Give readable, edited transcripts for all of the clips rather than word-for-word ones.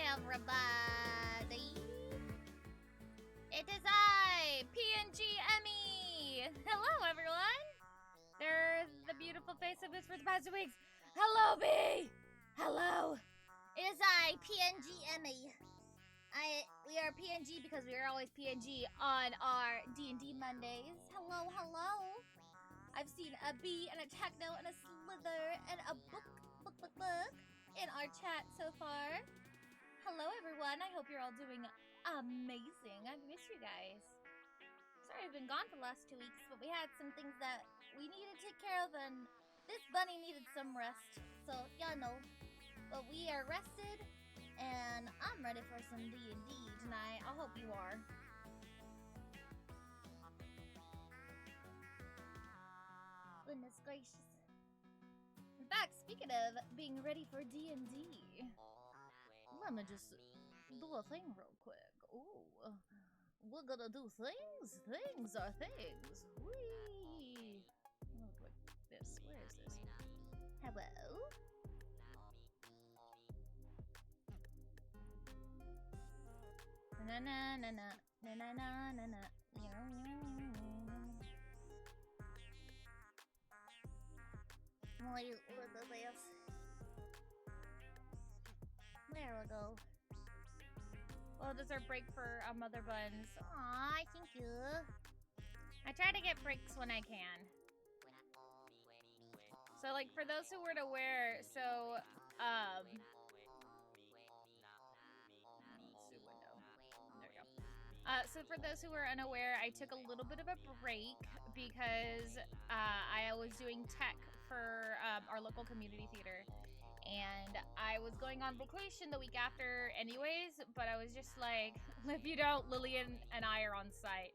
everybody. It is I, PNG Emi. Hello, everyone. There's the beautiful face of this for the past 2 weeks. Hello, B. Hello. It is I, PNG Emi. We are PNG because we are always PNG on our D&D Mondays. Hello, hello. I've seen a bee and a techno and a Sliithrr and a book in our chat so far. Hello, everyone. I hope you're all doing amazing. I've missed you guys. Sorry I've been gone for the last 2 weeks, but we had some things that we needed to take care of, and this bunny needed some rest. So, y'all know. But we are rested, and I'm ready for some D&D tonight. I hope you are. Goodness gracious. In fact, speaking of being ready for D&D, let me just do a thing real quick. Ooh, we're gonna do things. Things are things. Whee! Look like this. Where is this? Hello? Na na na na na na na na na. Wait, look at this. There we go. Well, deserve break for Mother Buns. Aw, thank you. I try to get breaks when I can. So, like, for those who weren't aware, so, let's do window. There we go. So for those who were unaware, I took a little bit of a break because I was doing tech for our local community theater. And I was going on vacation the week after anyways, but I was just like, if you don't, Lillian and I are on site.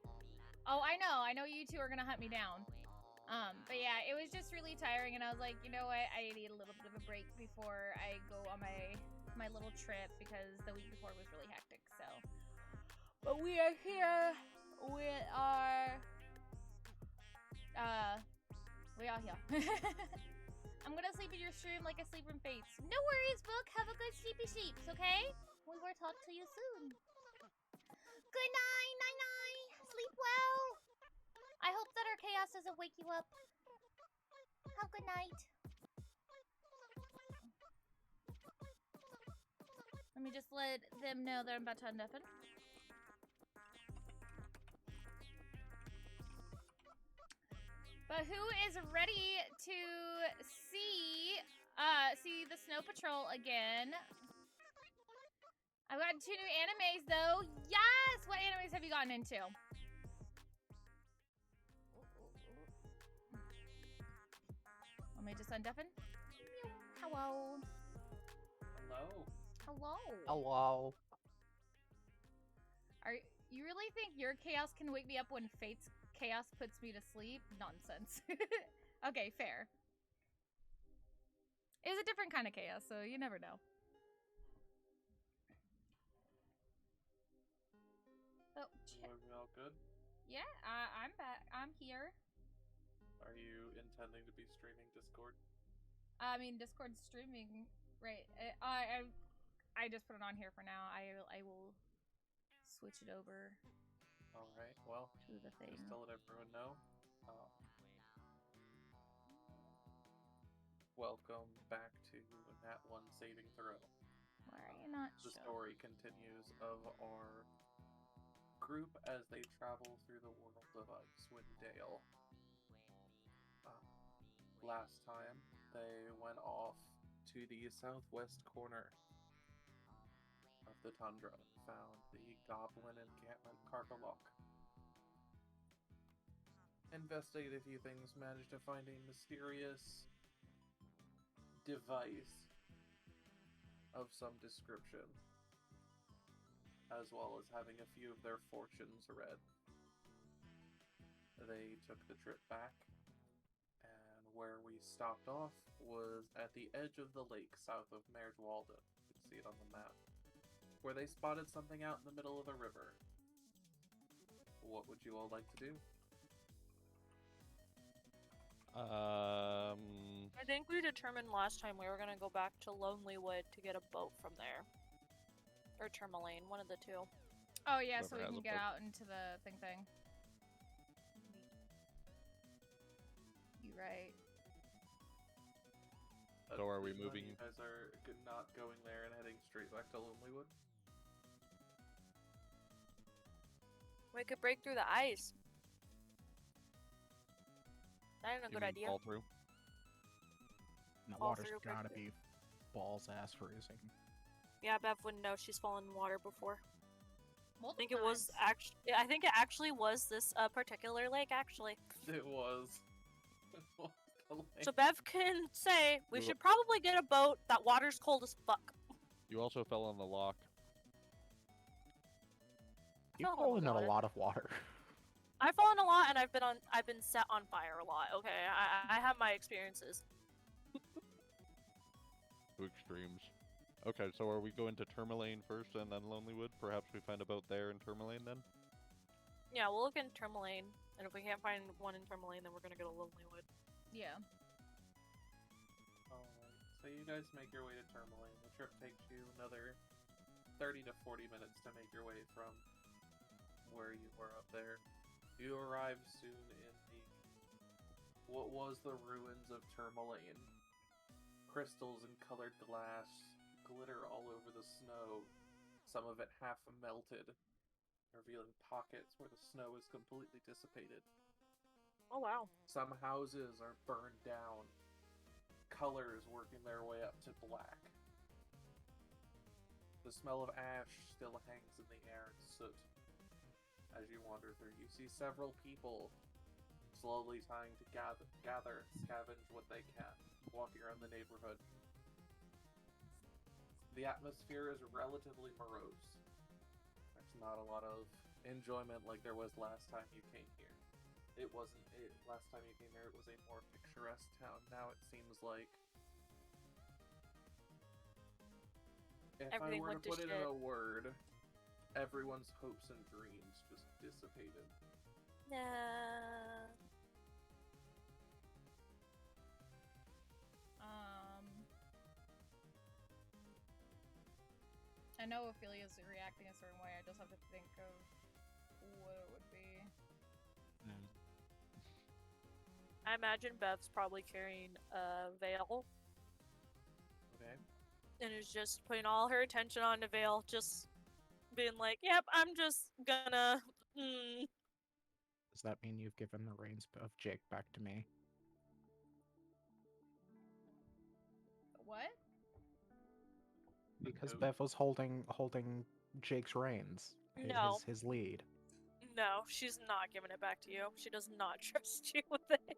Oh, I know you two are gonna hunt me down. But yeah, it was just really tiring, and I was like, you know what, I need a little bit of a break before I go on my little trip, because the week before was really hectic, so. But we are here with our, we are here. I'm gonna sleep in your stream like I sleep in Fates. No worries, Book. Have a good sleepy sleeps, okay? We will talk to you soon. Good night, night. Sleep well. I hope that our chaos doesn't wake you up. Have a good night. Let me just let them know that I'm about to undeafen. But who is ready to see the Snow Patrol again? I've gotten 2 new animes though. Yes! What animes have you gotten into? Let me just undeafen. Hello. Hello. Hello. Hello. You really think your chaos can wake me up when Fate's chaos puts me to sleep? Nonsense. Okay, fair. It was a different kind of chaos, so you never know. Oh, Are we all good? yeah, I'm back. I'm here. Are you intending to be streaming Discord? I mean, Discord's streaming, right? I just put it on here for now. I will switch it over. All right. Well, to the thing. just to let everyone know. Welcome back to Nat 1 Saving Throw. Why are you not The story continues of our group as they travel through the world of Icewind Dale. Last time, they went off to the southwest corner of the tundra, found the goblin encampment Karkalok. Investigated a few things, managed to find a mysterious device of some description, as well as having a few of their fortunes read. They took the trip back, and where we stopped off was at the edge of the lake south of Merdwalden. You can see it on the map, where they spotted something out in the middle of a river. What would you all like to do? I think we determined last time we were gonna go back to Lonely Wood to get a boat from there. Or Tourmaline, one of the two. Oh yeah, so Whoever we has can a get boat. out into the thing. You right. So are we Then moving- You guys are not going there and heading straight back to Lonelywood? We could break through the ice. That ain't a You good mean idea. fall through? And the Fall water's through, gotta break be balls ass freezing. Yeah, Bev wouldn't know. She's fallen in water before. I Multiple think it was times. actually. I think it actually was this particular lake. Actually, It was. It was the so lake. Bev can say we We should probably get a boat. That water's cold as fuck. You also fell in the lock. You've fell in the fallen in a water. lot of water. I've fallen a lot, and I've been set on fire a lot. Okay, I have my experiences. Two extremes. Okay, so are we going to Tourmaline first and then Lonelywood? Perhaps we find a boat there in Tourmaline then? Yeah, we'll look in Tourmaline, and if we can't find one in Tourmaline, then we're gonna go to Lonelywood. Yeah. Alright, so you guys make your way to Tourmaline. The trip takes you another 30 to 40 minutes to make your way from where you were up there. You arrive soon in what was the ruins of Tourmaline. Crystals and colored glass glitter all over the snow, some of it half melted, revealing pockets where the snow is completely dissipated. Oh wow. Some houses are burned down, colors working their way up to black. The smell of ash still hangs in the air and soot. As you wander through, you see several people slowly trying to gather and scavenge what they can, walking around the neighborhood. The atmosphere is relatively morose. There's not a lot of enjoyment like there was last time you came here. Last time you came here, it was a more picturesque town. Now it seems like, if Everything I were went to to put it in shit. a word, everyone's hopes and dreams just dissipated. Nah. I know Ophelia's reacting a certain way. I just have to think of what it would be. I imagine Bev's probably carrying a veil Okay. and is just putting all her attention on the veil, just being like, "Yep, I'm just gonna." Does that mean you've given the reins of Jake back to me? What? Because Who? Bev was holding Jake's reins. No. His lead. No, she's not giving it back to you. She does not trust you with it.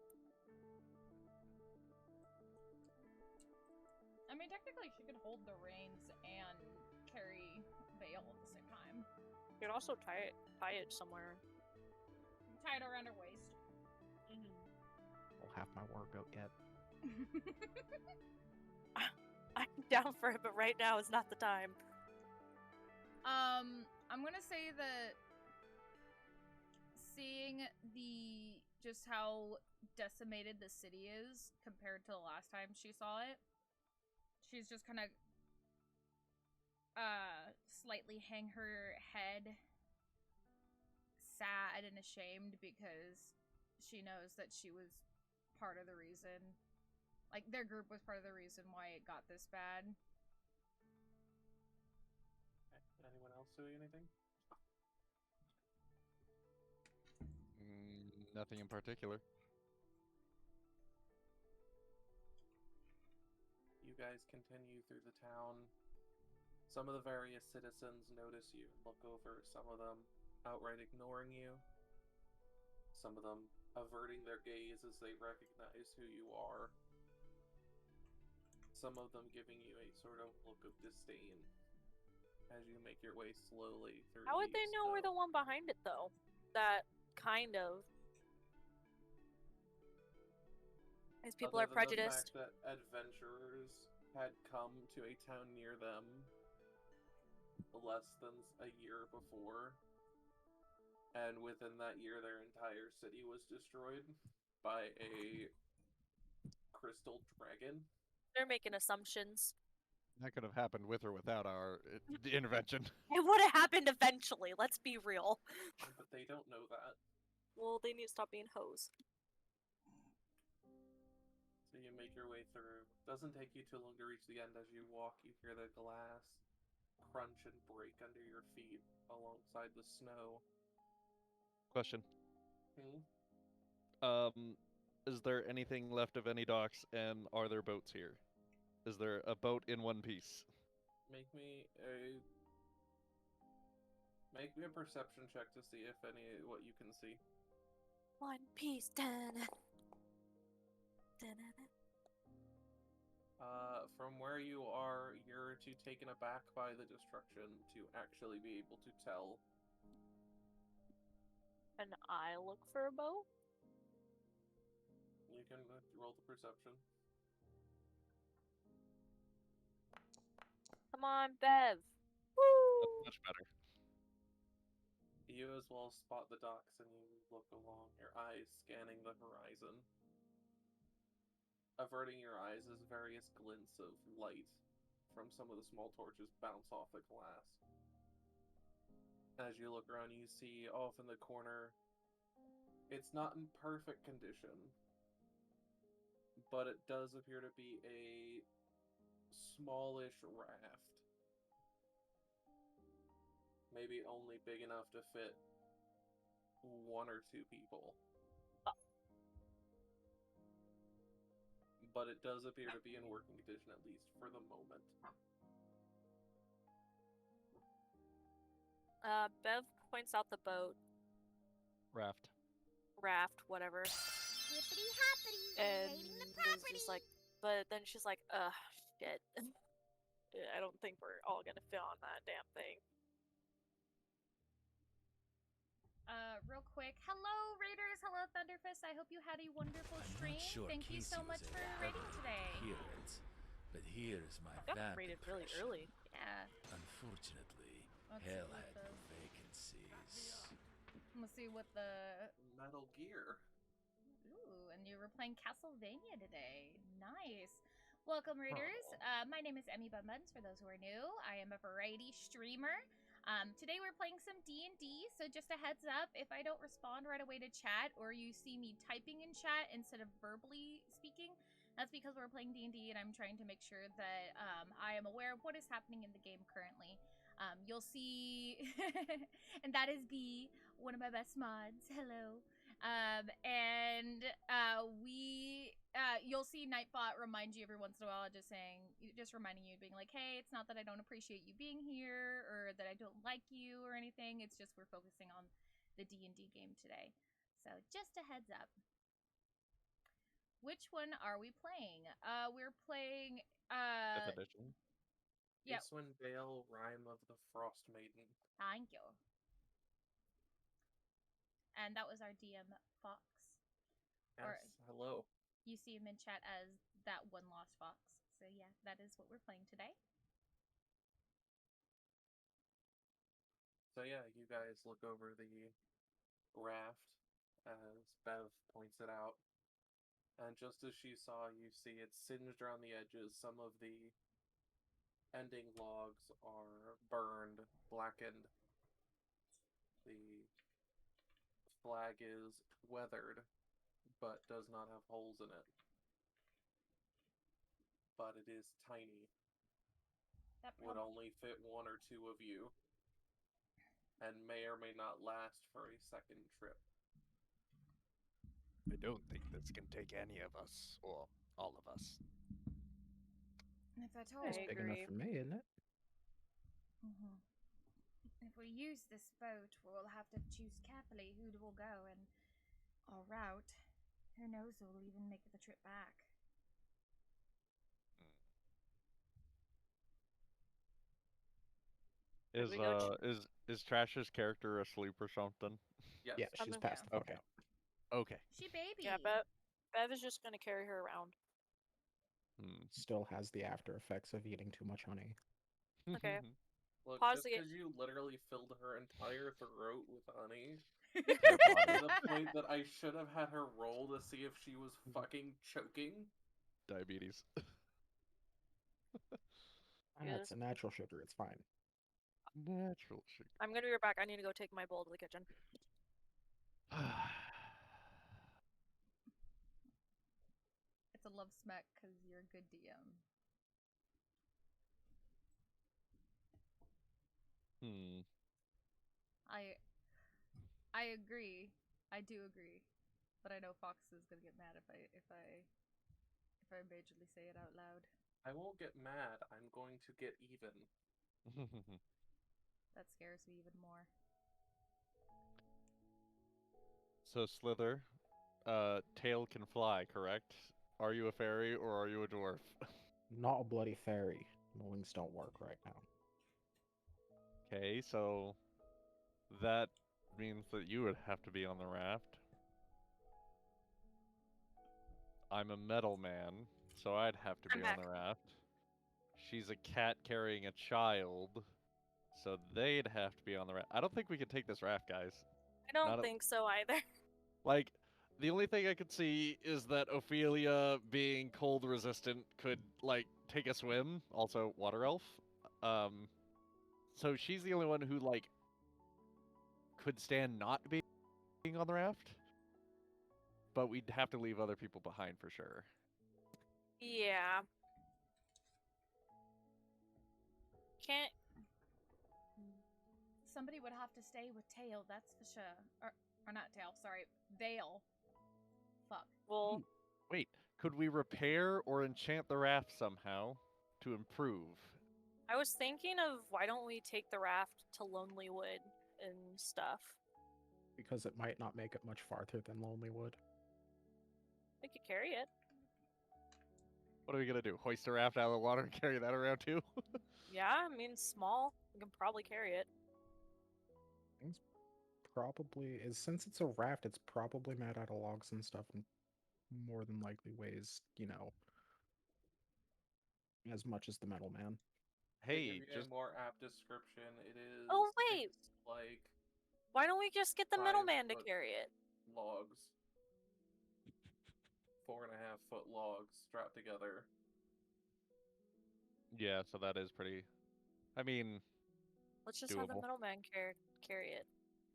I mean, technically, she could hold the reins and carry Veil at the same time. You could also tie it somewhere. Tie it around her waist. I'll have my workout yet. I'm down for it, but right now is not the time. I'm gonna say that seeing just how decimated the city is compared to the last time she saw it, she's just kind of slightly hang her head, sad and ashamed, because she knows that she was part of the reason, like their group was part of the reason why it got this bad. Anyone else doing anything? Nothing in particular. You guys continue through the town. Some of the various citizens notice you and look over, some of them outright ignoring you, some of them averting their gaze as they recognize who you are, some of them giving you a sort of look of disdain as you make your way slowly through. How would they these, know we're the one behind it, though? That kind of. As people Other are than the prejudiced. fact that adventurers had come to a town near them less than a year before, and within that year their entire city was destroyed by a crystal dragon. They're making assumptions. That could have happened with or without our intervention. It would have happened eventually. Let's be real. But they don't know that. Well, they need to stop being hoes. So you make your way through. Doesn't take you too long to reach the end. As you walk, you hear the glass crunch and break under your feet alongside the snow. Question. Hmm? Is there anything left of any docks, and are there boats here? Is there a boat in one piece? Make me a perception check to see if what you can see. One Piece. From where you are, you're too taken aback by the destruction to actually be able to tell. Can I look for a boat? You can roll the perception. Come on, Bev. That's Woo! much better. You as well spot the docks and you look along, your eyes scanning the horizon. Averting your eyes as various glints of light from some of the small torches bounce off the glass. As you look around, you see off in the corner, it's not in perfect condition, but it does appear to be a smallish raft. Maybe only big enough to fit one or two people. But it does appear to be in working condition, at least for the moment. Bev points out the boat, Raft. raft, whatever, Hippity hoppity, and invading the is property. just like, but then she's like, ugh, shit. I don't think we're all gonna fit on that damn thing. Real quick, hello Raiders, hello Thunderfist. I hope you had a wonderful I'm stream. not sure Thank you so Casey much was for a raiding heavy today. appearance, but here is my Got vamp rated really impression. early. Yeah. Unfortunately, Let's Hell see what had the- no vacancies. Let's see what the. Metal Gear. Ooh, and you were playing Castlevania today. Nice. Welcome, Raiders. My name is Emi Bunbuns. For those who are new, I am a variety streamer. Today we're playing some D&D, so just a heads up, if I don't respond right away to chat, or you see me typing in chat instead of verbally speaking, that's because we're playing D&D and I'm trying to make sure that I am aware of what is happening in the game currently. You'll see, and that is B, one of my best mods. Hello. You'll see Nightbot remind you every once in a while, just reminding you, being like, hey, it's not that I don't appreciate you being here or that I don't like you or anything. It's just we're focusing on the D&D game today. So just a heads up. Which one are we playing? We're playing 5th edition. Yep. Icewind Dale, Rime of the Frost Maiden. Thank you. And that was our DM, Fox. Yes, Or- hello. You see him in chat as that one lost fox. So yeah, that is what we're playing today. So yeah, you guys look over the raft as Bev points it out. And just as she saw, you see it's singed around the edges. Some of the ending logs are burned, blackened. The flag is weathered, but does not have holes in it. But it is tiny. That Would prob- only fit one or two of you, and may or may not last for a second trip. I don't think this can take any of us, or all of us. If I told It's I big enough agree. for me, isn't it? If we use this boat, we'll have to choose carefully who will go and our route. Who knows who will even make the trip back. Should we go Is Trash's character asleep or something? Yes. Yeah, she's I'm passed. yeah. Okay. Okay. She baby. Yeah, Bev is just gonna carry her around. Still has the after effects of eating too much honey. Okay. Look, Pause just to get- because you literally filled her entire throat with honey, Her to body. the point that I should have had her roll to see if she was fucking choking. Diabetes. It's a natural sugar. It's fine. Natural sugar. I'm gonna be right back. I need to go take my bowl to the kitchen. It's a love smack because you're a good DM. I agree. I do agree. But I know Fox is gonna get mad if I majorly say it out loud. I won't get mad. I'm going to get even. That scares me even more. So Sliithrr, tail can fly, correct? Are you a fairy or are you a dwarf? Not a bloody fairy. The wings don't work right now. Okay, so that means that you would have to be on the raft. I'm a metal man, so I'd have to be on the raft. She's a cat carrying a child, so they'd have to be on the raft. I don't think we could take this raft, guys. I don't think so either. Like, the only thing I could see is that Ophelia, being cold resistant, could, like, take a swim. Also, water elf. So she's the only one who, like, could stand not being on the raft. But we'd have to leave other people behind for sure. Yeah. Can't. Somebody would have to stay with Tail, that's for sure. Or not Tail, sorry. Vale. Fuck. Well. Wait, could we repair or enchant the raft somehow to improve? I was thinking of why don't we take the raft to Lonelywood and stuff. Because it might not make it much farther than Lonelywood. We could carry it. What are we gonna do? Hoist a raft out of the water and carry that around too? Yeah, I mean, small. We can probably carry it. It's probably since it's a raft, it's probably made out of logs and stuff, and more than likely weighs, as much as the metal man. Hey, just a more apt description. It is. Oh wait. Like. Why don't we just get the middleman to carry it? Logs. 4.5-foot logs strapped together. Yeah, so that is pretty. I mean, let's just have the doable. middleman carry it.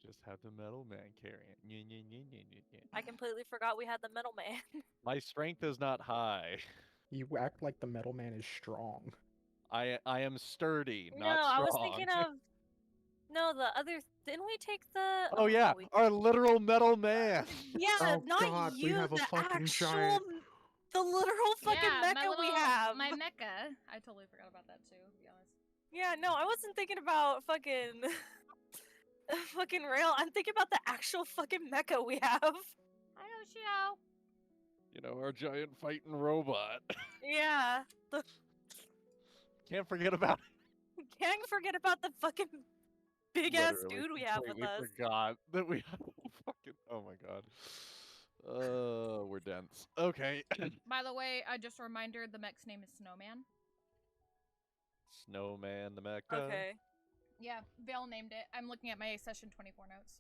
Just have the middleman carry it. I completely forgot we had the middleman. My strength is not high. You act like the middleman is strong. I am sturdy, not no, strong. I was thinking of. No, the other. Didn't we take the? Oh yeah, our literal metal man. Yeah, oh, not God, you. We have a the fucking actual, giant. the literal fucking mecha we have. My mecha. I totally forgot about that too, to be honest. Yeah, no, I wasn't thinking about fucking fucking rail. I'm thinking about the actual fucking mecha we have. I know, Shio. You know, our giant fighting robot. Yeah. Can't forget about it. Can't forget about the fucking big ass dude we have with us. Forgot that we have fucking. Oh my god. We're dense. Okay. By the way, just a reminder, the mech's name is Snowman. Snowman the mecha. Okay. Yeah, Vale named it. I'm looking at my session 24 notes.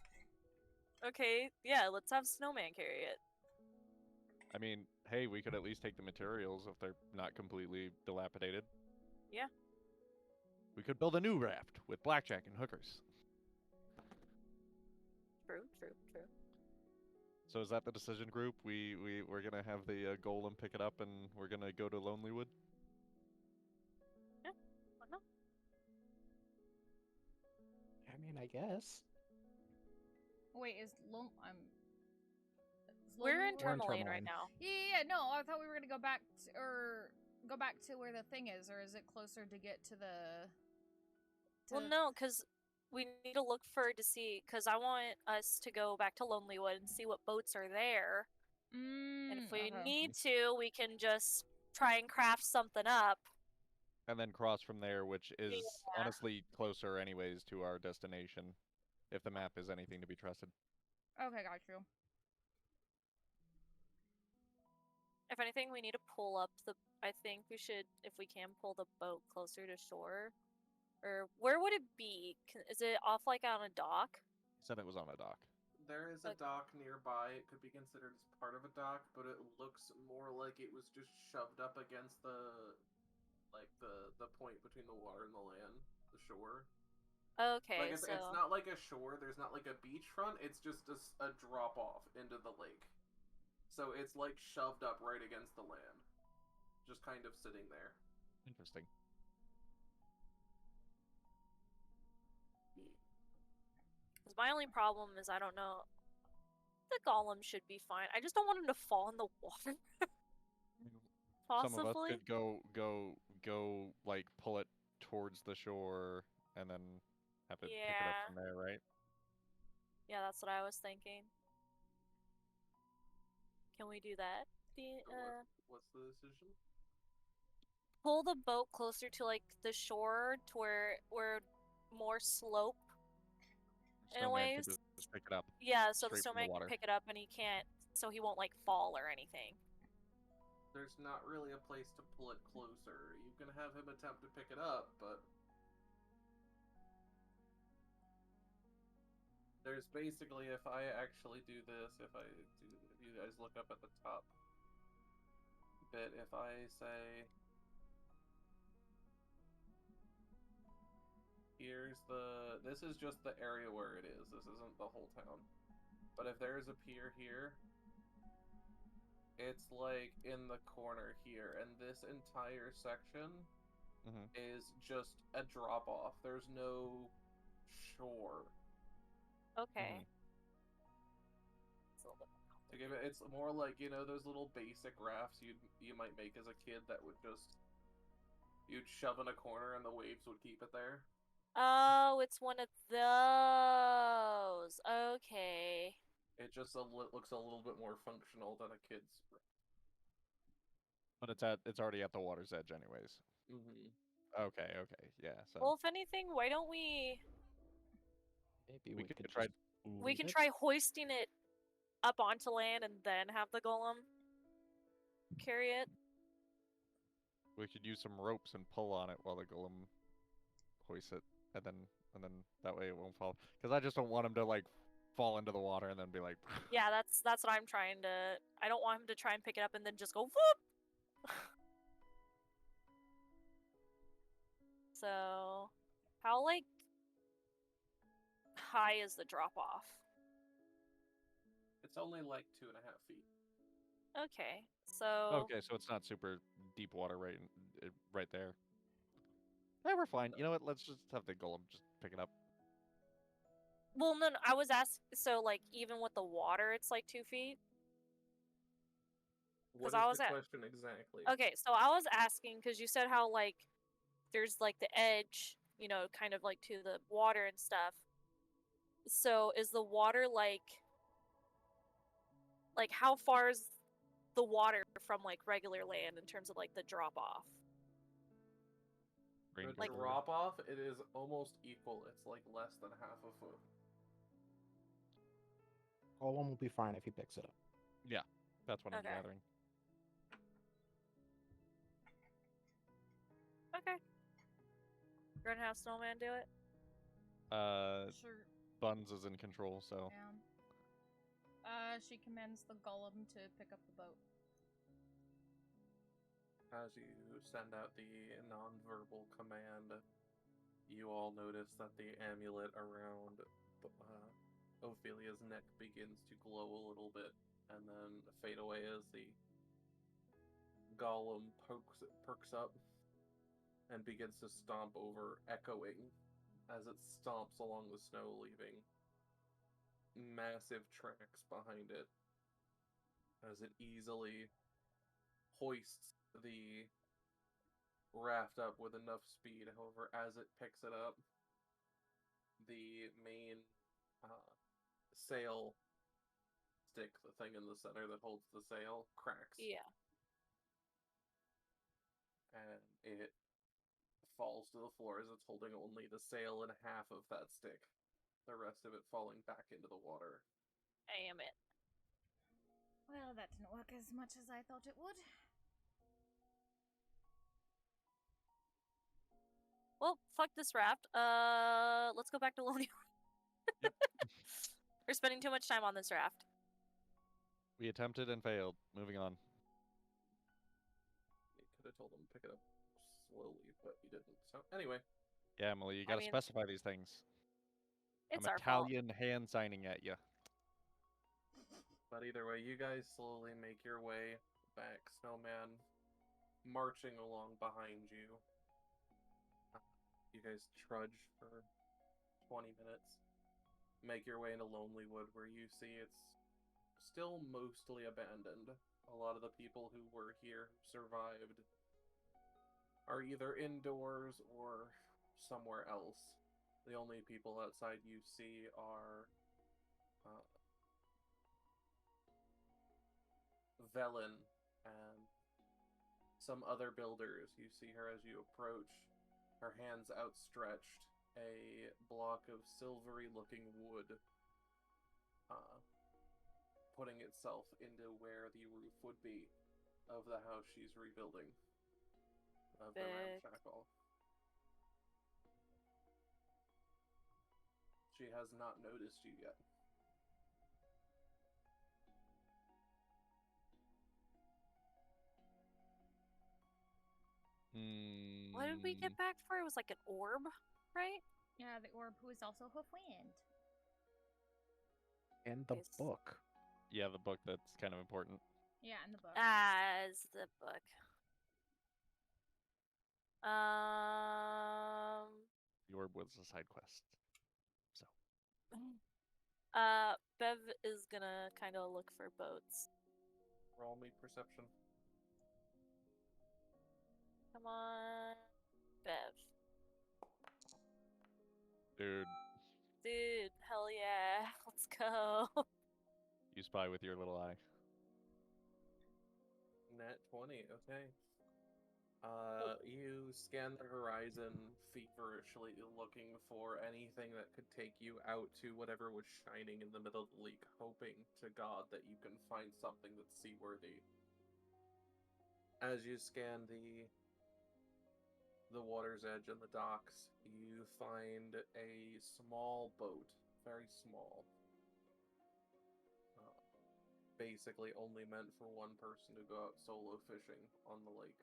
Okay, yeah, let's have Snowman carry it. I mean, hey, we could at least take the materials if they're not completely dilapidated. Yeah. We could build a new raft with blackjack and hookers. True. So is that the decision group? We're gonna have the golem pick it up and we're gonna go to Lonelywood? Yeah, why not? I mean, I guess. Wait, We're in Lonelywood? Tourmaline right now. Yeah, no, I thought we were gonna go back to where the thing is, or is it closer to get to the? Well, no, because we need to look to see, because I want us to go back to Lonelywood and see what boats are there. And if we need to, we can just try and craft something up. And then cross from there, which is honestly closer anyways to our destination, if the map is anything to be trusted. Okay, got you. If anything, we need to pull up I think we should, if we can, pull the boat closer to shore. Or where would it be? Is it off like on a dock? Said it was on a dock. There is a dock nearby. It could be considered as part of a dock, but it looks more like it was just shoved up against the like the point between the water and the land, the shore. Okay, like it's not like a shore. There's not like a beachfront. It's just a drop off into the lake. So it's like shoved up right against the land, just kind of sitting there. Interesting. Because my only problem is I don't know. The golem should be fine. I just don't want him to fall in the water. Possibly. Some of us could go like pull it towards the shore and then have it pick it up from there, right? Yeah, that's what I was thinking. Can we do that? What's the decision? Pull the boat closer to like the shore to where we're more slope. In a way, just pick it up. Yeah, so the straight from snowman the can water. pick it up and he can't, so he won't like fall or anything. There's not really a place to pull it closer. You can have him attempt to pick it up, but there's basically, if I actually do this, if you guys look up at the top bit, if I say, this is just the area where it is. This isn't the whole town. But if there's a pier here, it's like in the corner here, and this entire section is just a drop off. There's no shore. Okay. It's more like, you know, those little basic rafts you might make as a kid that would you'd shove in a corner and the waves would keep it there. Oh, it's one of those. Okay. It just looks a little bit more functional than a kid's. But it's already at the water's edge, anyways. Okay, yeah. So. Well, if anything, why don't we? Maybe we could try. We can try hoisting it up onto land and then have the golem carry it. We could use some ropes and pull on it while the golem hoists it, and then that way it won't fall. Because I just don't want him to like fall into the water and then be like. Yeah, that's what I'm trying to. I don't want him to try and pick it up and then just go whoop. So, how like high is the drop off? It's only like 2.5 feet. Okay, so. Okay, so it's not super deep water right there. Yeah, we're fine. You know what? Let's just have the golem just pick it up. Well, no, I was asking. So, like, even with the water, it's like 2 feet. What is the question exactly? Okay, so I was asking because you said how like there's like the edge, you know, kind of like to the water and stuff. So is the water like how far is the water from like regular land in terms of like the drop off? The drop off, it is almost equal. It's like less than half a foot. Golem will be fine if he picks it up. Yeah, that's what I'm gathering. Okay. You're gonna have Snowman do it? Sure. Buns is in control, so. Yeah. She commands the golem to pick up the boat. As you send out the non-verbal command, you all notice that the amulet around Ophelia's neck begins to glow a little bit, and then fade away as the golem perks up and begins to stomp over, echoing as it stomps along the snow, leaving massive tracks behind it as it easily hoists the raft up with enough speed. However, as it picks it up, the main sail stick, the thing in the center that holds the sail, cracks. Yeah. And it falls to the floor as it's holding only the sail and half of that stick. The rest of it falling back into the water. Damn it. Well, that didn't work as much as I thought it would. Well, fuck this raft. Let's go back to Lonely. Yep. We're spending too much time on this raft. We attempted and failed. Moving on. You could have told them to pick it up slowly, but you didn't. So anyway. Yeah, Emily, you gotta specify these things. It's I'm our Italian hand signing at you. But either way, you guys slowly make your way back. Snowman marching along behind you. You guys trudge for 20 minutes. Make your way into Lonelywood, where you see it's still mostly abandoned. A lot of the people who were here, survived, are either indoors or somewhere else. The only people outside you see are Velen and some other builders. You see her as you approach, her hands outstretched, a block of silvery looking wood putting itself into where the roof would be of the house she's rebuilding. Of the ramshackle. She has not noticed you yet. What did we get back for? It was like an orb, right? Yeah, the orb who is also Hoofwind. And the book. Yeah, the book that's kind of important. Yeah, and the book. As the book. The orb was a side quest. So. Bev is gonna kind of look for boats. Roll me perception. Come on, Bev. Dude, hell yeah. Let's go. You spy with your little eye. Nat 20, okay. You scan the horizon feverishly, looking for anything that could take you out to whatever was shining in the middle of the lake, hoping to God that you can find something that's seaworthy. As you scan the water's edge and the docks, you find a small boat, very small. Basically only meant for one person to go out solo fishing on the lake.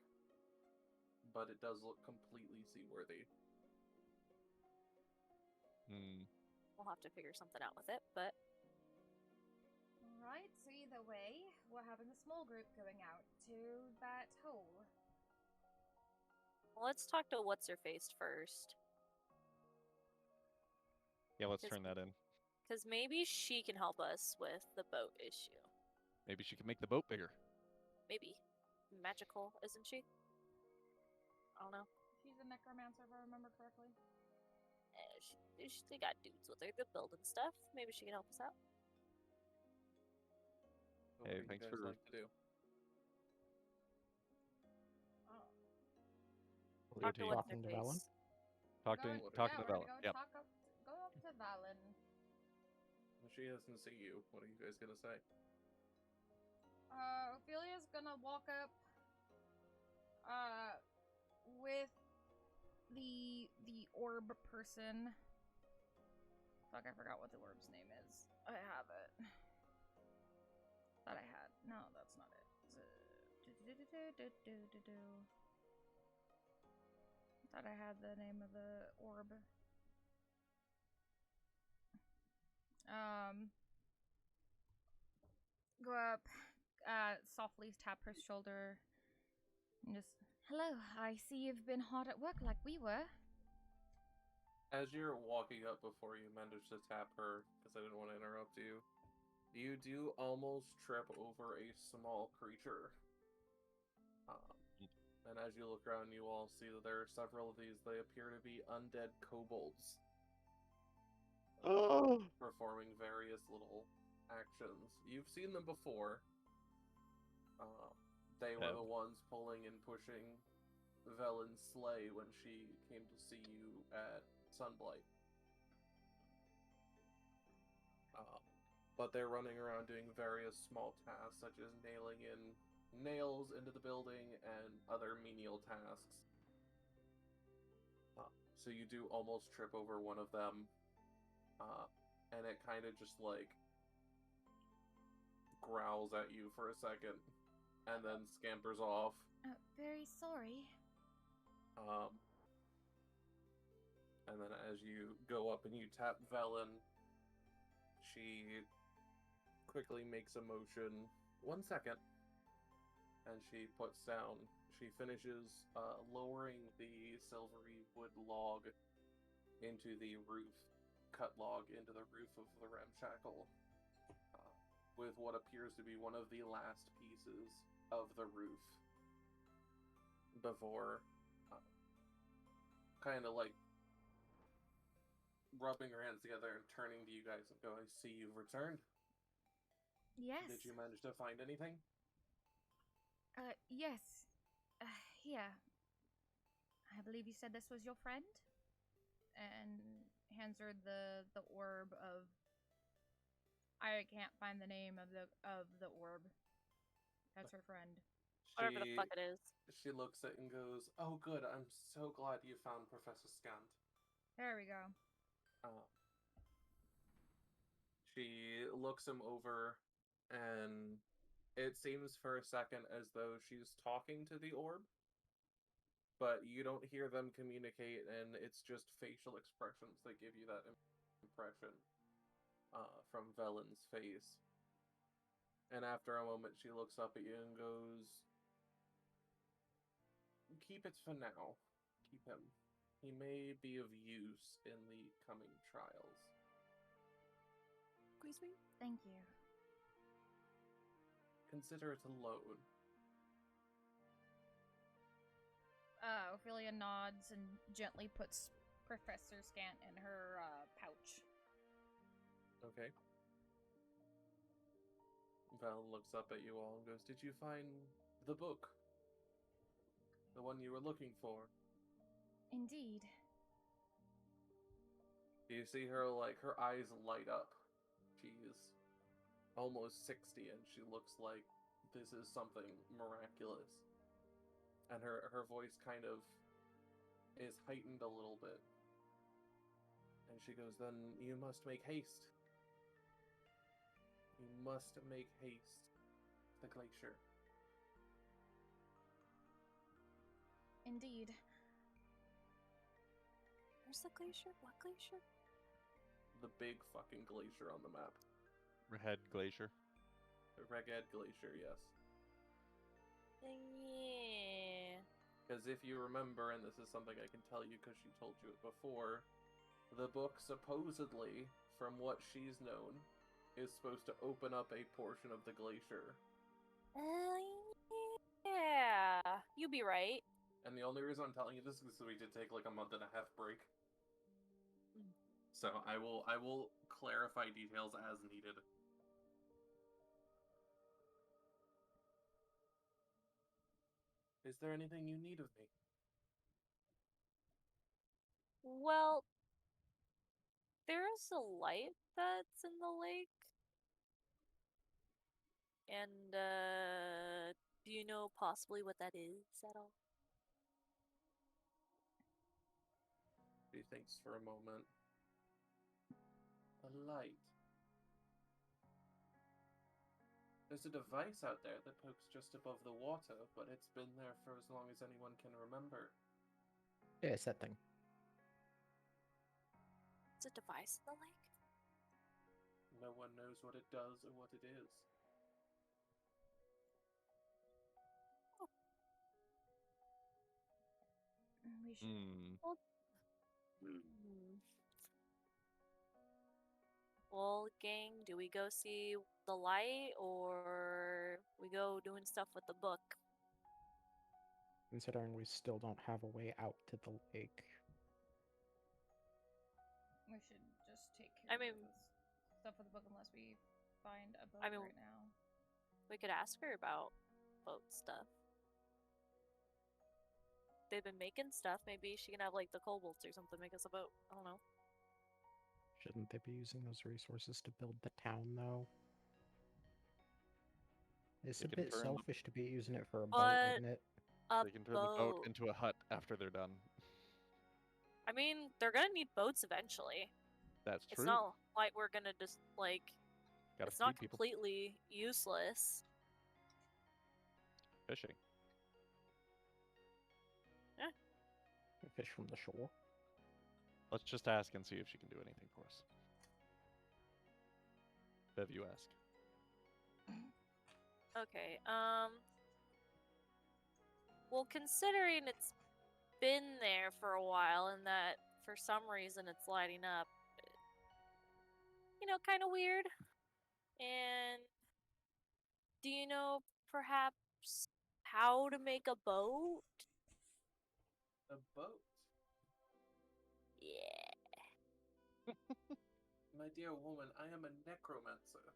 But it does look completely seaworthy. We'll have to figure something out with it, but... Alright, so either way, we're having a small group going out to that hole. Well, let's talk to What's-Her-Face first. Yeah, let's turn that in. Because maybe she can help us with the boat issue. Maybe she can make the boat bigger. Maybe. Magical, isn't she? I don't know. She's a necromancer, if I remember correctly. They got dudes with her that build and stuff. Maybe she can help us out. So hey, what thanks do you guys for... like to do? Talk to What's-Her-Face. Talking to Velen. Yep. Go up to Velen. She doesn't see you. What are you guys gonna say? Ophelia's gonna walk up with the orb person. Fuck, I forgot what the orb's name is. I have it. Thought I had. No, that's not it. Thought I had the name of the orb. Go up, softly tap her shoulder, and just, hello, I see you've been hard at work like we were. As you're walking up before you manage to tap her, because I didn't want to interrupt you, you do almost trip over a small creature. And as you look around, you all see that there are several of these. They appear to be undead kobolds. Performing various little actions. You've seen them before. They were the ones pulling and pushing Velen's sleigh when she came to see you at Sunblight. But they're running around doing various small tasks, such as nailing in nails into the building and other menial tasks. So you do almost trip over one of them, and it kind of just like growls at you for a second and then scampers off. Very sorry. And then as you go up and you tap Velen, she quickly makes a motion. 1 second. And she puts down, she finishes lowering the silvery wood log into the roof, cut log into the roof of the ramshackle, with what appears to be one of the last pieces of the roof before kind of like rubbing her hands together and turning to you guys and going, "See, you've returned? Yes. Did you manage to find anything?" Yes. Here. I believe you said this was your friend? And hands her the orb of... I can't find the name of the orb. That's her friend. Whatever the fuck it is. She looks at it and goes, "Oh good, I'm so glad you found Professor Scant." There we go. She looks him over, and it seems for a second as though she's talking to the orb, but you don't hear them communicate, and it's just facial expressions that give you that impression from Velen's face. And after a moment, she looks up at you and goes, "Keep it for now. Keep him. He may be of use in the coming trials." Squeeze me. Thank you. Consider it a loan. Ophelia nods and gently puts Professor Scant in her pouch. Okay. Val looks up at you all and goes, "Did you find the book? The one you were looking for?" Indeed. You see her, like, her eyes light up. She's almost 60, and she looks like this is something miraculous. And her voice kind of is heightened a little bit. And she goes, "Then you must make haste. You must make haste. The glacier." Indeed. Where's the glacier? What glacier? The big fucking glacier on the map. Head Glacier. The Reged Glacier, yes. Yeah. Because if you remember, and this is something I can tell you because she told you it before, the book supposedly, from what she's known, is supposed to open up a portion of the glacier. Yeah. You be right. And the only reason I'm telling you this is because we did take like a month and a half break. So I will clarify details as needed. Is there anything you need of me? Well, there's a light that's in the lake. And, do you know possibly what that is at all? She thinks for a moment. A light. There's a device out there that pokes just above the water, but it's been there for as long as anyone can remember. Yeah, it's that thing. It's a device in the lake? No one knows what it does or what it is. We should... Well, gang, do we go see the light or we go doing stuff with the book? Considering we still don't have a way out to the lake. We should just take care of stuff with the book unless we find a boat right now. We could ask her about boat stuff. They've been making stuff. Maybe she can have like the kobolds or something make us a boat. I don't know. Shouldn't they be using those resources to build the town, though? It's a bit selfish to be using it for a boat, isn't it? They can turn the boat into a hut after they're done. I mean, they're gonna need boats eventually. That's true. It's not like we're gonna just, like... Gotta it's not feed people. completely useless. Fishing. Yeah. fish from the shore. Let's just ask and see if she can do anything for us. Bev, you ask. Okay, well, considering it's been there for a while and that for some reason it's lighting up, you know, kind of weird. And do you know perhaps how to make a boat? A boat? Yeah. My dear woman, I am a necromancer.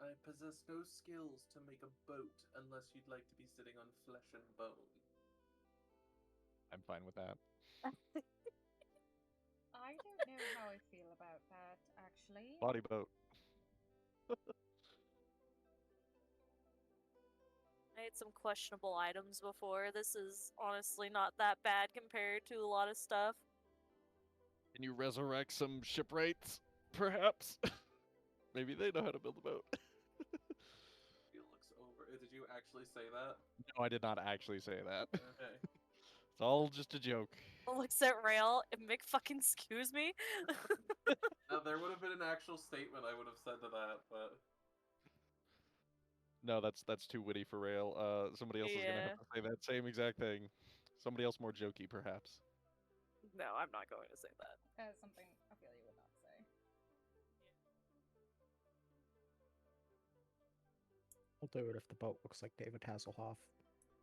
I I possess no skills to make a boat unless you'd like to be sitting on flesh and bone. I'm fine with that. I don't know how I feel about that, actually. Body boat. I had some questionable items before. This is honestly not that bad compared to a lot of stuff. Can you resurrect some shipwrights, perhaps? Maybe they know how to build a boat. Felix over. Did you actually say that? No, I did not actually say that. Okay. It's all just a joke. Looks at Rail and Mick fucking excuse me. Now, there would have been an actual statement I would have said to that, but No, that's too witty for Rail. Somebody else is gonna have to say that same exact thing. Somebody else more jokey, perhaps. No, I'm not going to say that. That is something Ophelia would not say. I'll do it if the boat looks like David Hasselhoff.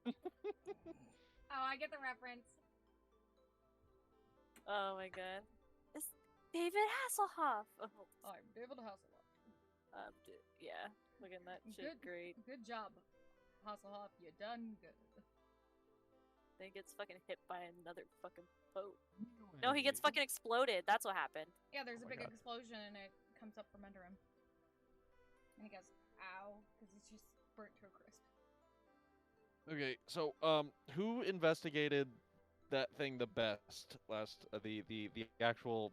Oh, I get the reference. Oh my god. It's David Hasselhoff. Oh, I'm David Hasselhoff. yeah. Look at that shit. Great. Good job, Hasselhoff. You done good. Then he gets fucking hit by another fucking boat. No, he gets fucking exploded. That's what happened. Yeah, there's Oh a my big God. explosion and it comes up from under him. And he goes, ow, because he's just burnt to a crisp. Okay, so who investigated that thing the best last? The actual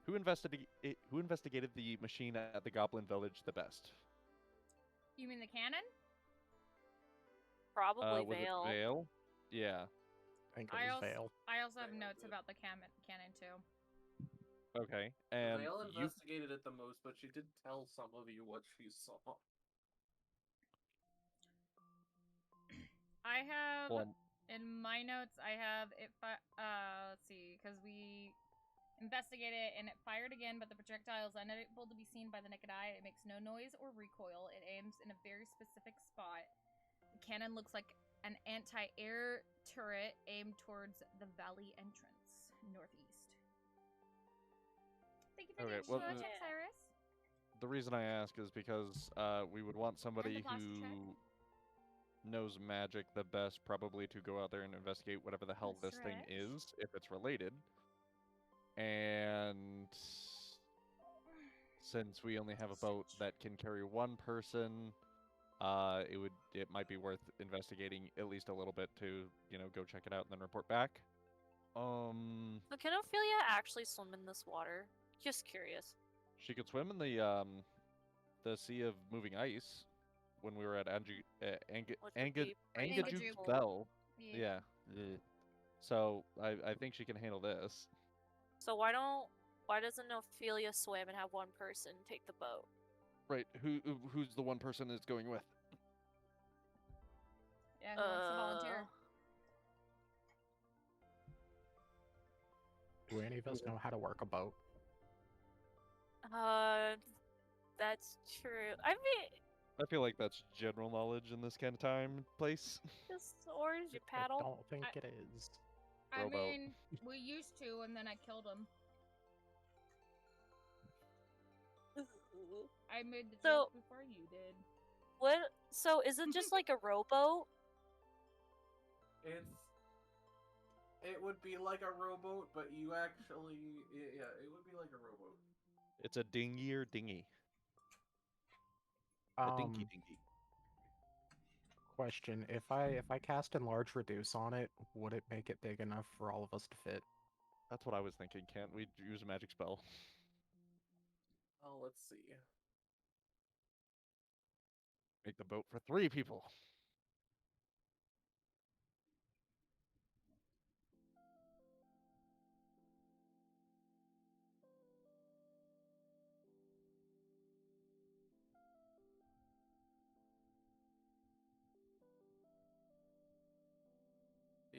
who investigated the machine at the Goblin Village the best? You mean the cannon? Probably Was Vale. it Vale? Yeah. I think it was Vale. I also have Vale notes did. about the cannon too. Okay, and Vale you investigated it the most, but she did tell some of you what she saw. I have Well, in my notes. I have it. Let's see, because we investigated it and it fired again, but the projectile is unable to be seen by the naked eye. It makes no noise or recoil. It aims in a very specific spot. The cannon looks like an anti-air turret aimed towards the valley entrance, northeast. Thank you for Okay, the well, intro, check, Cyrus. the reason I ask is because we would want somebody blaster check. who knows magic the best, probably to go out there and investigate whatever the hell this thing Stretch. is, if it's related. And since we only have a boat that can carry one person, it might be worth investigating at least a little bit to, go check it out and then report back. So can Ophelia actually swim in this water? Just curious. She could swim in the sea of moving ice when we were at Angajuk. Bell. Yeah. Yeah. So I think she can handle this. So why doesn't Ophelia swim and have one person take the boat? Right. Who's the one person that's going with? Yeah, who wants to volunteer? Do any of us know how to work a boat? That's true. I mean, I feel like that's general knowledge in this kind of time place. just orange you paddle. I don't think it is. I Rowboat. mean, we used to, and then I killed him. I made the joke before you did. What? So is it just like a rowboat? It would be like a rowboat, but you actually, yeah, it would be like a rowboat. It's a dinghy or dinghy. A dinky dingy. Question: If I cast enlarge reduce on it, would it make it big enough for all of us to fit? That's what I was thinking. Can't we use a magic spell? Oh, let's see. Make the boat for 3 people.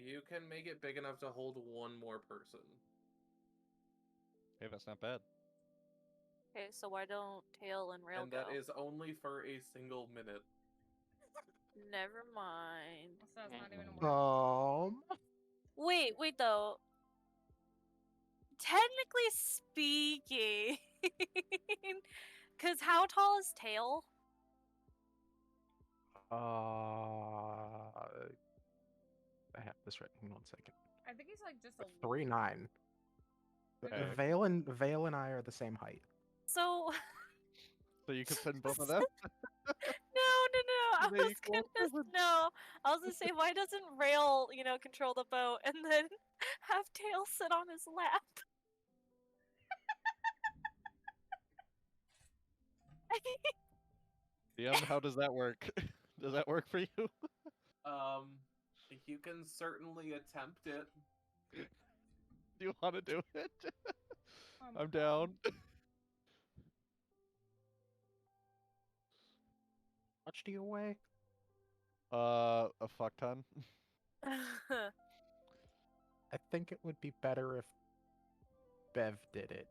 You can make it big enough to hold one more person. Hey, that's not bad. Okay, so why don't Tail and Rail And go? that is only for a single minute. Never mind. So that's not even a word. Wait though. Technically speaking, because how tall is Tail? I have this right. Hang on 1 second. I think he's like just a 3'9". Okay. Vale and I are the same height. So. So you could send both of them? No. They equal? No. I was gonna say, why doesn't Rail, control the boat and then have Tail sit on his lap? DM, how does that work? Does that work for you? You can certainly attempt it. Do you want to do it? Oh I'm down. How much do you weigh? A fuck ton. I think it would be better if Bev did it.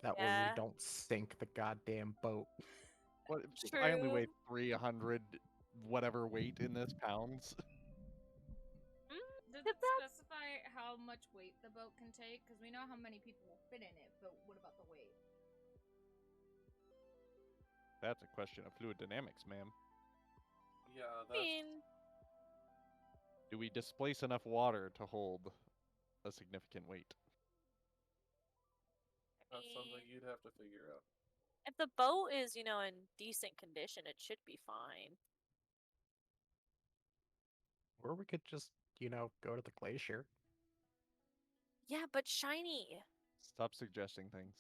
That way Yeah. we don't sink the goddamn boat. What? I only True. weigh 300 whatever weight in this pounds. Does it specify how much weight the boat can take? Because we know how many people will fit in it, but what about the weight? That's a question of fluid dynamics, ma'am. Yeah, I that's... mean, Do we displace enough water to hold a significant weight? That's something you'd have to figure out. if the boat is, in decent condition, it should be fine. Or we could just, go to the glacier. Yeah, but shiny. Stop suggesting things.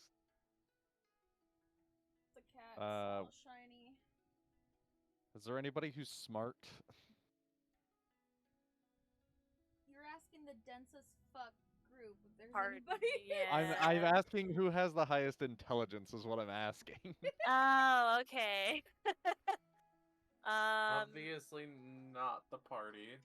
The cat's all shiny. Is there anybody who's smart? You're asking the densest fuck group if there's Hard, anybody. yeah. I'm asking who has the highest intelligence is what I'm asking. Oh, okay. Obviously not the party.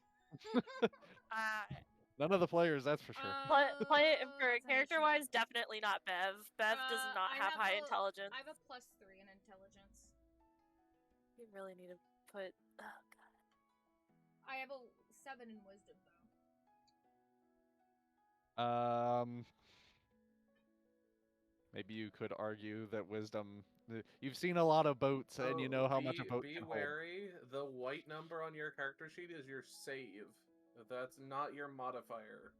None of the players, that's for sure. Play it for character-wise, definitely not Bev. Bev does not have high intelligence. I have a +3 in intelligence. You really need to put. Oh god. I have a 7 in wisdom though. Maybe you could argue that wisdom. You've seen a lot of boats, and you know how much a boat can hold. Be wary. The white number on your character sheet is your save. That's not your modifier.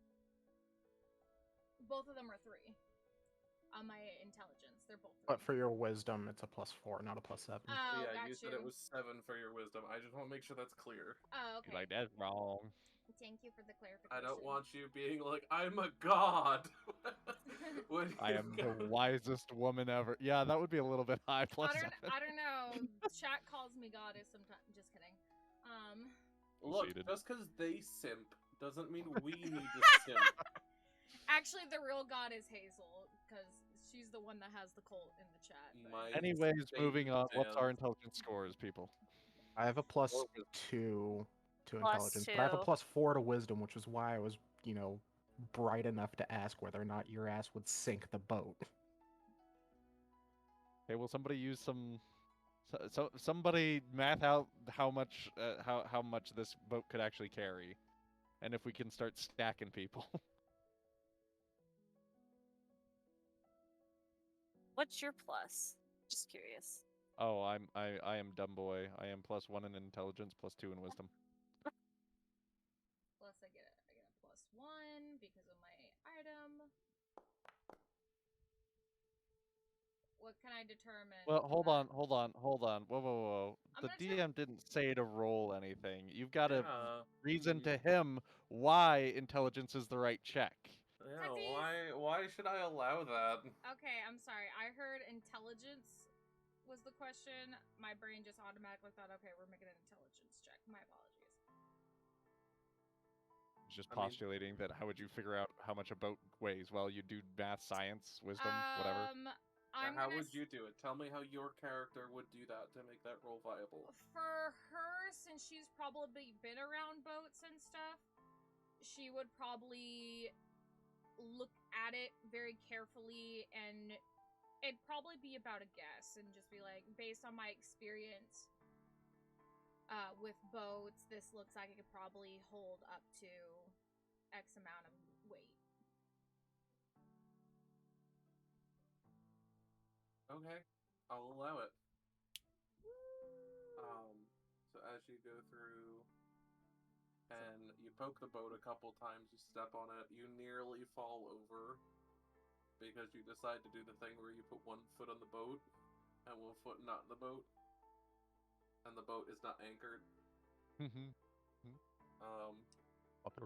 Both of them are 3 on my intelligence. They're both 3. But for your wisdom, it's a +4, not a +7. Oh, yeah, got you said it was 7 for your wisdom. I just want to make sure that's clear. Oh, okay. You're like, that's wrong. Thank you for the clarification. I don't want you being like, I'm a god. I am the wisest woman ever. Yeah, that would be a little bit high. +7. I don't know. Chat calls me goddess sometimes. Just kidding. Look, just because they simp doesn't mean we need to simp. Actually, the real god is Hazel, because she's the one that has the cult in the chat. Anyways, moving on. What's our intelligence scores, people? I have a +2 to intelligence, but I have a +4 to wisdom, which is why I was, bright enough to ask whether or not your ass would sink the boat. Okay, will somebody use some? So somebody math out how much this boat could actually carry, and if we can start stacking people. What's your plus? Just curious. Oh, I am dumb boy. I am +1 in intelligence, +2 in wisdom. Plus, I get a +1 because of my item. What can I determine? Well, hold on. Whoa. The DM didn't say to roll anything. You've got to reason to him why intelligence is the right check. Yeah, why should I allow that? Okay, I'm sorry. I heard intelligence was the question. My brain just automatically thought, okay, we're making an intelligence check. My apologies. Just postulating that how would you figure out how much a boat weighs? Well, you do math, science, wisdom, whatever. How would you do it? Tell me how your character would do that to make that roll viable. For her, since she's probably been around boats and stuff, she would probably look at it very carefully, and it'd probably be about a guess, and just be like, based on my experience with boats, this looks like it could probably hold up to X amount of weight. Okay, I'll allow it. So as you go through and you poke the boat a couple times, you step on it, you nearly fall over because you decide to do the thing where you put one foot on the boat and one foot not in the boat, and the boat is not anchored.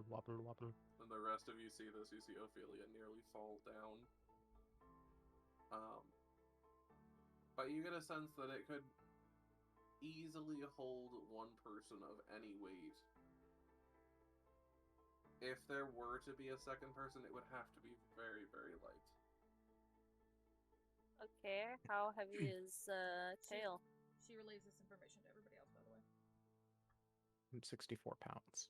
Wobble. And the rest of you see this. You see Ophelia nearly fall down. But you get a sense that it could easily hold one person of any weight. If there were to be a second person, it would have to be very, very light. Okay, how heavy is Tail? She relays this information to everybody else, by the way. I'm 64 pounds.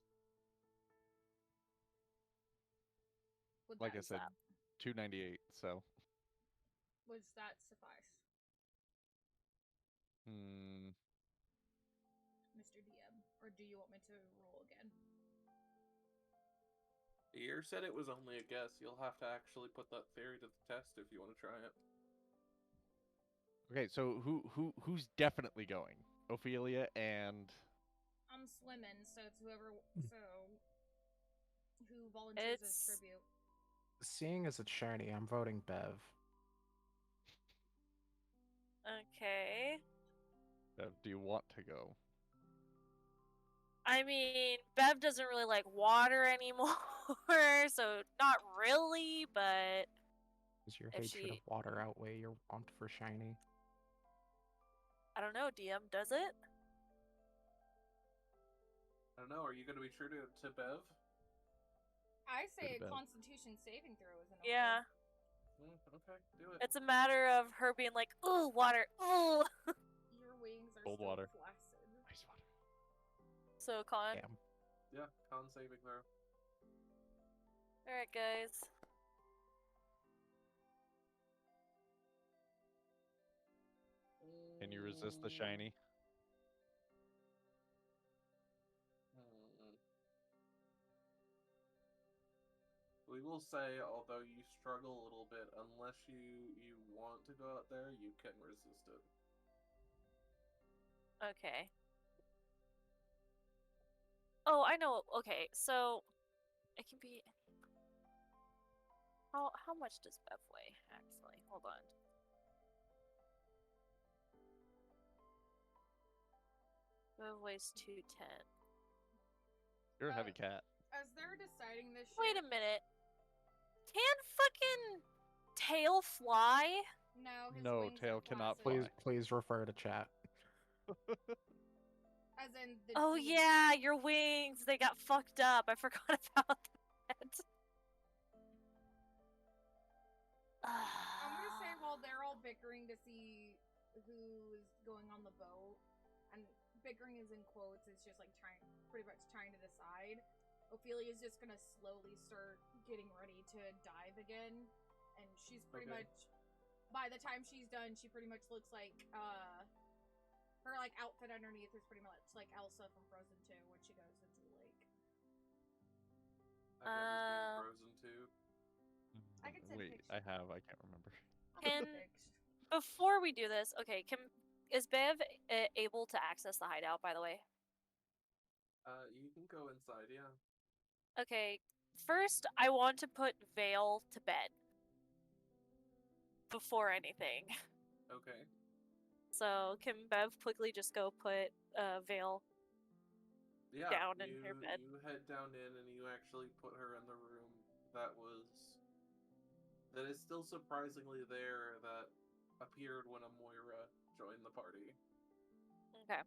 Like I said, 298, so. Would that suffice? Mr. DM, or do you want me to roll again? You said it was only a guess. You'll have to actually put that theory to the test if you want to try it. Okay, so who's definitely going? Ophelia and... I'm swimming, so it's who volunteers as tribute. Seeing as it's shiny, I'm voting Bev. Okay. Bev, do you want to go? I mean, Bev doesn't really like water anymore, so not really, but... Does your hatred of water outweigh your want for shiny? I don't know, DM, does it? I don't know, are you going to be true to Bev? I say a Constitution saving throw is an order. Yeah. Okay, do it. It's a matter of her being like, ooh, water, ooh! Your wings are Cold still water. flaccid. Ice water. So, con? Damn. Yeah, con saving throw. Alright, guys. Can you resist the shiny? We will say, although you struggle a little bit, unless you want to go out there, you can resist it. Okay. Oh, I know. Okay, so it can be... How much does Bev weigh, actually? Hold on. Bev weighs 210. You're a heavy cat. As they're deciding this shit... Wait a minute. Can fucking Tail fly? No, his No, wings Tail are cannot flaccid. fly. Please refer to chat. As in the Oh yeah, your wings, they got fucked up. I forgot about that. I'm gonna say while they're all bickering to see who's going on the boat, and bickering is in quotes, it's just like pretty much trying to decide. Ophelia's just gonna slowly start getting ready to dive again, and she's pretty much, by the time she's done, she pretty much looks like, her, like, outfit underneath is pretty much like Elsa from Frozen 2 when she goes into the lake. I've never seen Frozen 2. I can send Wait, pictures. I have. I can't remember. Before we do this, okay, is Bev able to access the hideout, by the way? You can go inside, yeah. Okay, first I want to put Vale to bed. Before anything. Okay. So, can Bev quickly just go put Vale down in her bed? You head down in and you actually put her in the room that is still surprisingly there, that appeared when Amoira joined the party. Okay.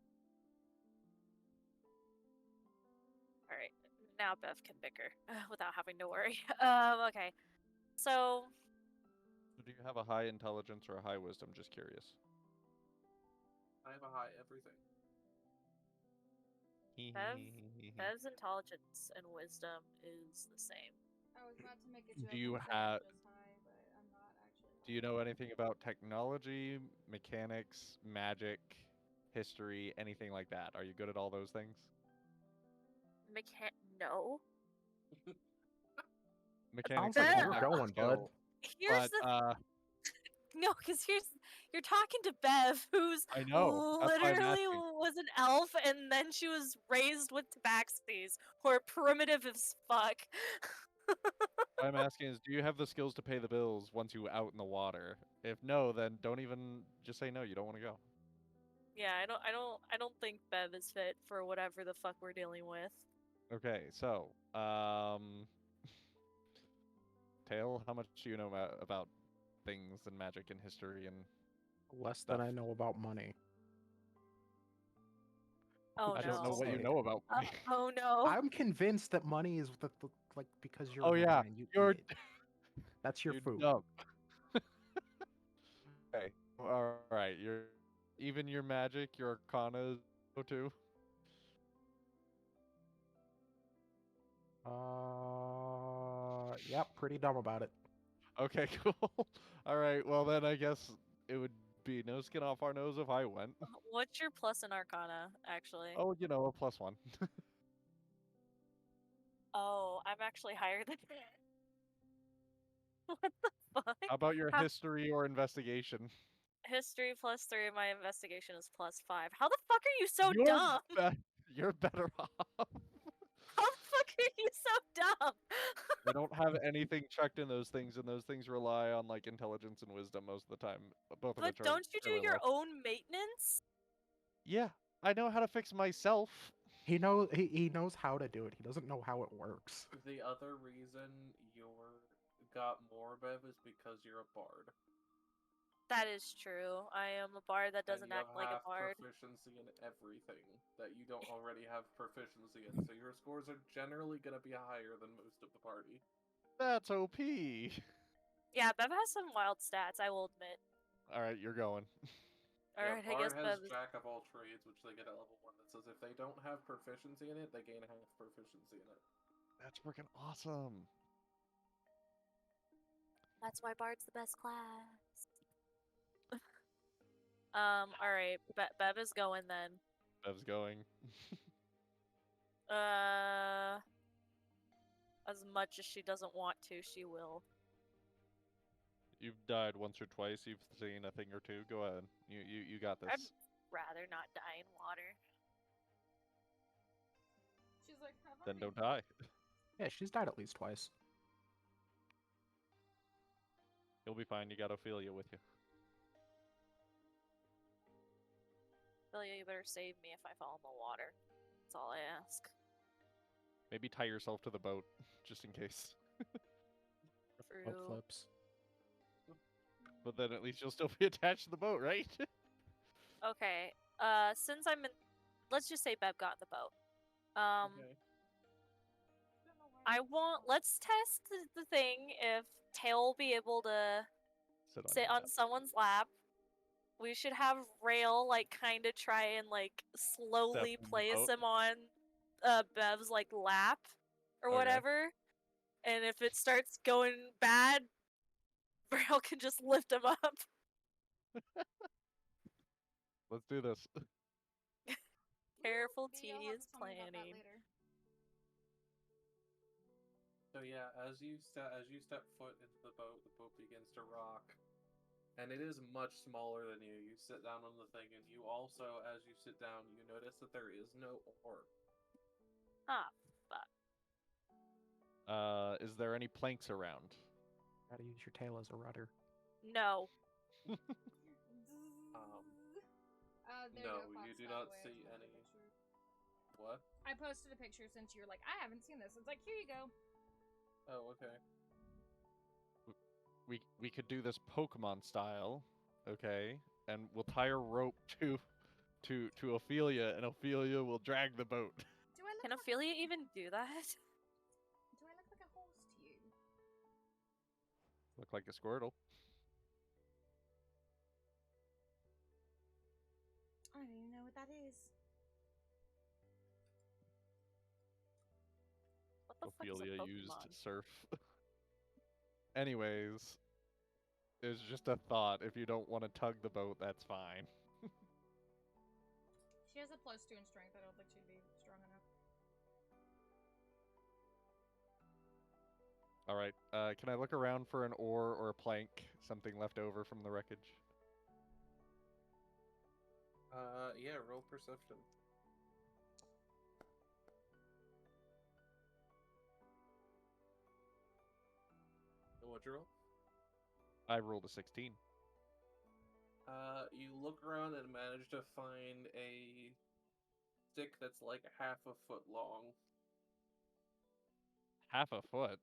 Alright, now Bev can bicker without having to worry. Okay. So... Do you have a high intelligence or a high wisdom? Just curious. I have a high everything. Bev's intelligence and wisdom is the same. I was about to make a joke. Do you and say have? I'm just high, but I'm not actually. Do you know anything about technology, mechanics, magic, history, anything like that? Are you good at all those things? No. Mechanics. Sounds like Bev- you're going, bud. Here's But, no, because you're talking to Bev, who's I know. That's why I'm literally asking. was an elf, and then she was raised with tabaxis, who are primitive as fuck. What I'm asking is, do you have the skills to pay the bills once you out in the water? If no, then don't even just say no. You don't want to go. Yeah, I don't think Bev is fit for whatever the fuck we're dealing with. Okay, so Tail, how much do you know about things and magic and history and Less stuff? than I know about money. Oh I no. don't know what you Say. know about money. Oh no. I'm convinced that money is like because you're Oh a yeah, man, you you're eat it. That's your you're food. dumb. Okay, all right. Even your magic, your arcana is low too. Yep, pretty dumb about it. Okay, cool. All right. Well then, I guess it would be no skin off our nose if I went. What's your plus in Arcana, actually? Oh, you know, a +1. Oh, I'm actually higher than What the fuck? How about your How- history or investigation? History +3, my investigation is +5. How the fuck are you so You're dumb? You're better off. How the fuck are you so dumb? I don't have anything checked in those things, and those things rely on like intelligence and wisdom most of the time. Both of But which are don't you do fairly your low. own maintenance? Yeah, I know how to fix myself. He knows how to do it. He doesn't know how it works. The other reason you're got more Bev is because you're a bard. That is true. I am a bard that doesn't and you act have like a half bard. proficiency in everything that you don't already have proficiency in, so your scores are generally going to be higher than most of the party. That's OP. Yeah, Bev has some wild stats, I will admit. All right, you're going. Alright, I Bard guess has Bev is... Jack of all trades, which they get at level 1. That says if they don't have proficiency in it, they gain half proficiency in it. That's freaking awesome. That's why Bard's the best class. Alright, Bev is going then. Bev's going. As much as she doesn't want to, she will. You've died once or twice. You've seen a thing or two. Go ahead. You got this. I'd rather not die in water. She's like, Then don't die. Yeah, she's died at least twice. You'll be fine. You got Ophelia with you. Ophelia, you better save me if I fall in the water. That's all I ask. Maybe tie yourself to the boat, just in case. Boat True. flips. But then at least you'll still be attached to the boat, right? Okay. Since I'm in, let's just say Bev got in the boat. Okay. Let's test the thing if Tail will be able to sit your on lap. someone's lap. We should have Rail like kind of try and like slowly in the place boat. him on Bev's like lap or Okay. whatever. And if it starts going bad, Rail can just lift him up. Let's do this. Careful, Maybe I'll have tedious to tell me about that planning. later. So yeah, as you step foot into the boat begins to rock, and it is much smaller than you. You sit down on the thing, and you also, as you sit down, you notice that there is no oar. Ah, fuck. Is there any planks around? Gotta use your tail as a rudder. No. There No, you go, you Fox, do by not the way. see I any. posted a picture. What? I posted a picture since you're like, I haven't seen this. It's like, here you go. Oh, okay. We could do this Pokemon style, okay? And we'll tie a rope to Ophelia, and Ophelia will drag the boat. Do I look Can like Ophelia even do that? Do I look like a horse to you? Look like a Squirtle. I don't even know what that is. the fuck is a Ophelia Pokemon? used surf. Anyways, it's just a thought. If you don't want to tug the boat, that's fine. She has a +2 in strength. I don't think she'd be strong enough. Alright, can I look around for an oar or a plank, something left over from the wreckage? Yeah, roll perception. What'd you roll? I rolled a 16. You look around and manage to find a stick that's like half a foot long. Half a foot?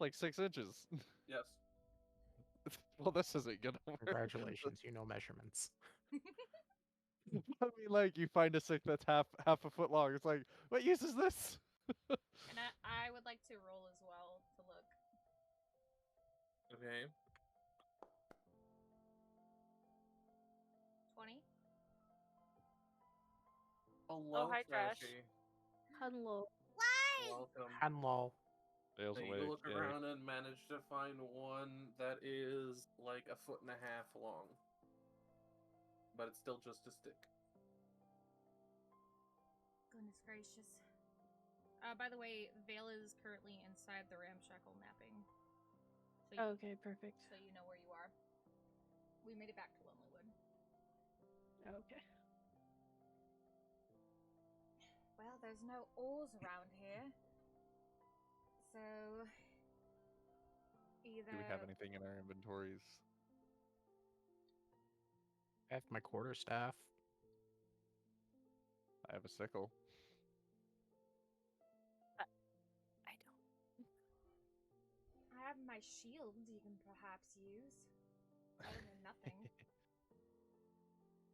Like 6 inches. Yes. Well, this isn't gonna work. Congratulations, you know measurements. I mean, like, you find a stick that's half a foot long. It's like, what use is this? And I would like to roll as well to look. Okay. 20. Hello, hi, Trash. Trashy. Hello. Why? Welcome. Hello. Dale's So awake. you look Yay. around and manage to find one that is like 1.5 feet long. But it's still just a stick. Goodness gracious. By the way, Vale is currently inside the ramshackle mapping. So Okay, perfect. So you know where you are. We made it back to Lonelywood. Okay. Well, there's no oars around here. So either Do we have anything in our inventories? I have my quarterstaff. I have a sickle. I don't. I have my shield you can perhaps use. Better than nothing.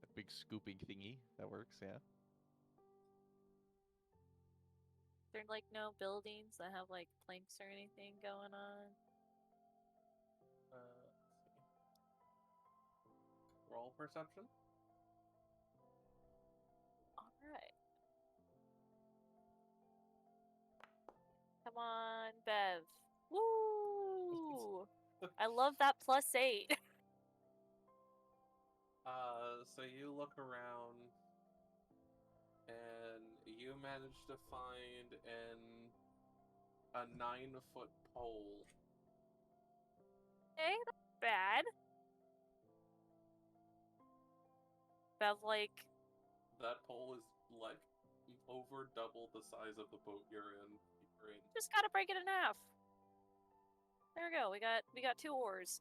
A big scooping thingy. That works, yeah. There like no buildings that have like planks or anything going on. Let's see. Roll perception. Alright. Come on, Bev. Woo! I love that +8. So you look around and you manage to find a 9-foot pole. Okay, that's bad. Bev, like, That pole is like over double the size of the boat you're in. just gotta break it in half. There we go. We got 2 oars.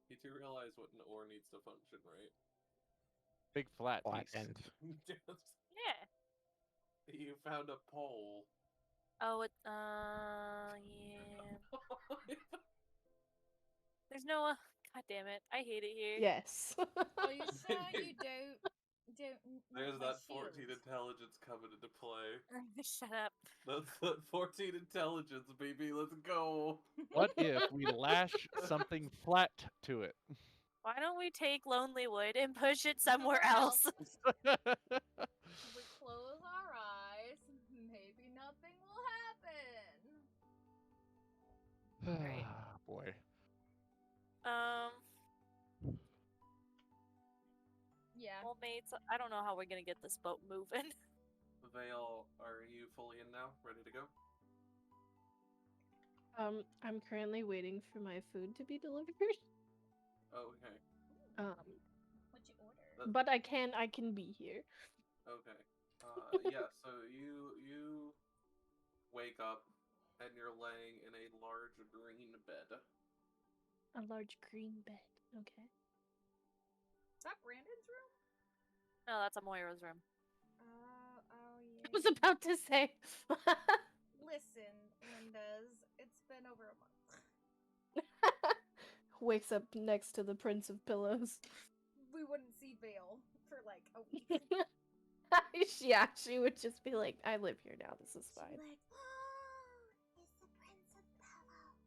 You do realize what an oar needs to function, right? Big flat Flat piece. end. Yes. Yeah. You found a pole. Oh, yeah. There's no. God damn it! I hate it here. Yes. Are you sure you don't There's my that 14 shield? intelligence coming into play. Shut up. That's that 14 intelligence, baby. Let's go. What if we lash something flat to it? Why don't we take Lonelywood and push it somewhere else? If we close our eyes, maybe nothing will happen. Right. Boy. Yeah. Well, mates, I don't know how we're gonna get this boat moving. Vale, are you fully in now? Ready to go? I'm currently waiting for my food to be delivered. Oh, okay. What'd you order? But I can be here. Okay. Yeah, so you wake up and you're laying in a large green bed. A large green bed. Okay. Is that Brandon's room? No, that's Amoira's room. Oh yeah. I was about to say. Listen, Linda's, it's been over a month. Wakes up next to the Prince of Pillows. We wouldn't see Vale for like a week. Yeah, she would just be like, I live here now, this is fine. She'd be like, oh, it's the Prince of Pillows.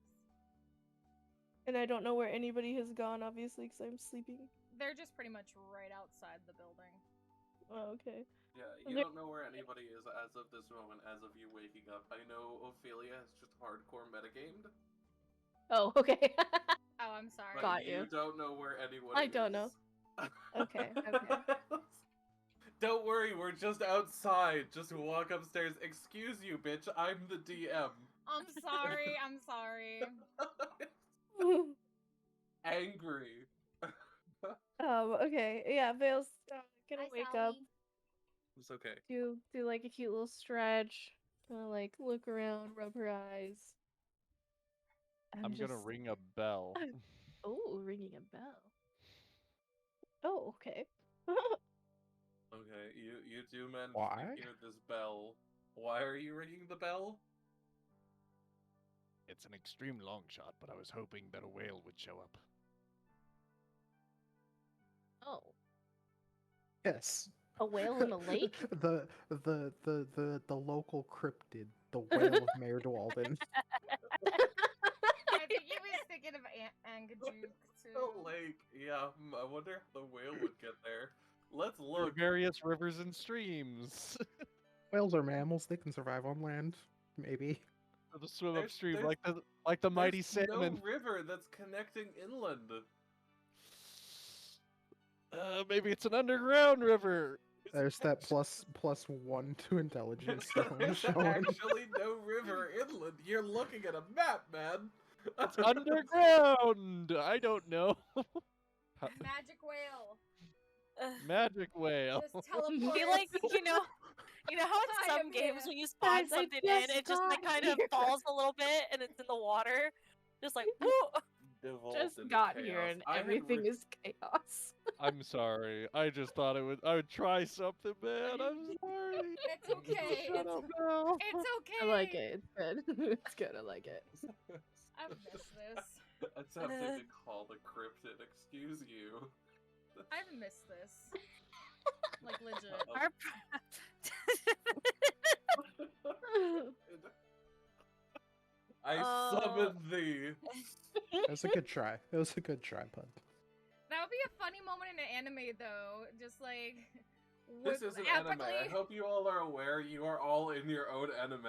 And I don't know where anybody has gone, obviously, because I'm sleeping. They're just pretty much right outside the building. Oh, okay. Yeah, you don't know where anybody is as of this moment, as of you waking up. I know Ophelia has just hardcore metagamed. Oh, okay. Oh, I'm sorry. Got you you. don't know where anyone I is. don't know. Okay, okay. Don't worry, we're just outside. Just walk upstairs. Excuse you, bitch. I'm the DM. I'm sorry. I'm sorry. Angry. Okay. Yeah, Vale's gonna Hi, wake Sally. up, It's okay. do like a cute little stretch, like look around, rub her eyes. I'm gonna ring a bell. Oh, ringing a bell. Oh, okay. Okay, you do manage Why? to hear this bell. Why are you ringing the bell? It's an extreme long shot, but I was hoping that a whale would show up. Oh, Yes. a whale in a lake? the local cryptid, the whale of Mayor Walden. I think he was thinking of Angajuk too. The lake. Yeah, I wonder if the whale would get there. Let's Through look. various rivers and streams. Whales are mammals; they can survive on land. Maybe. For the swim There's- upstream there's- like the mighty There's salmon. no river that's connecting inland. Maybe it's an underground river. There's that +1 to intelligence There's showing. actually no river inland. You're looking at a map, man. It's underground. I don't know. Magic whale. Magic whale. Just teleport. Be like, you know how in I am some games here. when you spawn Guys, I something in, just it just like got kind of here. falls a little bit and it's in the water, just like woo. Devolved Just into got chaos. here and I had everything is chaos. I'm sorry. I just thought I would try something, man. I'm sorry. It's okay. Shut up now. It's okay. I like it. It's good. It's good. I like it. I've missed this. Attempting to call the cryptid. Excuse you. I've missed this. Like legit. Our I summoned thee. It was a good try. It was a good try, bud. That would be a funny moment in an anime, though. Just like This is an anime. I hope you all are aware you are all in your own anime.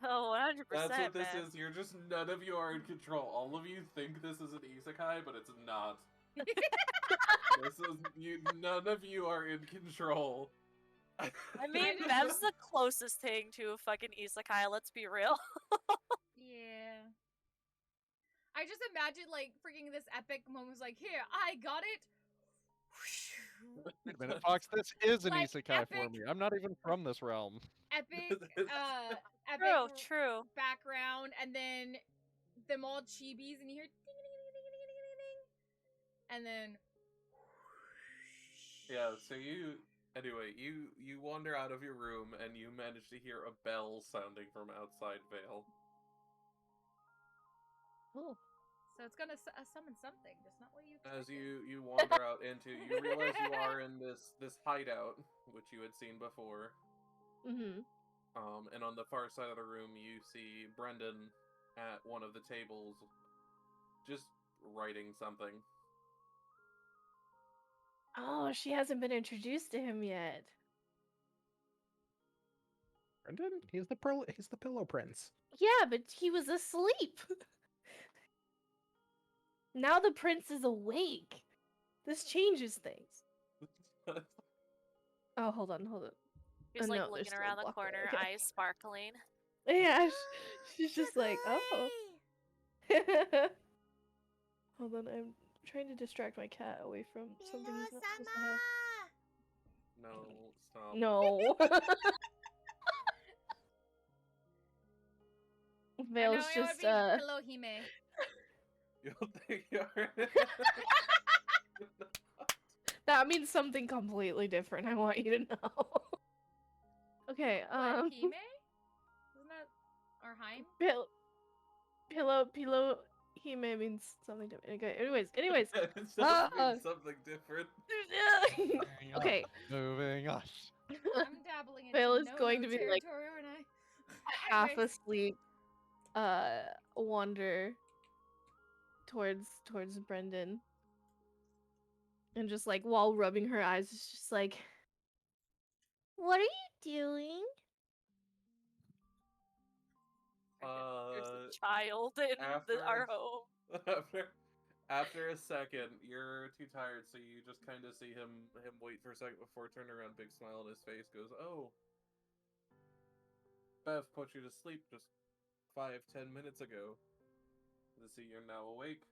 Oh, 100%. That's what this man. is. You're just none of you are in control. All of you think this is an isekai, but it's not. This is you. None of you are in control. I mean, Bev's the closest thing to a fucking isekai, let's be real. Yeah. I just imagine like freaking this epic moment was like, here, I got it. Wait a minute, Fox. This is an Like, isekai for epic- me. I'm not even from this realm. Epic, epic True. background, and then them all chibis, and you hear ding ding ding ding ding ding ding, and then Yeah. So anyway, you wander out of your room and you manage to hear a bell sounding from outside Vale. Oh. so it's gonna summon something, just not what you. As expected. you wander out into, you realize you are in this hideout, which you had seen before. Mhm. And on the far side of the room, you see Brendan at one of the tables, just writing something. Oh, she hasn't been introduced to him yet. Brendan, he's the Pillow Prince. Yeah, but he was asleep. Now the prince is awake. This changes things. Oh, hold on. He's Oh, like no, there's looking still around a the block there, corner, okay. eyes sparkling. Yeah, she's just like, oh. Hold on, I'm trying to distract my cat away from something he's not supposed to have. No, stop. No. Vale's just Hello, Hime. You'll think you're. That means something completely different. I want you to know. Okay. What, Hime? Isn't that or Heim? Pillow Hime means something different. Okay. Anyways. It does mean something different. Okay. Moving on. I'm dabbling in Vale is no-no going to be like territory, aren't I? half Anyways. asleep. Wander towards Brendan, and just like while rubbing her eyes, it's just like, What are you doing? There's a child in our home. After a second, you're too tired, so you just kind of see him wait for a second before turning around, big smile on his face, goes, "Oh, Bev put you to sleep just 5-10 minutes ago. To see you're now awake.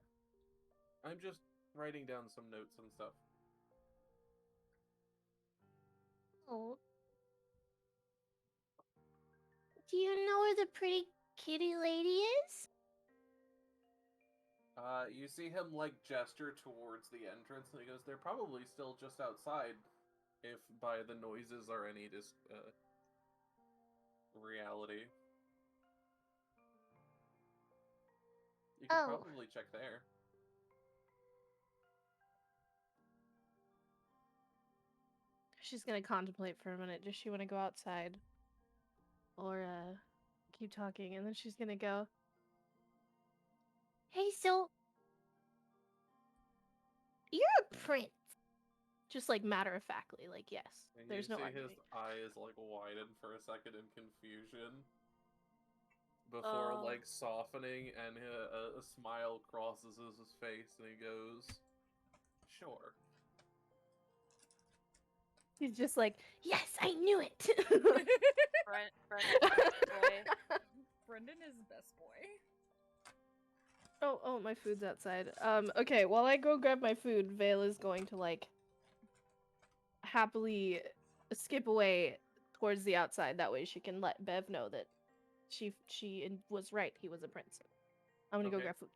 I'm just writing down some notes and stuff." Oh. Do you know where the pretty kitty lady is? You see him, like, gesture towards the entrance, and he goes, "They're probably still just outside, if by the noises are any reality. You could probably check there." She's gonna contemplate for a minute. Does she want to go outside? Or, keep talking, and then she's gonna go, "Hey, so... you're a prince." Just, like, matter-of-factly, like, yes. And there's you no see arguing. his eyes, like, widen for a second in confusion, before, like, softening, and a smile crosses his face, and he goes, "Sure." He's just like, "Yes, I knew it!" Brendan is best boy. Oh, my food's outside. Okay, while I go grab my food, Vale is going to, like, happily skip away towards the outside. That way she can let Bev know that she was right. He was a prince. I'm gonna go grab food.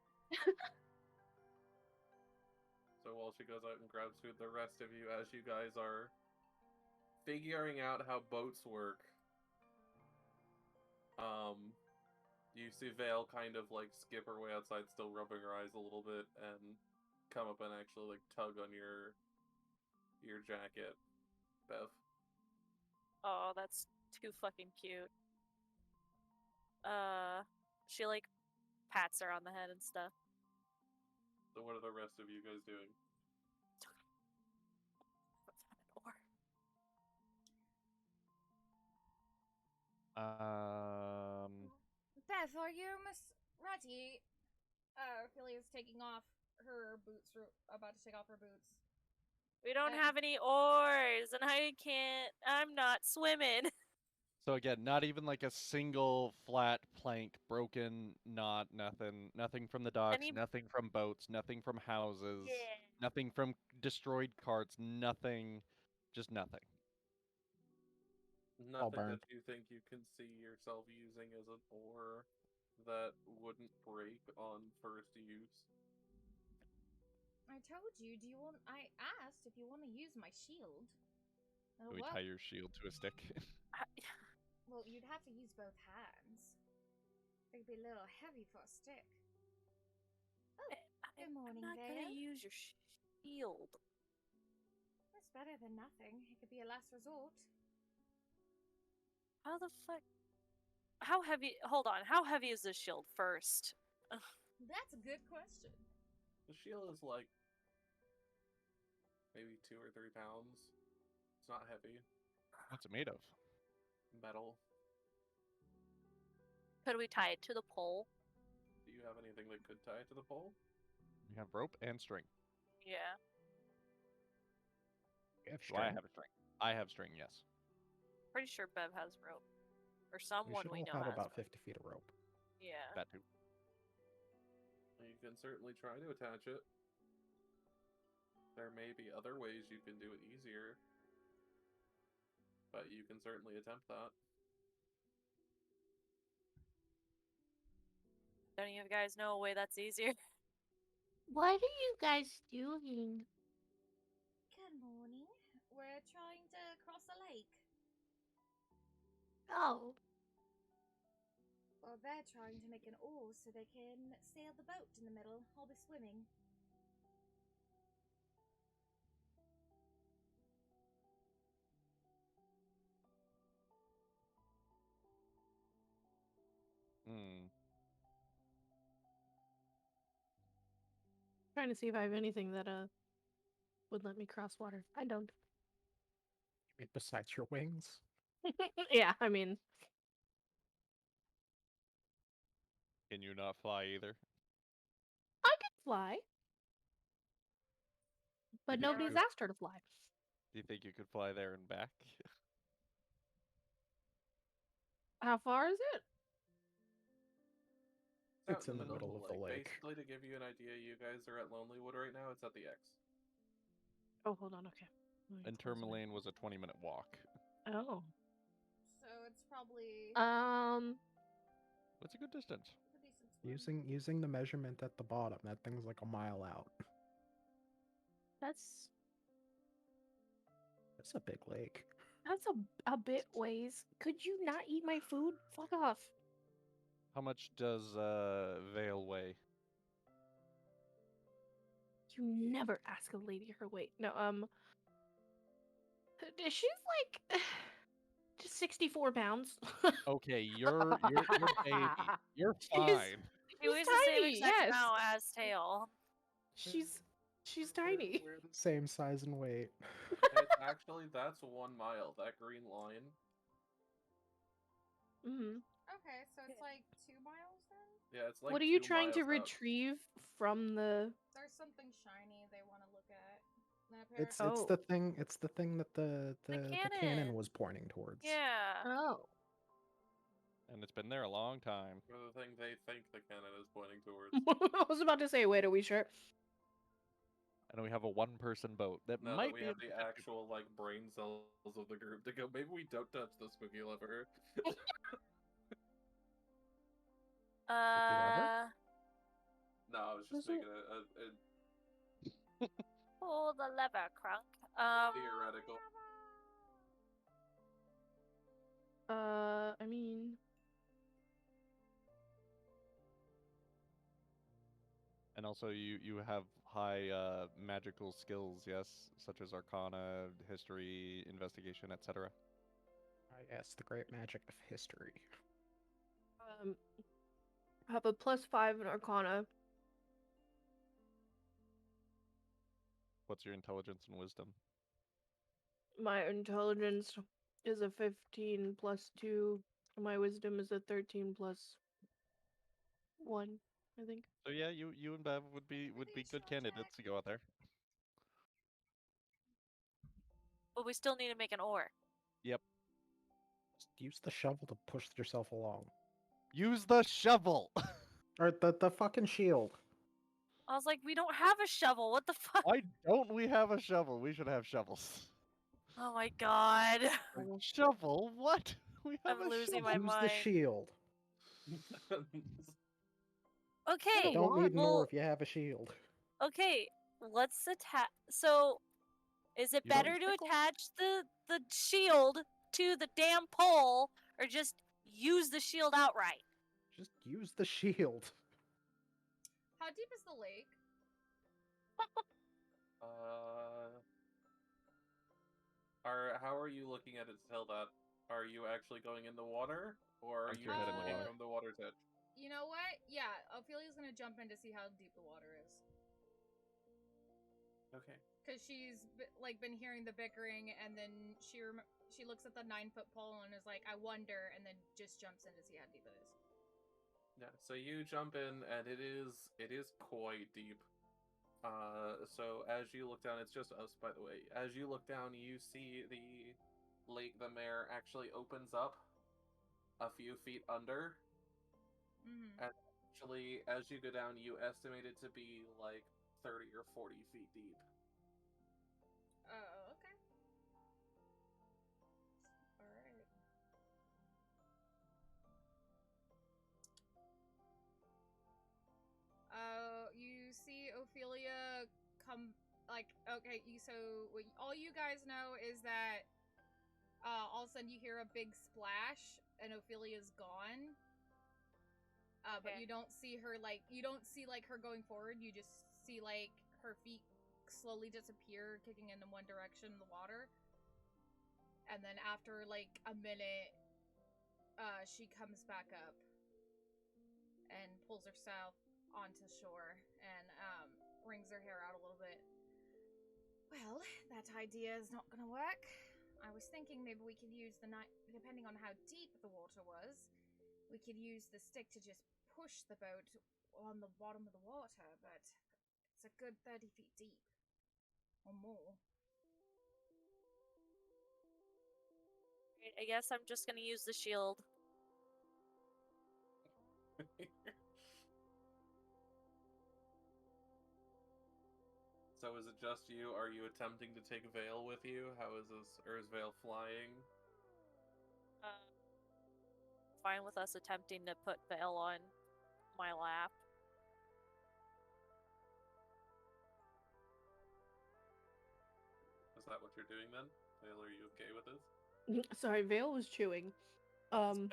So while she goes out and grabs food, the rest of you, as you guys are figuring out how boats work, you see Vale kind of, like, skip her way outside, still rubbing her eyes a little bit, and come up and actually, like, tug on your jacket, Bev. Oh, that's too fucking cute. She, like, pats her on the head and stuff. So what are the rest of you guys doing? Beth, are you almost ready? Ophelia's taking off her boots, about to take off her boots. We don't have any oars, and I'm not swimming. So again, not even like a single flat plank, broken knot, nothing from the docks, nothing from boats, nothing from houses, nothing from destroyed carts, nothing, just nothing. Nothing that you think you can see yourself using as an oar that wouldn't break on first use. I told you, I asked if you want to use my shield. Do we tie your shield to a stick? Well, you'd have to use both hands. It'd be a little heavy for a stick. Oh, good morning, I'm not gonna use your shield. That's better than nothing. It could be a last resort. How the fuck? How heavy? Hold on. How heavy is this shield first? That's a good question. The shield is like maybe 2 or 3 pounds. It's not heavy. What's it made of? Metal. Could we tie it to the pole? Do you have anything that could tie it to the pole? We have rope and string. Yeah. I have string. I have string, yes. Pretty sure Bev has rope. Or someone we know have has about rope. 50 feet of rope. Yeah. That too. You can certainly try to attach it. There may be other ways you can do it easier. But you can certainly attempt that. Don't you guys know a way that's easier? What are you guys doing? Good morning. We're trying to cross a lake. Oh. Well, they're trying to make an oar so they can sail the boat in the middle. I'll be swimming. Trying to see if I have anything that would let me cross water. I don't. Besides your wings? Yeah, I mean, Can you not fly either? I can fly, but think nobody's you- asked her to fly. Do you think you could fly there and back? How far is it? It's in the middle of the lake. Basically, to give you an idea, you guys are at Lonelywood right now. It's at the X. Oh, hold on. Okay. And Tourmaline was a 20-minute walk. Oh. So it's probably What's a good distance? a decent swim. Using the measurement at the bottom, that thing's like a mile out. That's It's a big lake. a bit ways. Could you not eat my food? Fuck off. How much does Vale weigh? You never ask a lady her weight. No, she's like just 64 pounds. Okay, you're baby. You're fine. She weighs the tiny, same exact yes. amount as Tail. She's tiny. We're the same size and weight. Actually, that's 1 mile. That green line. Mm-hmm. Okay, so it's like 2 miles then? Yeah, it's like. What are you 2 trying to miles out. retrieve from the? There's something shiny they want to look at. Then It's apparently- it's the thing that the cannon cannon. was pointing towards. Yeah. Oh. And it's been there a long time. For the thing they think the cannon is pointing towards. I was about to say, wait, are we sure? And we have a one-person boat that Now might that we be have able the to fit actual brain cells of the group to go, maybe we don't touch the spooky lever. No, I was just Does it- making a Pull the lever, Crunk. theoretical. I mean, And also, you have high magical skills, yes, such as Arcana, History, Investigation, etc. Yes, the great magic of history. I have a +5 in Arcana. What's your intelligence and wisdom? My intelligence is a 15 +2. My wisdom is a 13 +1, I think. So yeah, you and Bev would be good candidates to go out there. But we still need to make an oar. Yep. Just use the shovel to push yourself along. Use the shovel. Or the fucking shield. I was like, we don't have a shovel. What the fuck? Why don't we have a shovel? We should have shovels. Oh my god. Shovel? What? We have I'm a losing shovel. my Use mind. the shield. Okay. Don't need more well, if you have a shield. okay. Let's attach. So, is it You don't better to tickle? attach the shield to the damn pole, or just use the shield outright? Just use the shield. How deep is the lake? How are you looking at it to tell that? Are you actually going in the water, or are Dunk you your head in the looking water. from the water's edge? You know what? Yeah, Ophelia's gonna jump in to see how deep the water is. Okay. Cause she's been hearing the bickering, and then she looks at the 9-foot pole and is like, "I wonder," and then just jumps in to see how deep it is. Yeah. So you jump in, and it is quite deep. So as you look down, it's just us, by the way. As you look down, you see the Lake the Mare actually opens up a few feet under. Mm-hmm. And actually, as you go down, you estimate it to be like 30 or 40 feet deep. Oh, okay. Alright. You see Ophelia come, okay, all you guys know is that, all of a sudden you hear a big splash, and Ophelia's gone. But you don't see her, her going forward, you just see, her feet slowly disappear, kicking in one direction in the water. And then after, a minute, she comes back up and pulls herself onto shore and, wrings her hair out a little bit. Well, that idea is not gonna work. I was thinking maybe we could use the depending on how deep the water was, we could use the stick to just push the boat on the bottom of the water, but it's a good 30 feet deep. Or more. I guess I'm just gonna use the shield. So is it just you? Are you attempting to take Vale with you? How is this? Or is Vale flying? Fine with us attempting to put Vale on my lap. Is that what you're doing then? Vale, are you okay with this? Sorry, Vale was chewing. Vale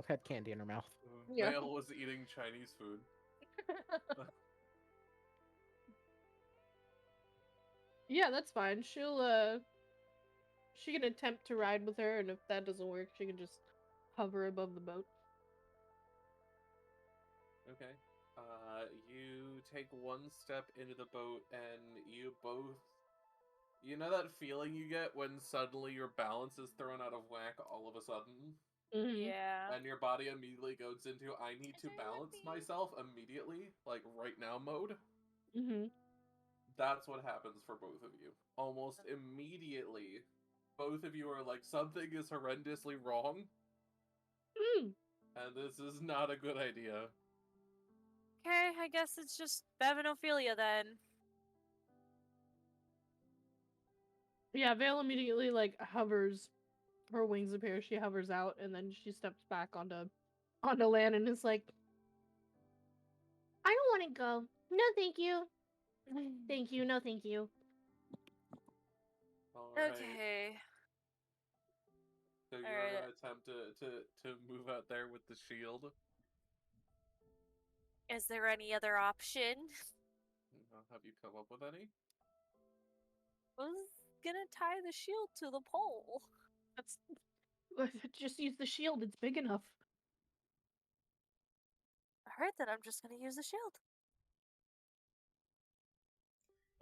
had candy in her mouth. Yeah. Vale was eating Chinese food. Yeah, that's fine. She can attempt to ride with her, and if that doesn't work, she can just hover above the boat. Okay. You take one step into the boat, and you both... You know that feeling you get when suddenly your balance is thrown out of whack all of a sudden? Yeah. And your body immediately goes into, I need to balance myself immediately, like right now mode. That's what happens for both of you. Almost immediately, both of you are like, something is horrendously wrong. And this is not a good idea. Okay, I guess it's just Bevanophilia then. Yeah, Vale immediately hovers. Her wings appear. She hovers out, and then she steps back onto land, and is like, "I don't want to go. No, thank you. Thank you. No, thank you." Alright. Okay. So you're gonna attempt to move out there with the shield? Is there any other option? Have you come up with any? I was gonna tie the shield to the pole. That's just use the shield. It's big enough. Alright, then I'm just gonna use the shield.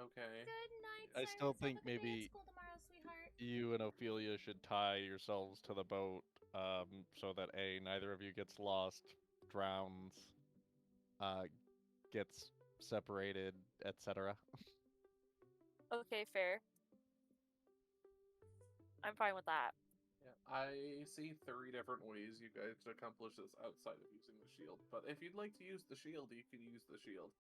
Okay. Good night, I still think maybe tomorrow, sweetheart. you and Ophelia should tie yourselves to the boat, so that neither of you gets lost, drowns, gets separated, etc. Okay, fair. I'm fine with that. Yeah, I see 3 different ways you guys could accomplish this outside of using the shield. But if you'd like to use the shield, you can use the shield.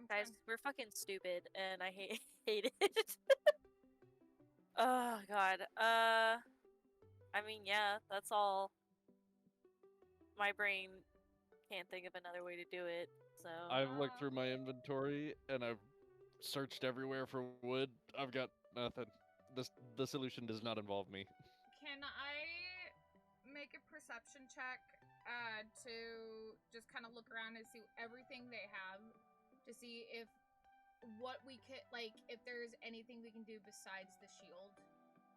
Guys, we're fucking stupid, and I hate it. Oh god. I mean, yeah, that's all. My brain can't think of another way to do it, so... I've looked through my inventory, and I've searched everywhere for wood. I've got nothing. The solution does not involve me. Can I make a perception check to just kind of look around and see everything they have, to see if what we could, like, if there's anything we can do besides the shield,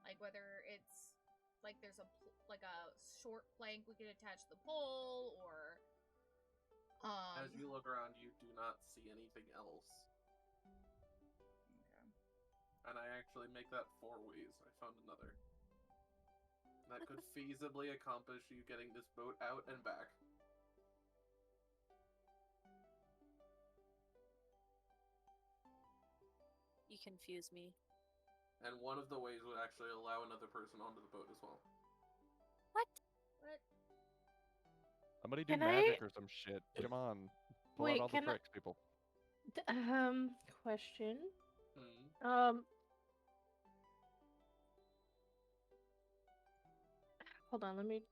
like whether it's like there's a short plank we could attach the pole, or As you look around, you do not see anything else. Okay. And I actually make that 4 ways. I found another. That could feasibly accomplish you getting this boat out and back. You confuse me. And one of the ways would actually allow another person onto the boat as well. What? Somebody do Can magic I- or some shit. Come on. Pull Wait, out all the can I- tricks, people. Question. Hmm. Hold on, let me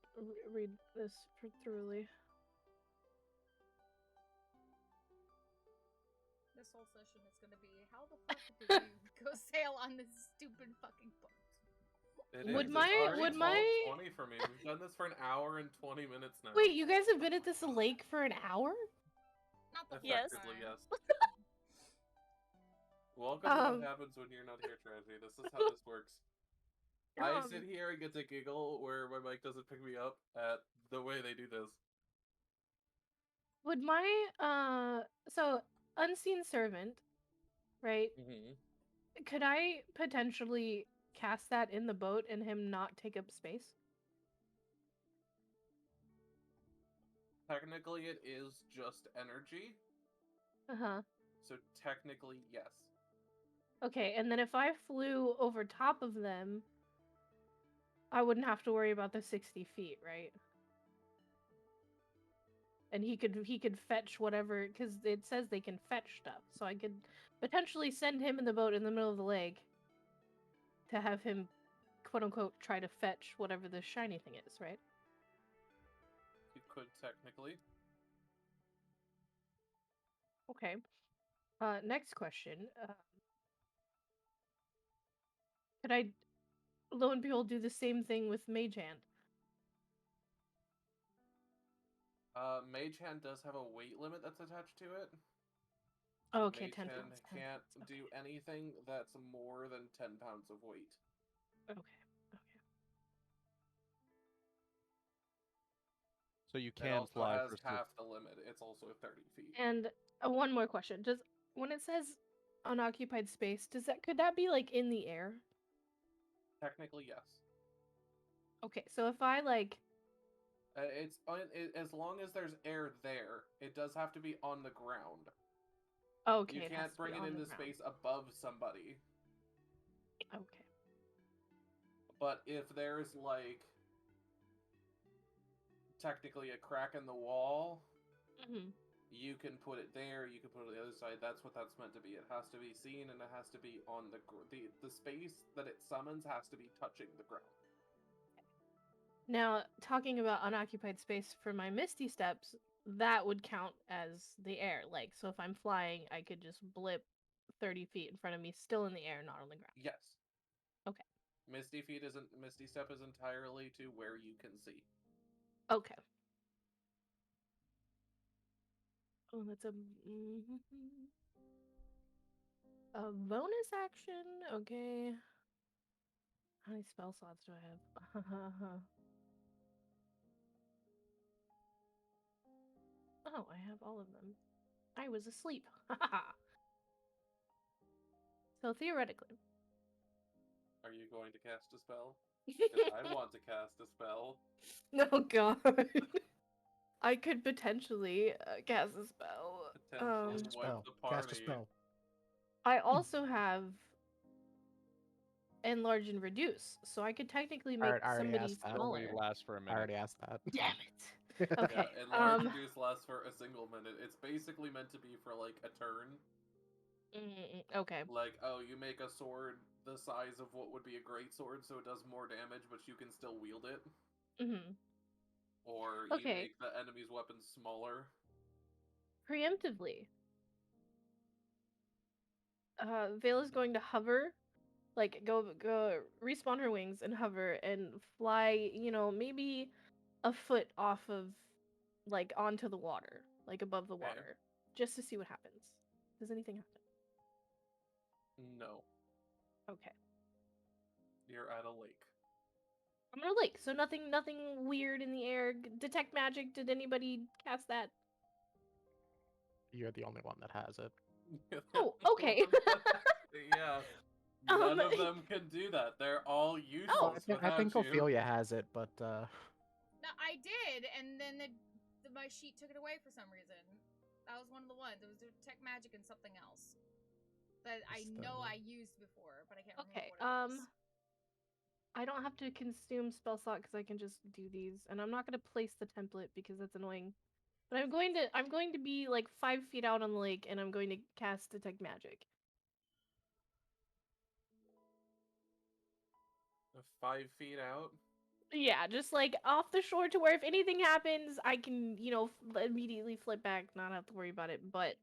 read this thoroughly. This whole session is gonna be, how the fuck did you go sail on this stupid fucking boat? Would It's my- already would my- 12:20 for me. We've done this for an hour and 20 minutes now. Wait, you guys have been at this lake for an hour? Not the Yes. first Effectively, time. yes. Welcome to what happens when you're not here, Tragedy. This is how this works. I sit here and get to giggle where my mic doesn't pick me up at the way they do this. Would my so unseen servant, right? Mm-hmm. Could I potentially cast that in the boat and him not take up space? Technically, it is just energy. Uh-huh. So technically, yes. Okay, and then if I flew over top of them, I wouldn't have to worry about the 60 feet, right? And he could fetch whatever, because it says they can fetch stuff, so I could potentially send him in the boat in the middle of the lake to have him, quote unquote, try to fetch whatever the shiny thing is, right? You could technically. Okay. Next question. Could I, lo and behold, do the same thing with Mage Hand? Mage Hand does have a weight limit that's attached to it. Oh, okay, Mage 10 Hand pounds. 10 can't pounds. do anything that's more than 10 pounds of weight. Okay. So you It can also fly has for half the limit. It's also 30 feet. And one more question. When it says unoccupied space, could that be like in the air? Technically, yes. Okay, so if I like as long as there's air there, it does have to be on the ground. okay, You it has can't to bring be it on into the ground. space above somebody. Okay. But if there's like technically a crack in the wall, you can put it there. You can put it on the other side. That's what that's meant to be. It has to be seen, and it has to be on the space that it summons has to be touching the ground. Now, talking about unoccupied space for my Misty Steps, that would count as the air. Like, so if I'm flying, I could just blip 30 feet in front of me, still in the air, not on the ground. Yes. Okay. Misty Step is entirely to where you can see. Okay. Oh, that's a bonus action. Okay. How many spell slots do I have? Oh, I have all of them. I was asleep. So theoretically. Are you going to cast a spell? Because I want to cast a spell. Oh god. I could potentially cast a spell. Potentially wipe the party. Cast a spell. I also have enlarge and reduce, so I could technically make somebody smaller. Only lasts for a minute. I already asked that. Damn it. Okay. Yeah, enlarge and reduce lasts for a single minute. It's basically meant to be for like a turn. Okay. Like, oh, you make a sword the size of what would be a great sword, so it does more damage, but you can still wield it. Or you make the enemy's weapons smaller. Preemptively. Vela's going to hover, like go respawn her wings and hover and fly, maybe a foot off of, like, onto the water, like above the water, just to see what happens. Does anything happen? No. Okay. You're at a lake. I'm at a lake, so nothing weird in the air. Detect magic. Did anybody cast that? You're the only one that has it. Oh, okay. Yeah. None of them can do that. They're all useless. I think Ophelia has it, but No, I did, and then my sheet took it away for some reason. That was one of the ones. It was Detect Magic and something else that I know I used before, but I can't remember what it was. I don't have to consume spell slot because I can just do these, and I'm not going to place the template because that's annoying. But I'm going to be like 5 feet out on the lake, and I'm going to cast Detect Magic. 5 feet out? Yeah, just like off the shore to where if anything happens, I can, immediately flip back, not have to worry about it. But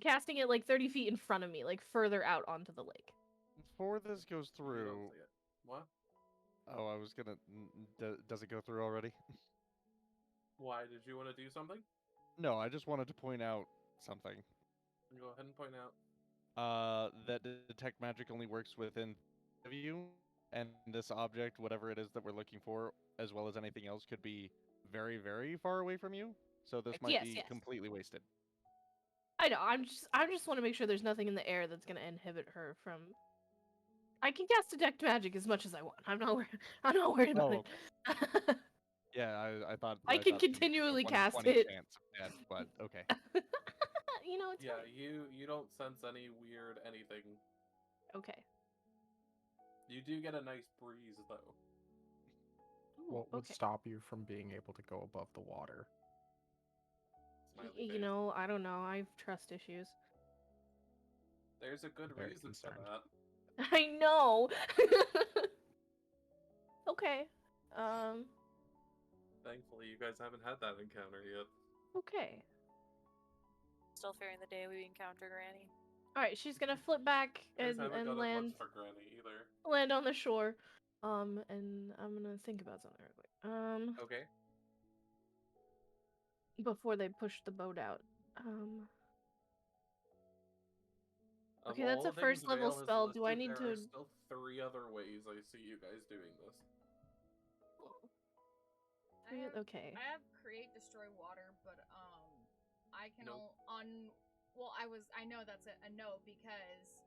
casting it like 30 feet in front of me, like further out onto the lake. Before this goes through. What? Oh, I was gonna. Does it go through already? Why? Did you want to do something? No, I just wanted to point out something. Go ahead and point out. That Detect Magic only works within of you, and this object, whatever it is that we're looking for, as well as anything else, could be very, very far away from you. So this might be completely wasted. I know. I just want to make sure there's nothing in the air that's gonna inhibit her from. I can cast detect magic as much as I want. I'm not worried about it. Okay. Yeah, I thought. I can thought continually there was cast a 1 in 20 it. chance of death, but okay. You know, it's fine. you don't sense any weird anything. Okay. You do get a nice breeze though. What would stop you from being able to go above the water? You know, I don't know. I have trust issues. There's a good reason for that. I know. Okay. Thankfully, you guys haven't had that encounter yet. Okay. Still fearing the day we encounter Granny. All right, she's gonna flip back and land. Much for Granny either. Land on the shore. And I'm gonna think about something real quick. Okay. Before they push the boat out. Okay, that's a first level spell. Do I need to? There are still 3 other ways I see you guys doing this. Okay. I have create destroy water, but I can I know that's a no because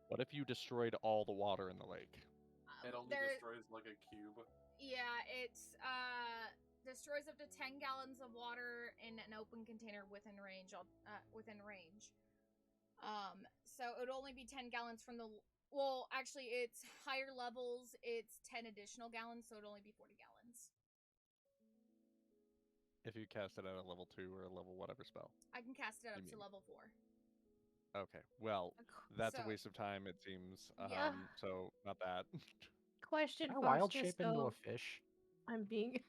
What if you destroyed all the water in the lake? It only destroys like a cube. Yeah, it's destroys up to 10 gallons of water in an open container within range. So it would only be 10 gallons from the. Well, actually, it's higher levels. It's 10 additional gallons, so it'd only be 40 gallons. If you cast it at a level 2 or a level whatever spell. I can cast it up to level 4. Okay, well, that's a waste of time, it seems. Yeah. So, not that. Can Question. I wild shape into a fish? I'm being.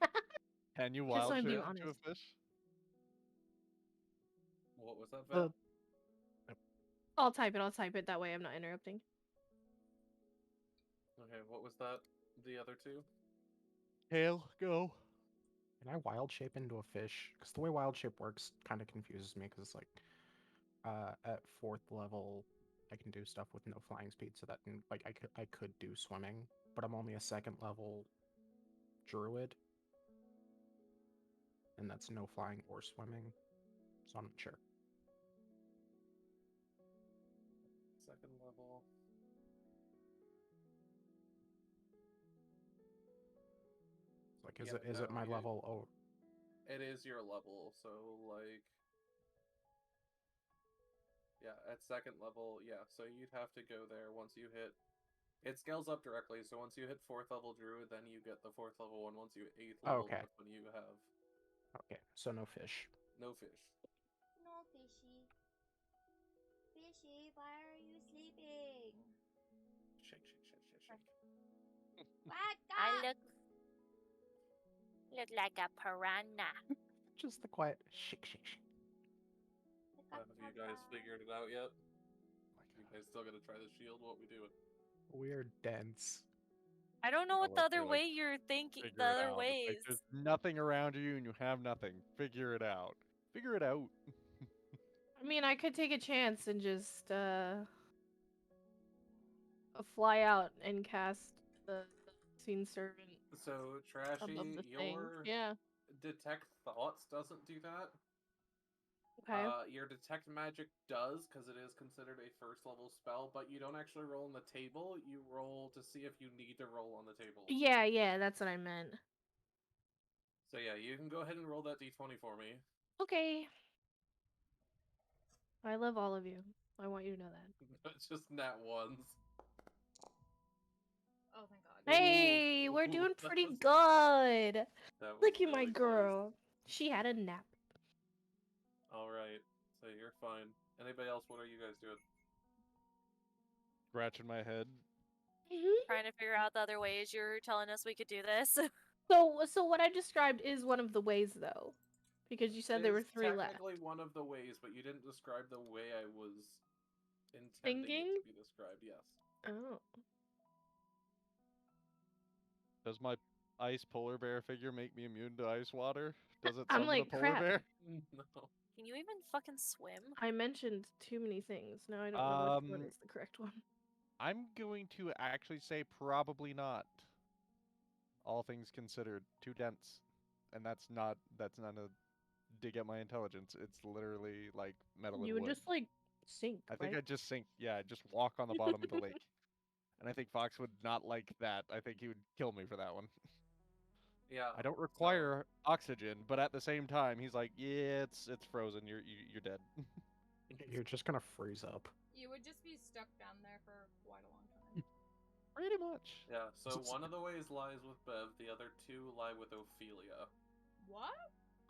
Can you wild shape into honest. a fish? What was that, Val? I'll type it. That way I'm not interrupting. Okay, what was that? The other 2? Hail, go. Can I wild shape into a fish? Because the way wild shape works kind of confuses me. Because it's like, at 4th level, I can do stuff with no flying speed, so that like I could do swimming, but I'm only a 2nd level druid, and that's no flying or swimming, so I'm not sure. 2nd level. Like, is it my level? Oh, it is your level. So like, yeah, at 2nd level, yeah. So you'd have to go there once you hit. It scales up directly. So once you hit 4th level druid, then you get the 4th level one. Once you hit 8th level, that's when you have. Okay, so no fish. No fish. No fishy. Fishy, why are you sleeping? Shake. I look like a piranha. Just the quiet shake. Have you guys figured it out yet? You guys still gotta try the shield? What we doing? We're dense. I don't know what the other way you're thinking. The other ways. Like, there's nothing around you and you have nothing. Figure it out. Figure it out. I mean, I could take a chance and just fly out and cast the Scene Servant. So, Trashy, your Detect Thoughts doesn't do that. Okay. Your Detect Magic does, because it is considered a 1st level spell, but you don't actually roll on the table. You roll to see if you need to roll on the table. Yeah, that's what I meant. So yeah, you can go ahead and roll that d20 for me. Okay. I love all of you. I want you to know that. It's just nat ones. Oh, thank God. Hey, we're doing pretty good. Look at my really girl. She had a nap. Alright, so you're fine. Anybody else, what are you guys doing? Scratching my head. Trying to figure out the other ways you're telling us we could do this. So what I described is one of the ways, though. Because you said there were 3 left. Technically one of the ways, but you didn't describe the way I was intending it to be described, yes. Oh. Does my ice polar bear figure make me immune to ice water? Does it I'm summon like, a polar crap. bear? No. Can you even fucking swim? I mentioned too many things. Now I don't know which one is the correct one. I'm going to actually say probably not. All things considered, too dense. and that's not a dig at my intelligence. It's literally like metal and You would wood. just like sink. I think right? I'd just sink. Yeah, I'd just walk on the bottom of the lake. And I think Fox would not like that. I think he would kill me for that one. Yeah. I don't require oxygen, but at the same time, he's like, "Yeah, it's frozen. You're dead." You're just gonna freeze up. You would just be stuck down there for quite a long time. Pretty much. Yeah, so one of the ways lies with Bev, the other two lie with Ophelia. What?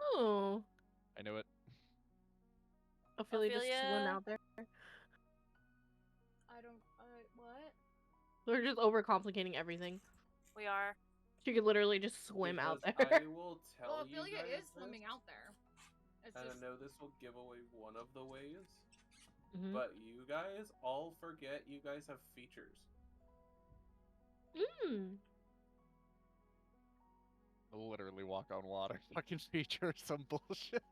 Oh, I knew it. Ophelia just swim Ophelia? out there. I don't. What? We're just overcomplicating everything. We are. She could literally just swim out there. Because I will tell Well, you Ophelia guys is swimming this, out there. It's and just. I know this will give away one of the ways, Mhm. but you guys all forget you guys have features. Mm. I'll literally walk on water. Fucking feature some bullshit.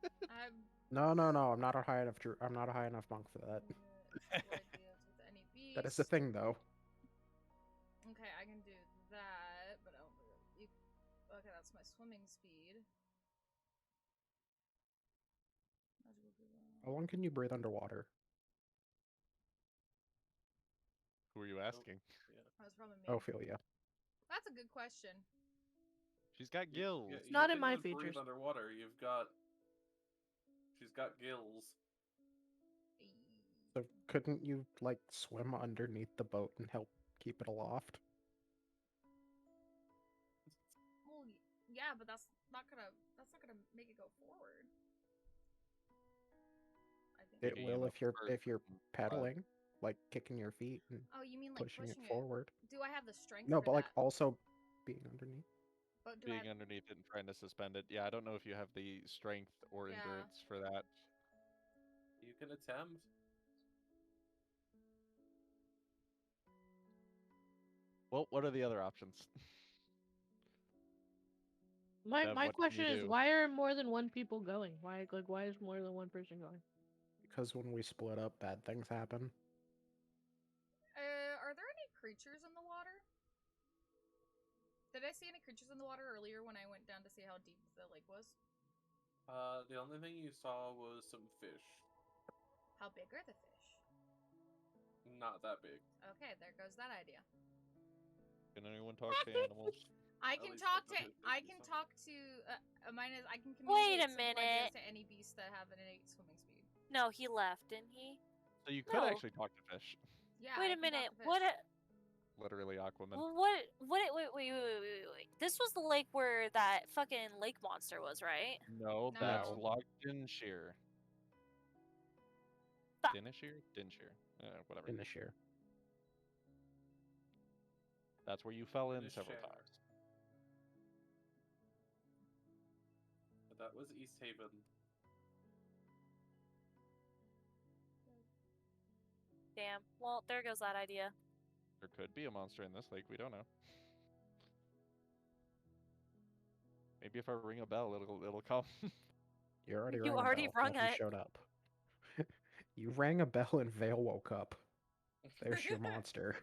No, I'm not a high enough. I'm not a high enough monk for that. Ideas with any beast. That is the thing, though. Okay, I can do that, but I don't really. Okay, that's my swimming speed. How long can you breathe underwater? Who are you asking? That was probably me. Ophelia. That's a good question. She's got gills. It's not in can my just breathe features. underwater. She's got gills. So couldn't you like swim underneath the boat and help keep it aloft? Well, yeah, but that's not gonna make it go forward. I think. It Taking will enough if you're first. pedaling, like kicking your feet and Oh, you mean like pushing it forward. Do I have the strength? No, for but like that? also being underneath. But do I Being have... underneath it and trying to suspend it. Yeah, I don't know if you have the strength or Yeah. endurance for that. You can attempt. Well, what are the other options? My Bev, my what can you question is, do? why are more than one people going? Why is more than one person going? Because when we split up, bad things happen. Are there any creatures in the water? Did I see any creatures in the water earlier when I went down to see how deep the lake was? The only thing you saw was some fish. How big are the fish? Not that big. Okay, there goes that idea. Can anyone talk to animals? I At can least talk that's to. what I it can is. talk to. Mine is. I can Wait communicate a simple ideas minute. to any beast that have an innate swimming speed. No, he left, didn't he? So you could No. actually talk to fish. Yeah. Wait I a can talk minute. to fish. What? Literally Aquaman. What? Wait. This was the lake where that fucking lake monster was, right? No, No. that's No. Logsdinshire. Fuck. Dinshire. Whatever. In this year. That's where you fell in Dinshire. several times. But that was East Haven. Damn. Well, there goes that idea. There could be a monster in this lake. We don't know. Maybe if I ring a bell, it'll come. You already You rang already a bell. rung Nothing it. showed up. You rang a bell and Vale woke up. There's your monster.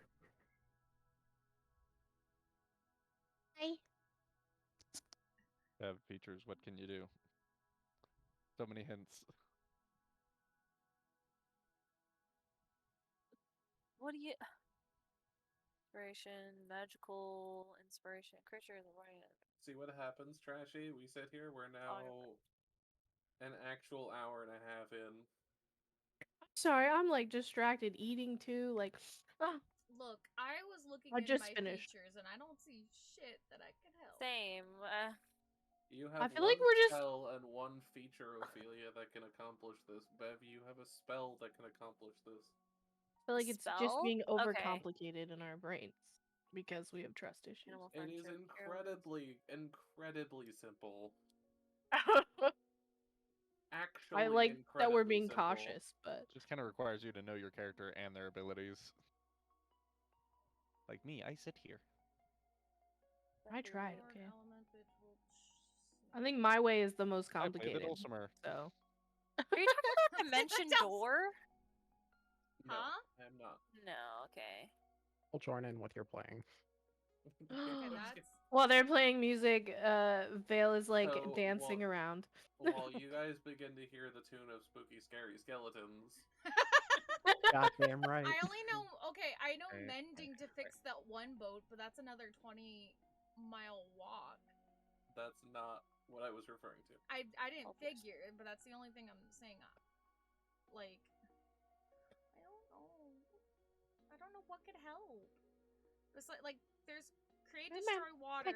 Hi. Have features. What can you do? So many hints. What do you? Inspiration, magical, inspiration, creature of the right. See what happens, Trashy? We sit here. We're now an actual hour and a half in. Sorry, I'm like distracted eating too. Like, Look, I was looking I in just my finished. features and I don't see shit that I can help. Same. You have feel like one we're just- spell and one feature, Ophelia, that can accomplish this. Bev, you have a spell that can accomplish this. I feel like it's just Spell? being Okay. overcomplicated in our brains because we have trust issues. Animal It is friendship, incredibly simple. I Actually, like that we're incredibly being simple. cautious, but Just kind of requires you to know your character and their abilities. Like me, I sit here. I tried. Lord, Okay, elemental, I think my way is the most I play the complicated. dulcimer. So Are you talking about Dimension Just- Door? No, Huh? I am not. No, okay. I'll join in with your playing. Okay, that's... While they're playing music, Vale is like So, dancing around. While you guys begin to hear the tune of spooky, scary skeletons. Goddamn right. I only know, okay, I know Okay, mending to fix that one boat, but that's another 20-mile walk. That's not what I was referring to. I didn't figure, but that's the only thing I'm saying. Like, I don't know. I don't know what could help. It's like there's create, destroy, water.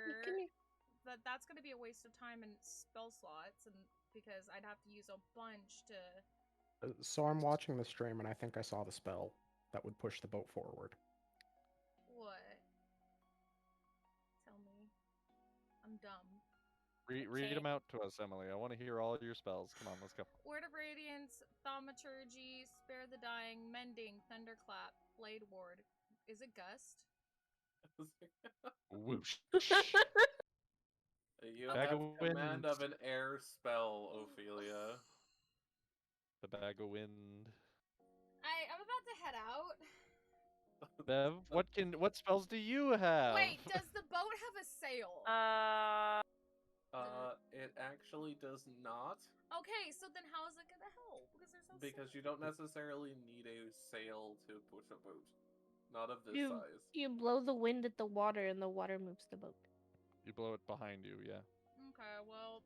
That's gonna be a waste of time and spell slots, and because I'd have to use a bunch to... So I'm watching the stream and I think I saw the spell that would push the boat forward. What? Tell me. I'm dumb. Read them out to us, Emily. I want to hear all your spells. Come on, let's go. Word of Radiance, Thaumaturgy, Spare the Dying, Mending, Thunderclap, Blade Ward. Is it Gust? Whoosh. You Bag have of command wind. of an air spell, Ophelia. The bag of wind. I'm about to head out. Bev, what spells do you have? Wait, does the boat have a sail? It actually does not. Okay, so then how is it gonna help? Because there's no Because sail. you don't necessarily need a sail to push a boat. Not of this You size. you blow the wind at the water and the water moves the boat. You blow it behind you, yeah. Okay, well...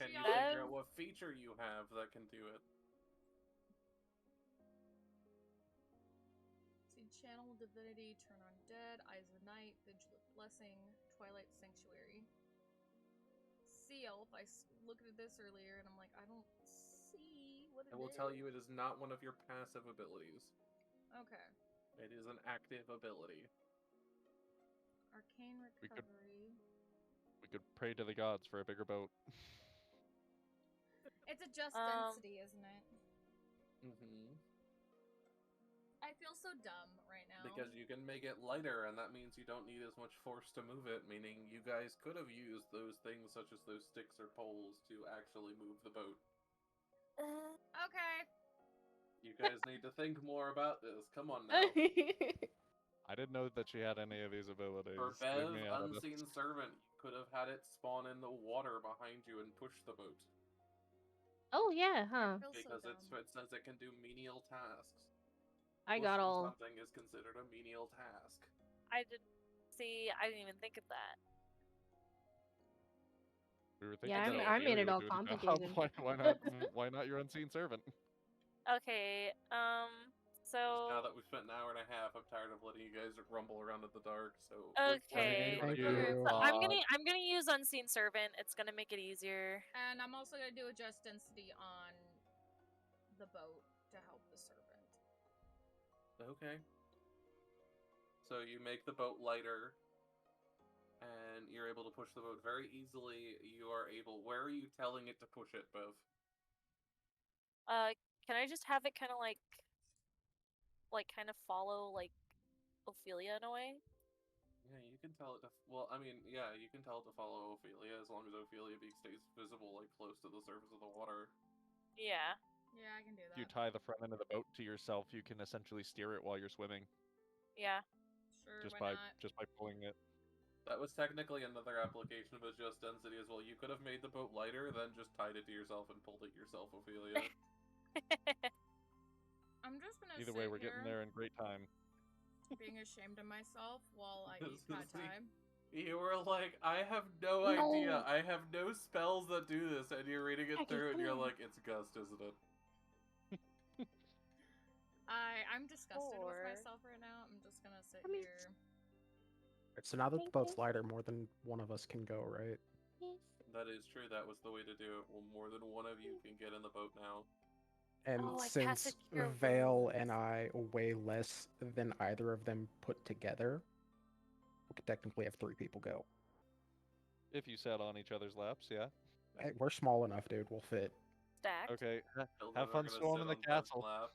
Can you Bev? figure out what feature you have that can do it? See, Channel Divinity, Turn on Dead, Eyes of Night, Vigilant Blessing, Twilight Sanctuary. Seal, I looked at this earlier and I'm like, I don't see what it is. I will tell you it is not one of your passive abilities. Okay. It is an active ability. Arcane Recovery. We could pray to the gods for a bigger boat. It's a just density, isn't it? Mm-hmm. I feel so dumb right now. Because you can make it lighter, and that means you don't need as much force to move it, meaning you guys could have used those things such as those sticks or poles to actually move the boat. Okay. You guys need to think more about this. Come on now. I didn't know that she had any of these abilities. For Leave Bev, me out of this. Unseen Servant, you could have had it spawn in the water behind you and push the boat. Oh yeah, huh? Because it says it can do menial tasks. I got Pushing all. something is considered a menial task. I didn't even think of that. We were thinking Yeah, that I made Ophelia it all would do a job. complicated. Why not your unseen servant? Okay, so Now that we've spent an hour and a half, I'm tired of letting you guys rumble around in the dark. So okay, Thank so you. I'm gonna use unseen servant. It's gonna make it easier. And I'm also gonna do a just density on the boat to help the servant. Okay. So you make the boat lighter, and you're able to push the boat very easily. You are able. Where are you telling it to push it, Bev? Can I just have it kind of like kind of follow like Ophelia in a way? Yeah, you can tell it to. Well, I mean, yeah, you can tell it to follow Ophelia as long as Ophelia stays visible, like close to the surface of the water. Yeah. Yeah, I can do that. If you tie the front end of the boat to yourself, you can essentially steer it while you're swimming. Yeah. Sure, Just why by not? pulling it. That was technically another application of a just density as well. You could have made the boat lighter, then just tied it to yourself and pulled it yourself, Ophelia. I'm just gonna Either way, we're getting there in great time. being ashamed of myself while I eat pad thai. You were like, I have no idea. I have no spells that do this, and you're reading it through, and you're like, it's Gust, isn't it? I'm disgusted with myself right now. I'm just gonna sit here. So now that the boat's lighter, more than one of us can go, right? That is true. That was the way to do it. Well, more than one of you can get in the boat now. And since Vale and I weigh less than either of them put together, we could technically have 3 people go. If you sat on each other's laps, yeah. Hey, we're small enough, dude. We'll fit. Stacked. Okay, Children have are fun gonna storming sit the on Bev's castle. lap.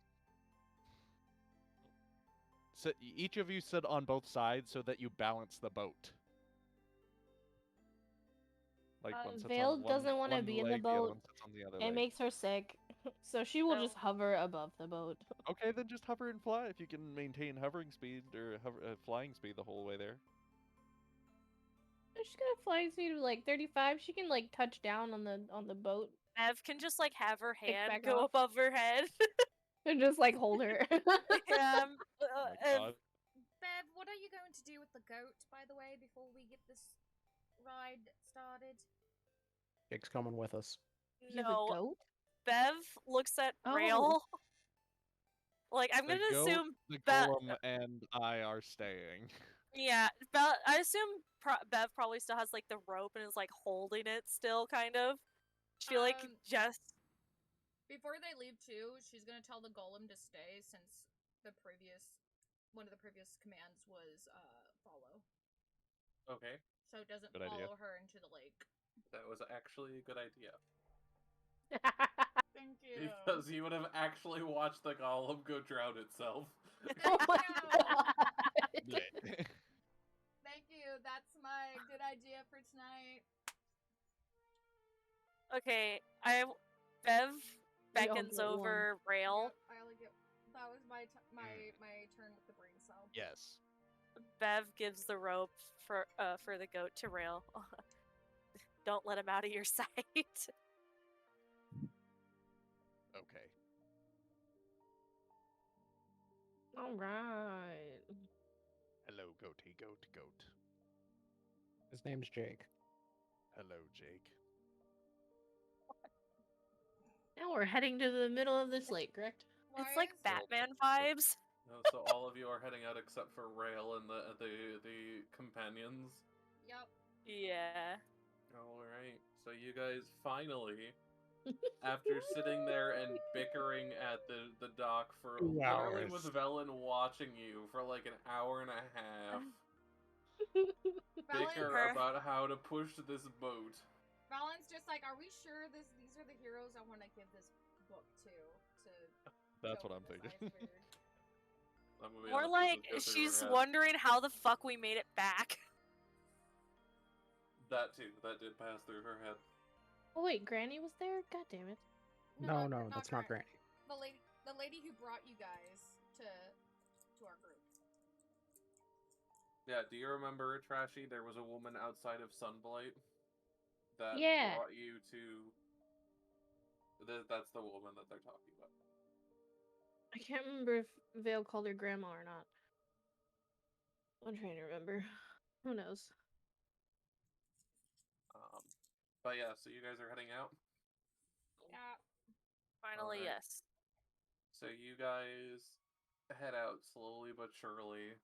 Sit, each of you sit on both sides so that you balance the boat. Like one sits Vale on doesn't want to one be in the leg, the other boat. one sits on the other It leg. makes her sick, so she will just hover above the boat. Okay, then just hover and fly if you can maintain hovering speed or flying speed the whole way there. She's got a flying speed of like 35. She can like touch down on the boat. Ev can just like have her hand back go off. above her head. And just like hold her. Yeah. Oh my god. Bev, what are you going to do with the goat, by the way, before we get this ride started? Jake's coming with us. You have a No. goat? Bev looks at Oh. Rail. Like, I'm The gonna goat, assume the Bev. golem, and I are staying. Yeah, I assume Bev probably still has like the rope and is like holding it still, kind of. She like just. Before they leave too, she's gonna tell the golem to stay since one of the previous commands was follow. Okay. So it doesn't Good follow idea. her into the lake. That was actually a good idea. Thank you. Because you would have actually watched the golem go drown itself. Thank you. Bleh. Thank you. That's my good idea for tonight. Okay, Bev beckons over Rail. Yep, I only get. That was my turn with the brain cell. Yes. Bev gives the rope for the goat to Rail. Don't let him out of your sight. Okay. All right. Hello, goaty goat. His name's Jake. Hello, Jake. Now we're heading to the middle of this lake, correct? It's like Batman vibes. No, so all of you are heading out except for Rail and the companions. Yep. Yeah. Alright, so you guys finally, after sitting there and bickering at the dock for 2 literally hours. with Velen watching you for like an hour and a half, bicker about how to push this boat. Valen's just like, are we sure these are the heroes I want to give this book to? That's what I'm thinking. More like she's wondering how the fuck we made it back. That too. That did pass through her head. Oh wait, Granny was there? God damn it. No, that's not Granny. The lady who brought you guys to our group. Yeah, do you remember, Trashy? There was a woman outside of Sunblight that brought you to. That's the woman that they're talking about. I can't remember if Vale called her grandma or not. I'm trying to remember. Who knows? But yeah, so you guys are heading out? Yeah. Finally, Alright. yes. So you guys head out slowly but surely.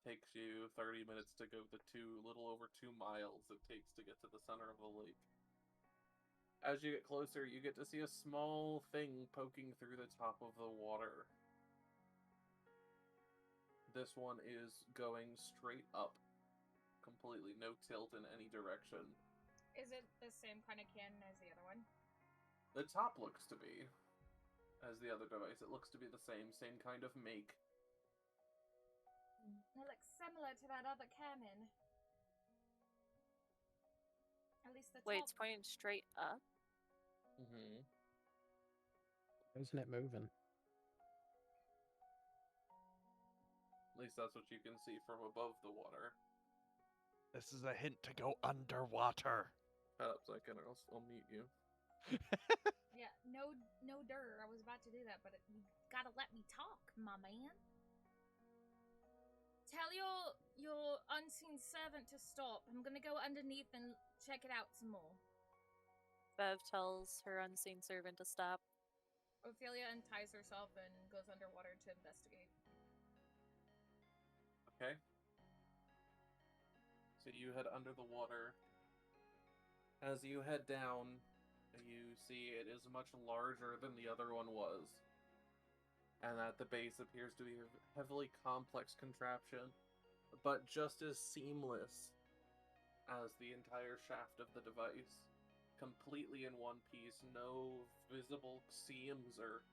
Takes you 30 minutes to go the little over 2 miles it takes to get to the center of the lake. As you get closer, you get to see a small thing poking through the top of the water. This one is going straight up. Completely no tilt in any direction. Is it the same kind of cannon as the other one? The top looks to be. As the other device, it looks to be the same kind of make. It looks similar to that other cannon. At least the top. Wait, it's pointing straight up? Mm-hmm. Isn't it moving? At least that's what you can see from above the water. This is a hint to go underwater. Shut up, Xyken, or else I'll mute you. Yeah, no I was about to do that, but you gotta let me talk, my man. Tell your unseen servant to stop. I'm gonna go underneath and check it out some more. Bev tells her unseen servant to stop. Ophelia unties herself and goes underwater to investigate. Okay. So you head under the water. As you head down, you see it is much larger than the other one was. And at the base appears to be a heavily complex contraption, but just as seamless as the entire shaft of the device. Completely in one piece, no visible seams or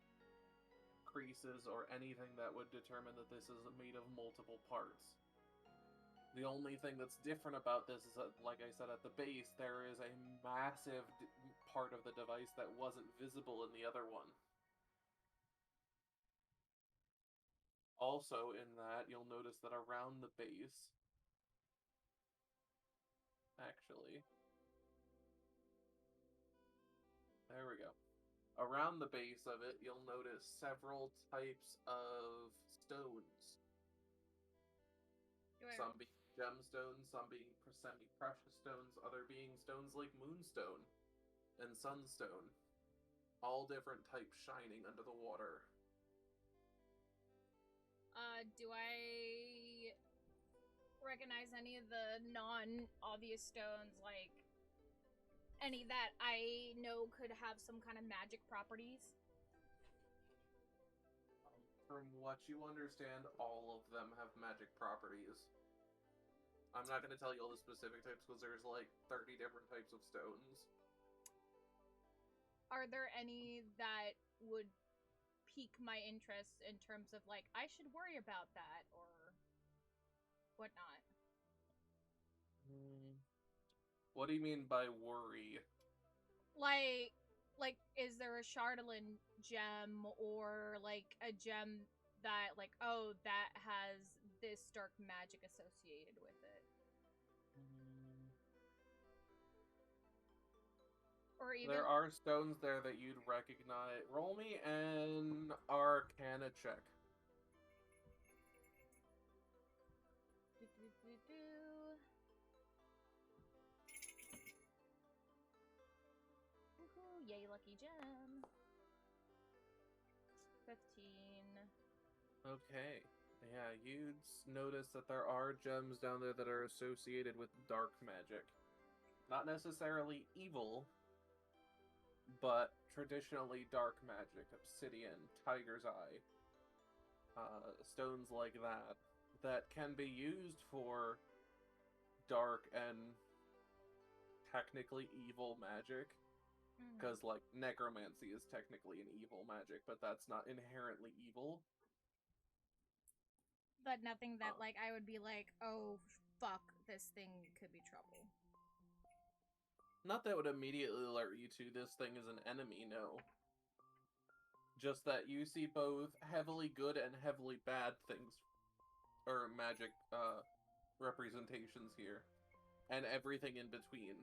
creases or anything that would determine that this is made of multiple parts. The only thing that's different about this is that, like I said, at the base, there is a massive part of the device that wasn't visible in the other one. Also in that, you'll notice that around the base, actually. There we go. Around the base of it, you'll notice several types of stones. Some being gemstones, some being semi-precious stones, other being stones like moonstone and sunstone. All different types shining under the water. Do I recognize any of the non-obvious stones, like any that I know could have some kind of magic properties? From what you understand, all of them have magic properties. I'm not going to tell you all the specific types because there's like 30 different types of stones. Are there any that would pique my interest in terms of like, I should worry about that or whatnot? What do you mean by worry? Like, is there a Chardolin gem or like a gem that like, oh, that has this dark magic associated with it? Or even There are stones there that you'd recognize. Roll me an Arcana check. Woohoo, yay, lucky gem. 15. Okay. Yeah, you'd notice that there are gems down there that are associated with dark magic. Not necessarily evil, but traditionally dark magic. Obsidian, tiger's eye, stones like that can be used for dark and technically evil magic. Because, like, necromancy is technically an evil magic, but that's not inherently evil. But nothing that, like, I would be like, oh, fuck, this thing could be trouble. Not that would immediately alert you to this thing is an enemy, no. Just that you see both heavily good and heavily bad things, or magic, representations here. And everything in between.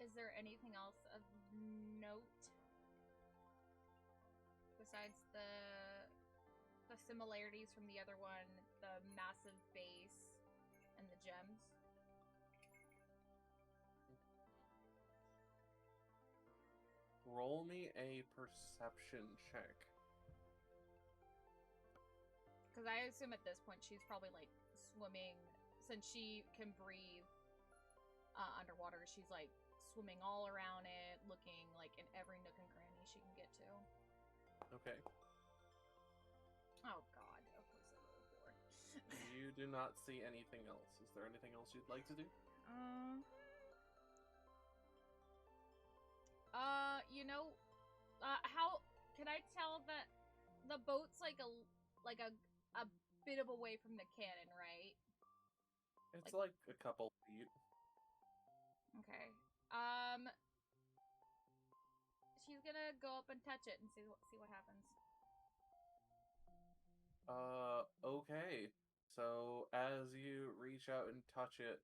Is there anything else of note besides the similarities from the other one, the massive base and the gems? Roll me a perception check. Because I assume at this point she's probably like swimming, since she can breathe underwater, she's like swimming all around it, looking like in every nook and cranny she can get to. Okay. Oh god, of course I rolled 4. You do not see anything else. Is there anything else you'd like to do? How can I tell that the boat's like a bit of away from the cannon, right? It's like a couple feet. Okay. She's gonna go up and touch it and see what happens. Okay. So as you reach out and touch it,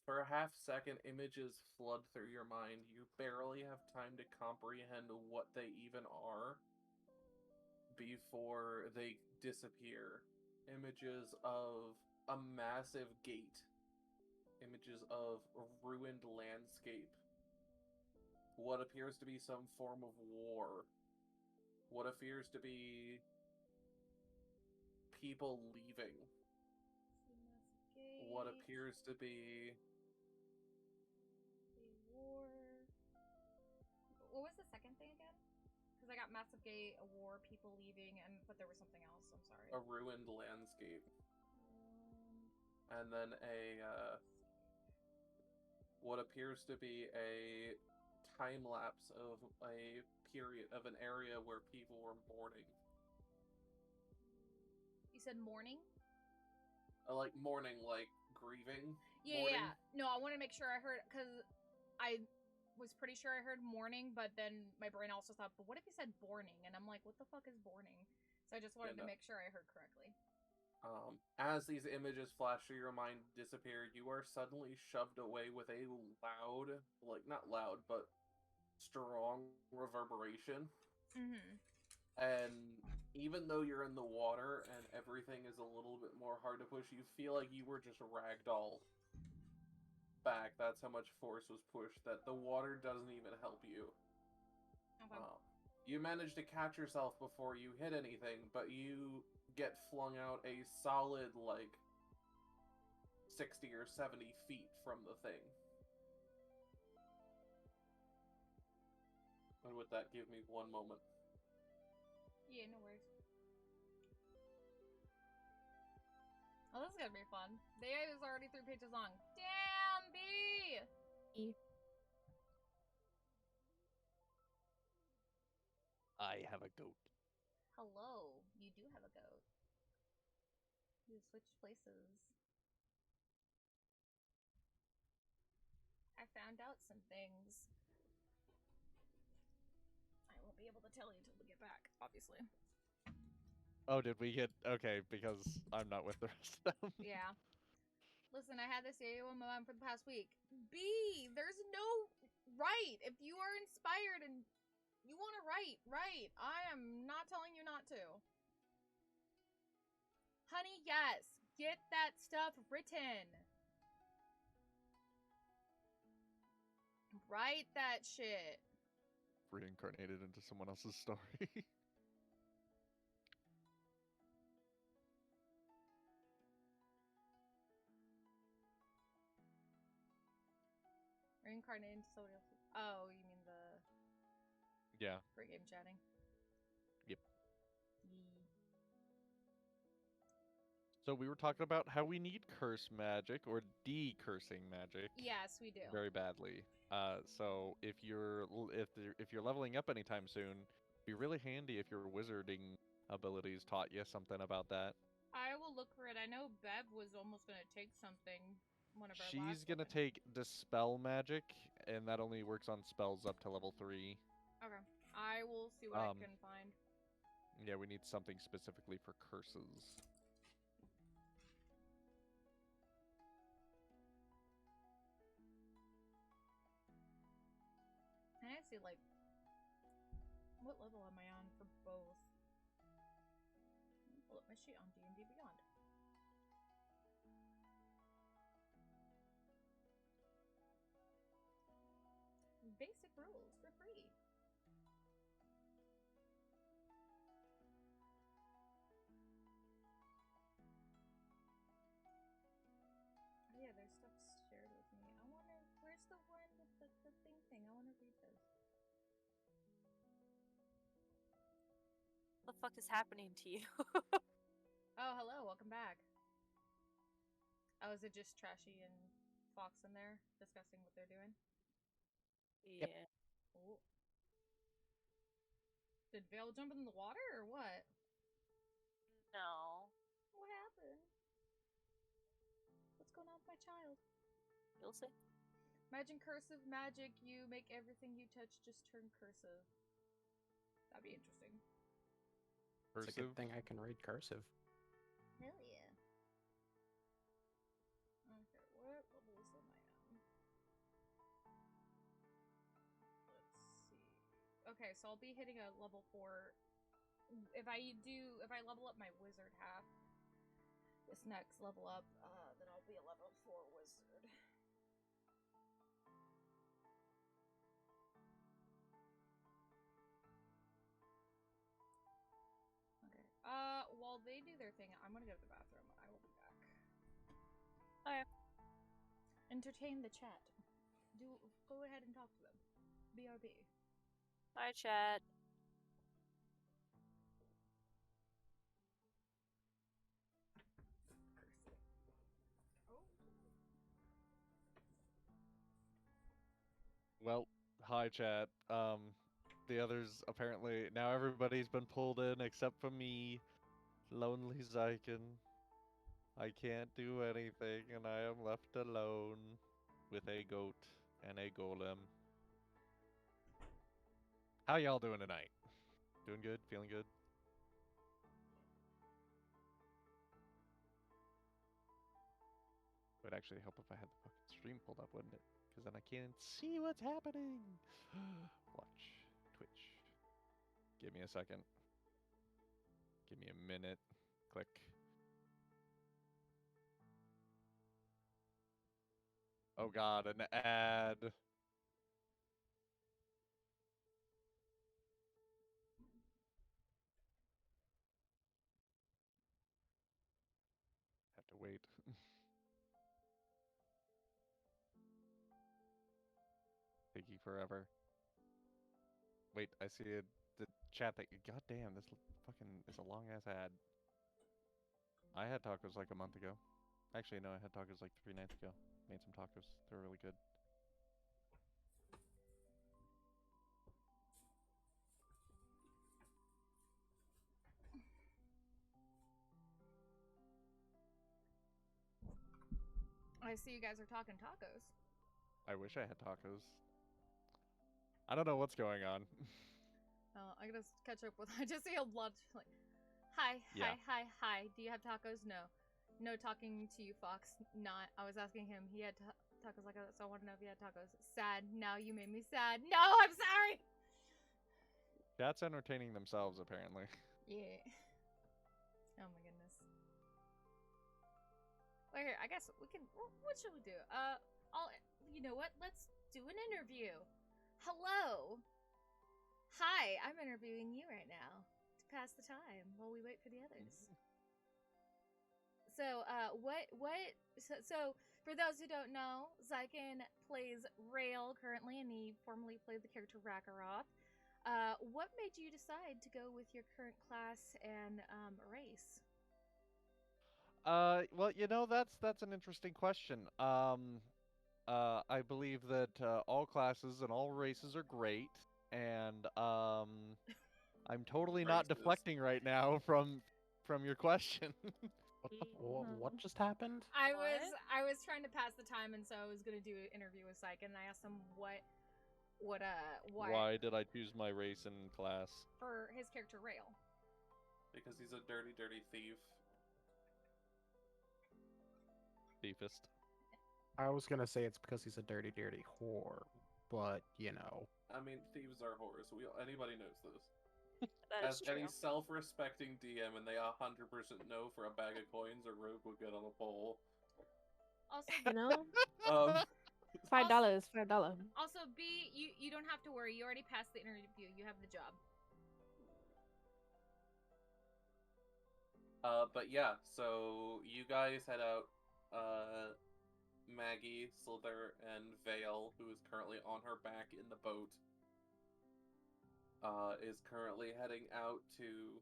for a half second, images flood through your mind. You barely have time to comprehend what they even are before they disappear. Images of a massive gate. Images of a ruined landscape. What appears to be some form of war. What appears to be people leaving. What appears to be what was the second thing again? Because I got Massive Gate, a war, people leaving, but there was something else. I'm sorry. A ruined landscape. And then what appears to be a time lapse of a period of an area where people were mourning. You said mourning? Like mourning, like grieving. Yeah, mourning. yeah. No, I want to make sure I heard, because I was pretty sure I heard mourning, but then my brain also thought, but what if you said borning? And I'm like, what the fuck is borning? So I just wanted to make sure I heard correctly. As these images flash through your mind disappear, you are suddenly shoved away with a loud, like, not loud, but strong reverberation. Mm-hmm. And even though you're in the water and everything is a little bit more hard to push, you feel like you were just ragdolled back. That's how much force was pushed, that the water doesn't even help you. Okay. You manage to catch yourself before you hit anything, but you get flung out a solid, like, 60 or 70 feet from the thing. And with that, give me one moment. Yeah, no worries. Oh, this is gonna be fun. The AI is already 3 pages long. Damn, B! I have a goat. Hello, you do have a goat. You switched places. I found out some things. I won't be able to tell you until we get back, obviously. Oh, did we get... Okay, because I'm not with the rest of them. Yeah. Listen, I had this idea in my mind for the past week. B, there's no right. If you are inspired and you want to write. I am not telling you not to. Honey, yes. Get that stuff written. Write that shit. Reincarnated into someone else's story. Reincarnated into somebody else. Oh, you mean the... Yeah. Pre-game chatting? Yep. Yee. So we were talking about how we need curse magic, or de-cursing magic. Yes, we do. Very badly. So if you're leveling up anytime soon, it'd be really handy if your wizarding abilities taught you something about that. I will look for it. I know Bev was almost gonna take something. She's gonna take Dispel Magic, and that only works on spells up to level 3. Okay. I will see what I can find. Yeah, we need something specifically for curses. I see, like, what level am I on for both? Let me pull up my sheet on D&D Beyond. Basic rules for free. Oh yeah, there's stuff shared with me. I wonder, where's the one with the thing? I want to read this. What the fuck is happening to you? Oh, hello, welcome back. Oh, is it just Trashy and Fox in there discussing what they're doing? Yeah. Yep. Oh. Did Vale jump in the water or what? No. What happened? What's going on with my child? You'll see. Imagine cursive magic, you make everything you touch just turn cursive. That'd be interesting. It's a good thing I can read cursive. Hell yeah. Okay, what levels am I on? Let's see. Okay, so I'll be hitting a level 4. If I level up my wizard half, this next level up, then I'll be a level 4 wizard. Okay. While they do their thing, I'm gonna go to the bathroom. I will be back. Okay. Entertain the chat. Go ahead and talk to them. BRB. Hi, chat. Well, hi chat. The others apparently now everybody's been pulled in except for me, lonely Xyken. I can't do anything, and I am left alone with a goat and a golem. How y'all doing tonight? Doing good? Feeling good? It would actually help if I had the fucking stream pulled up, wouldn't it? Because then I can't see what's happening. Watch. Twitch. Give me a second. Give me a minute. Click. Oh god, an ad. Have to wait. Taking forever. Wait, I see the chat that. God damn, this fucking is a long ass ad. I had tacos like a month ago. Actually, no, I had tacos like 3 nights ago. Made some tacos. They were really good. I see you guys are talking tacos. I wish I had tacos. I don't know what's going on. I gotta catch up with. I just see a lot like, hi, Yeah. hi. Do you have tacos? No, no talking to you, Fox. Not. I was asking him. He had tacos like that, so I want to know if he had tacos. Sad. Now you made me sad. No, I'm sorry. Chat's entertaining themselves apparently. Yeah. Oh my goodness. Well, here, I guess we can. What should we do? You know what? Let's do an interview. Hello. Hi, I'm interviewing you right now to pass the time while we wait for the others. So, so for those who don't know, Xyken plays Rail currently, and he formerly played the character Rakaroth. What made you decide to go with your current class and race? Well, you know, that's an interesting question. I believe that all classes and all races are great, and I'm totally not deflecting right now from your question. What just happened? I was trying to pass the time, and so I was gonna do an interview with Xyken, and I asked him why Why did I choose my race and class? For his character Rail. Because he's a dirty, dirty thief. Thiefist. I was gonna say it's because he's a dirty, dirty whore, but you know. I mean, thieves are whores. Anybody knows this. That As is true. any self-respecting DM, and they 100% know for a bag of coins a rogue would get on a pole. Also, You know, Um, $5. $5. Also, B, you don't have to worry. You already passed the interview. You have the job. But yeah, so you guys head out. Maggie, Sliithrr, and Vale, who is currently on her back in the boat, is currently heading out to.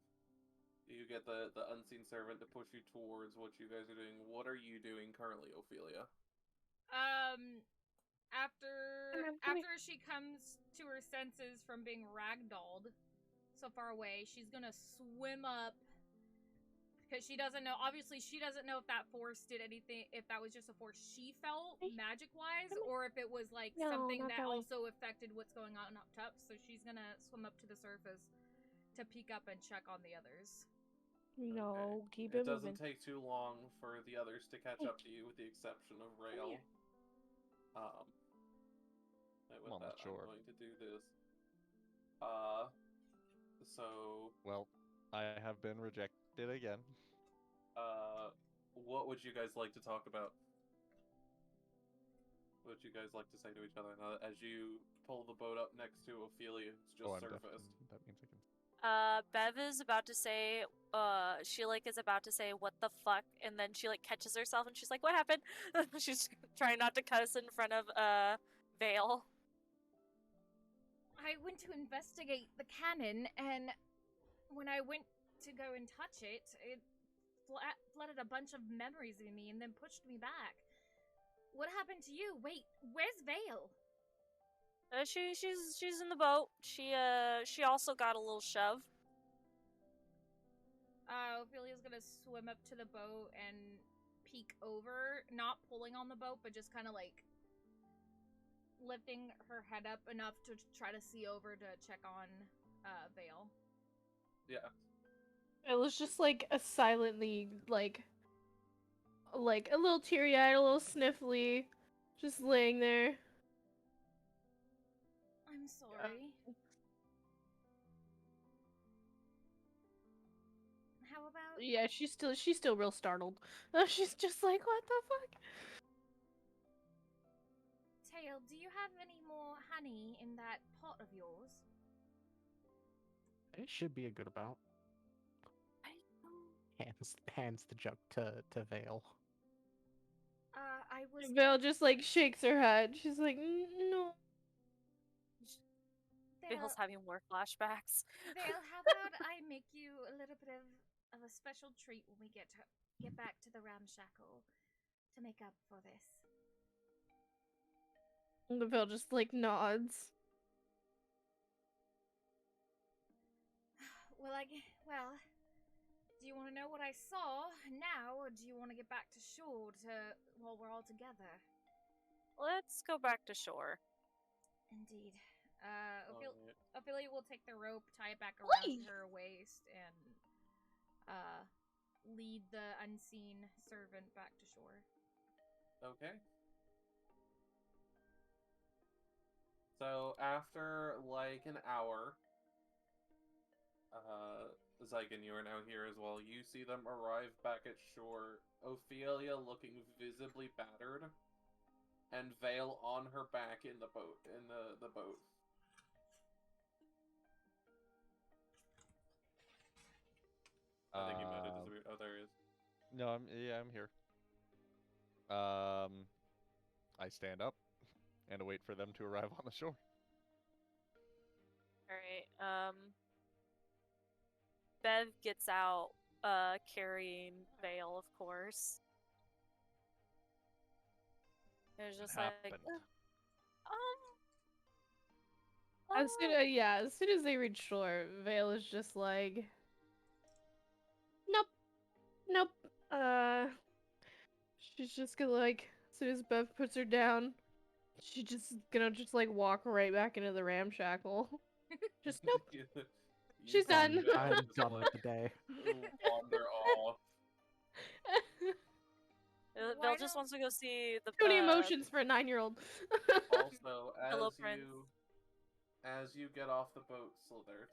You get the unseen servant to push you towards what you guys are doing. What are you doing currently, Ophelia? After she comes to her senses from being ragdolled so far away, she's gonna swim up. Because she doesn't know, obviously she doesn't know if that force did anything, if that was just a force she felt, magic-wise, or if it was, like, something that also affected what's going on up top, so she's gonna swim up to the surface to peek up and check on the others. No, keep it it doesn't moving. take too long for the others to catch up to you, with the exception of Rail. And with that, I'm going to do this. So... Well, I have been rejected again. What would you guys like to talk about? What would you guys like to say to each other now as you pull the boat up next to Ophelia, who's just surfaced? That means I can. Bev is about to say, she like is about to say what the fuck, and then she like catches herself and she's like, what happened? She's trying not to cuss in front of Vale. I went to investigate the cannon, and when I went to go and touch it, it flooded a bunch of memories in me and then pushed me back. What happened to you? Wait, where's Vale? She's in the boat. She also got a little shove. Ophelia's gonna swim up to the boat and peek over, not pulling on the boat, but just kind of like lifting her head up enough to try to see over to check on Vale. Yeah. It was just like a silently like a little teary-eyed, a little sniffly, just laying there. I'm sorry. How about? Yeah, she's still real startled. She's just like, what the fuck? Tail, do you have any more honey in that pot of yours? It should be a good amount. Hands the jug to Vale. I was. Vale just like shakes her head. She's like, no. Vale's having more flashbacks. Vale, how about I make you a little bit of a special treat when we get back to the ramshackle to make up for this? And the Vale just like nods. Well, do you want to know what I saw now, or do you want to get back to shore while we're all together? Let's go back to shore. Indeed. Alright. Ophelia will take the rope, tie it back around her waist, and lead the unseen servant back to shore. Okay. So after like an hour, Xyken, you are now here as well. You see them arrive back at shore. Ophelia looking visibly battered, and Vale on her back in the boat. The boat. I think he might have disappeared. Oh, there he is. No, I'm here. I stand up and wait for them to arrive on the shore. Alright, Bev gets out, carrying Vale, of course. There's just like, as soon as they reach shore, Vale is just like, nope. She's just gonna like, as soon as Bev puts her down, she's just gonna like walk right back into the ramshackle. Just nope. She's done. I'm done with the day. Wander off. Vale just wants to go see the Too many emotions for a 9-year-old. Also, Hello, Prince. as you get off the boat, Sliithrr,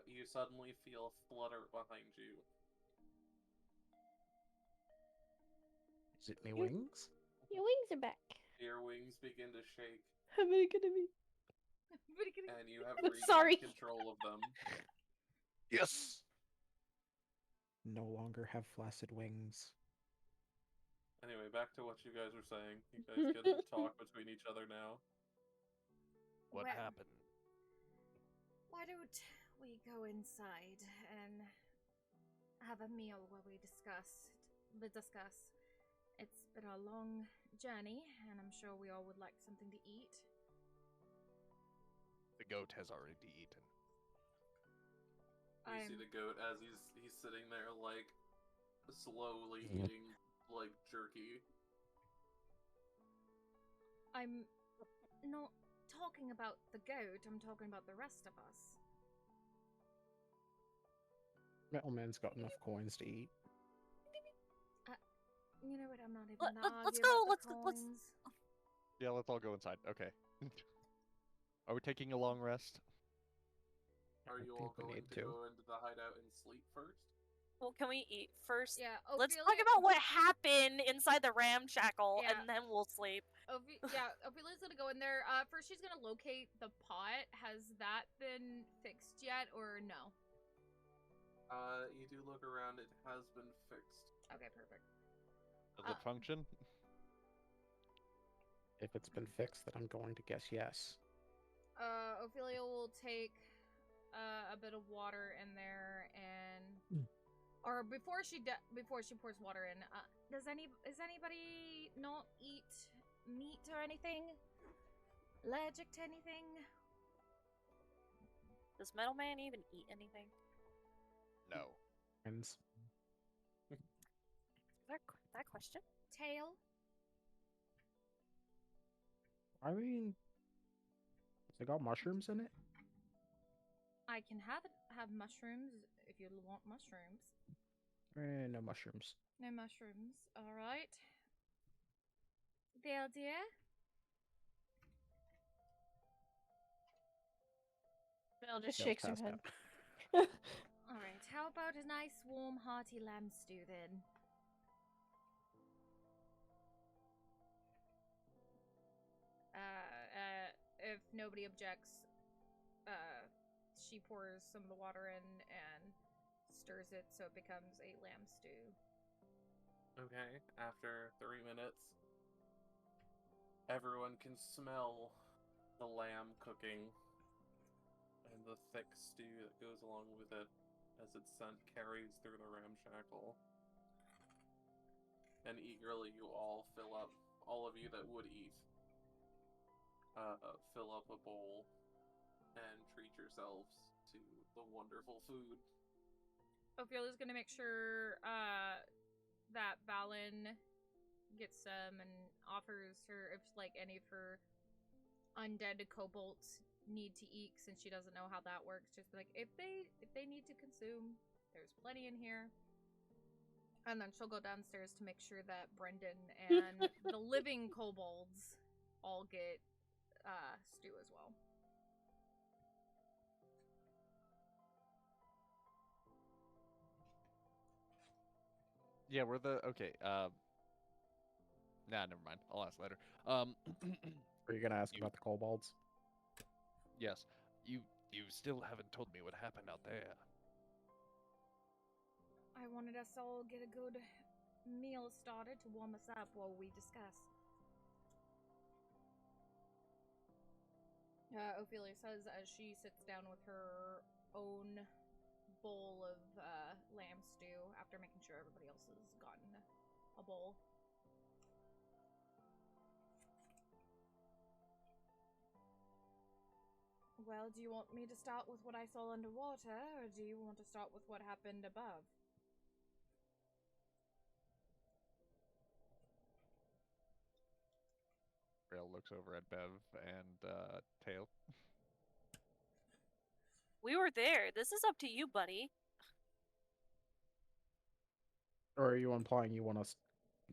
you suddenly feel flutter behind you. Is it my wings? Your wings are back. Your wings begin to shake, How many gonna be? and you have regained Sorry. control of them. Yes! No longer have flaccid wings. Anyway, back to what you guys were saying. You guys get to talk between each other now. What happened? Why don't we go inside and have a meal where we discuss? It's been a long journey, and I'm sure we all would like something to eat. The goat has already eaten. You see the goat as he's sitting there, like, slowly eating, like, jerky. I'm not talking about the goat, I'm talking about the rest of us. Metalman's got enough coins to eat. You know what, I'm not even gonna let's argue go, about the let's coins. Yeah, let's all go inside. Okay. Are we taking a long rest? Are you all going to go into the hideout and sleep first? Well, can we eat first? Yeah, Let's talk about what happened inside the ramshackle, and then we'll sleep. Ophelia's gonna go in there. First she's gonna locate the pot. Has that been fixed yet, or no? You do look around, it has been fixed. Okay, perfect. Does it function? If it's been fixed, then I'm going to guess yes. Ophelia will take a bit of water in there and, or before she pours water in. Is anybody not eat meat or anything? Allergic to anything? Does Metal Man even eat anything? No. Friends. That question? Tail? I mean, has it got mushrooms in it? I can have mushrooms if you want mushrooms. No mushrooms. No mushrooms. All right. Vale, dear. Belle just Vale's shakes her passed head. out. All right. How about a nice, warm, hearty lamb stew then? If nobody objects, she pours some of the water in and stirs it so it becomes a lamb stew. Okay, after 3 minutes, everyone can smell the lamb cooking and the thick stew that goes along with it as its scent carries through the ramshackle. And eagerly you all fill up, all of you that would eat, fill up a bowl and treat yourselves to the wonderful food. Ophelia's gonna make sure that Valen gets some and offers her if like any of her undead kobolds need to eat, since she doesn't know how that works. Just be like, if they need to consume, there's plenty in here. And then she'll go downstairs to make sure that Brendan and the living kobolds all get stew as well. Yeah, we're the okay. Nah, never mind. I'll ask later. Are you gonna ask You- about the kobolds? Yes. You still haven't told me what happened out there. I wanted us all get a good meal started to warm us up while we discuss. Ophelia says as she sits down with her own bowl of lamb stew after making sure everybody else has gotten a bowl. Well, do you want me to start with what I saw underwater, or do you want to start with what happened above? Rail looks over at Bev and Tail. We were there. This is up to you, buddy. Or are you implying you want us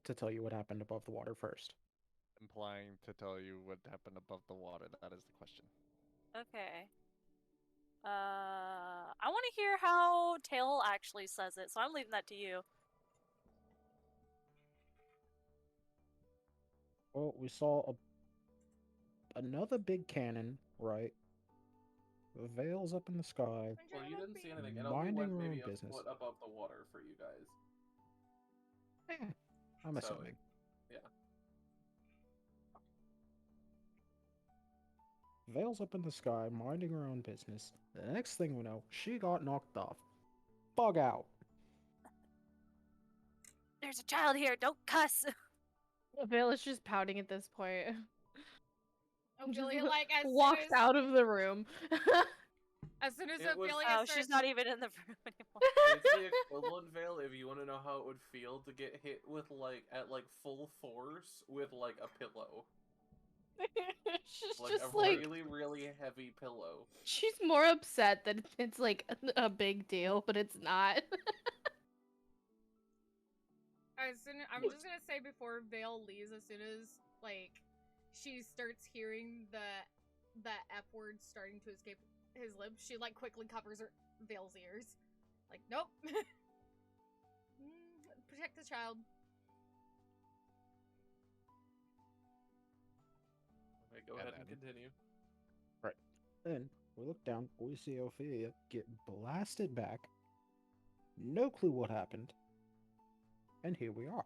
to tell you what happened above the water first? Implying to tell you what happened above the water. That is the question. Okay. I want to hear how Tail actually says it, so I'm leaving that to you. Well, we saw another big cannon, right? The veils up in the sky. Well, you didn't see anything. It only Minding went our maybe own a business. foot above the water for you guys. I'm So, assuming. yeah. Veils up in the sky, minding her own business. The next thing we know, she got knocked off. Bug out. There's a child here. Don't cuss. Vale is just pouting at this point. Ophelia, like, as walks soon as, out of the room. as soon as It was- Ophelia Oh, starts... she's not even in the room anymore. It's the equivalent, Vale, if you want to know how it would feel to get hit with, like, at, like, full force with, like, a pillow. She's Like, just a like, really, really heavy pillow. she's more upset that it's like a big deal, but it's not. I'm just gonna say before Vale leaves, as soon as like she starts hearing the F word starting to escape his lips, she like quickly covers her Vale's ears. Like, nope. Protect the child. Okay, go ahead and continue. Then we look down, we see Ophelia get blasted back. No clue what happened. And here we are.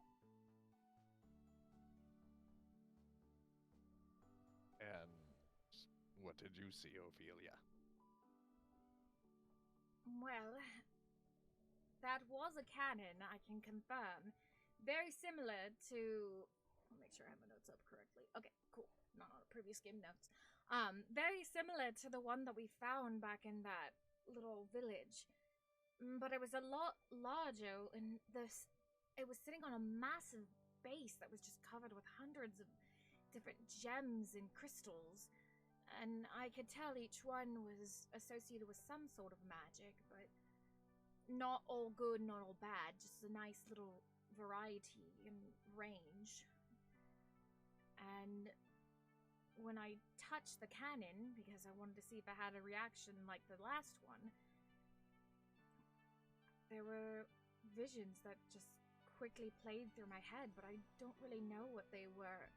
What did you see, Ophelia? Well, that was a cannon, I can confirm. Very similar to... I'll make sure I have my notes up correctly. Okay, cool. Not on the previous game notes. Very similar to the one that we found back in that little village. But it was a lot larger, and it was sitting on a massive base that was just covered with hundreds of different gems and crystals. And I could tell each one was associated with some sort of magic, but not all good, not all bad, just a nice little variety and range. And when I touched the cannon, because I wanted to see if it had a reaction like the last one, there were visions that just quickly played through my head, but I don't really know what they were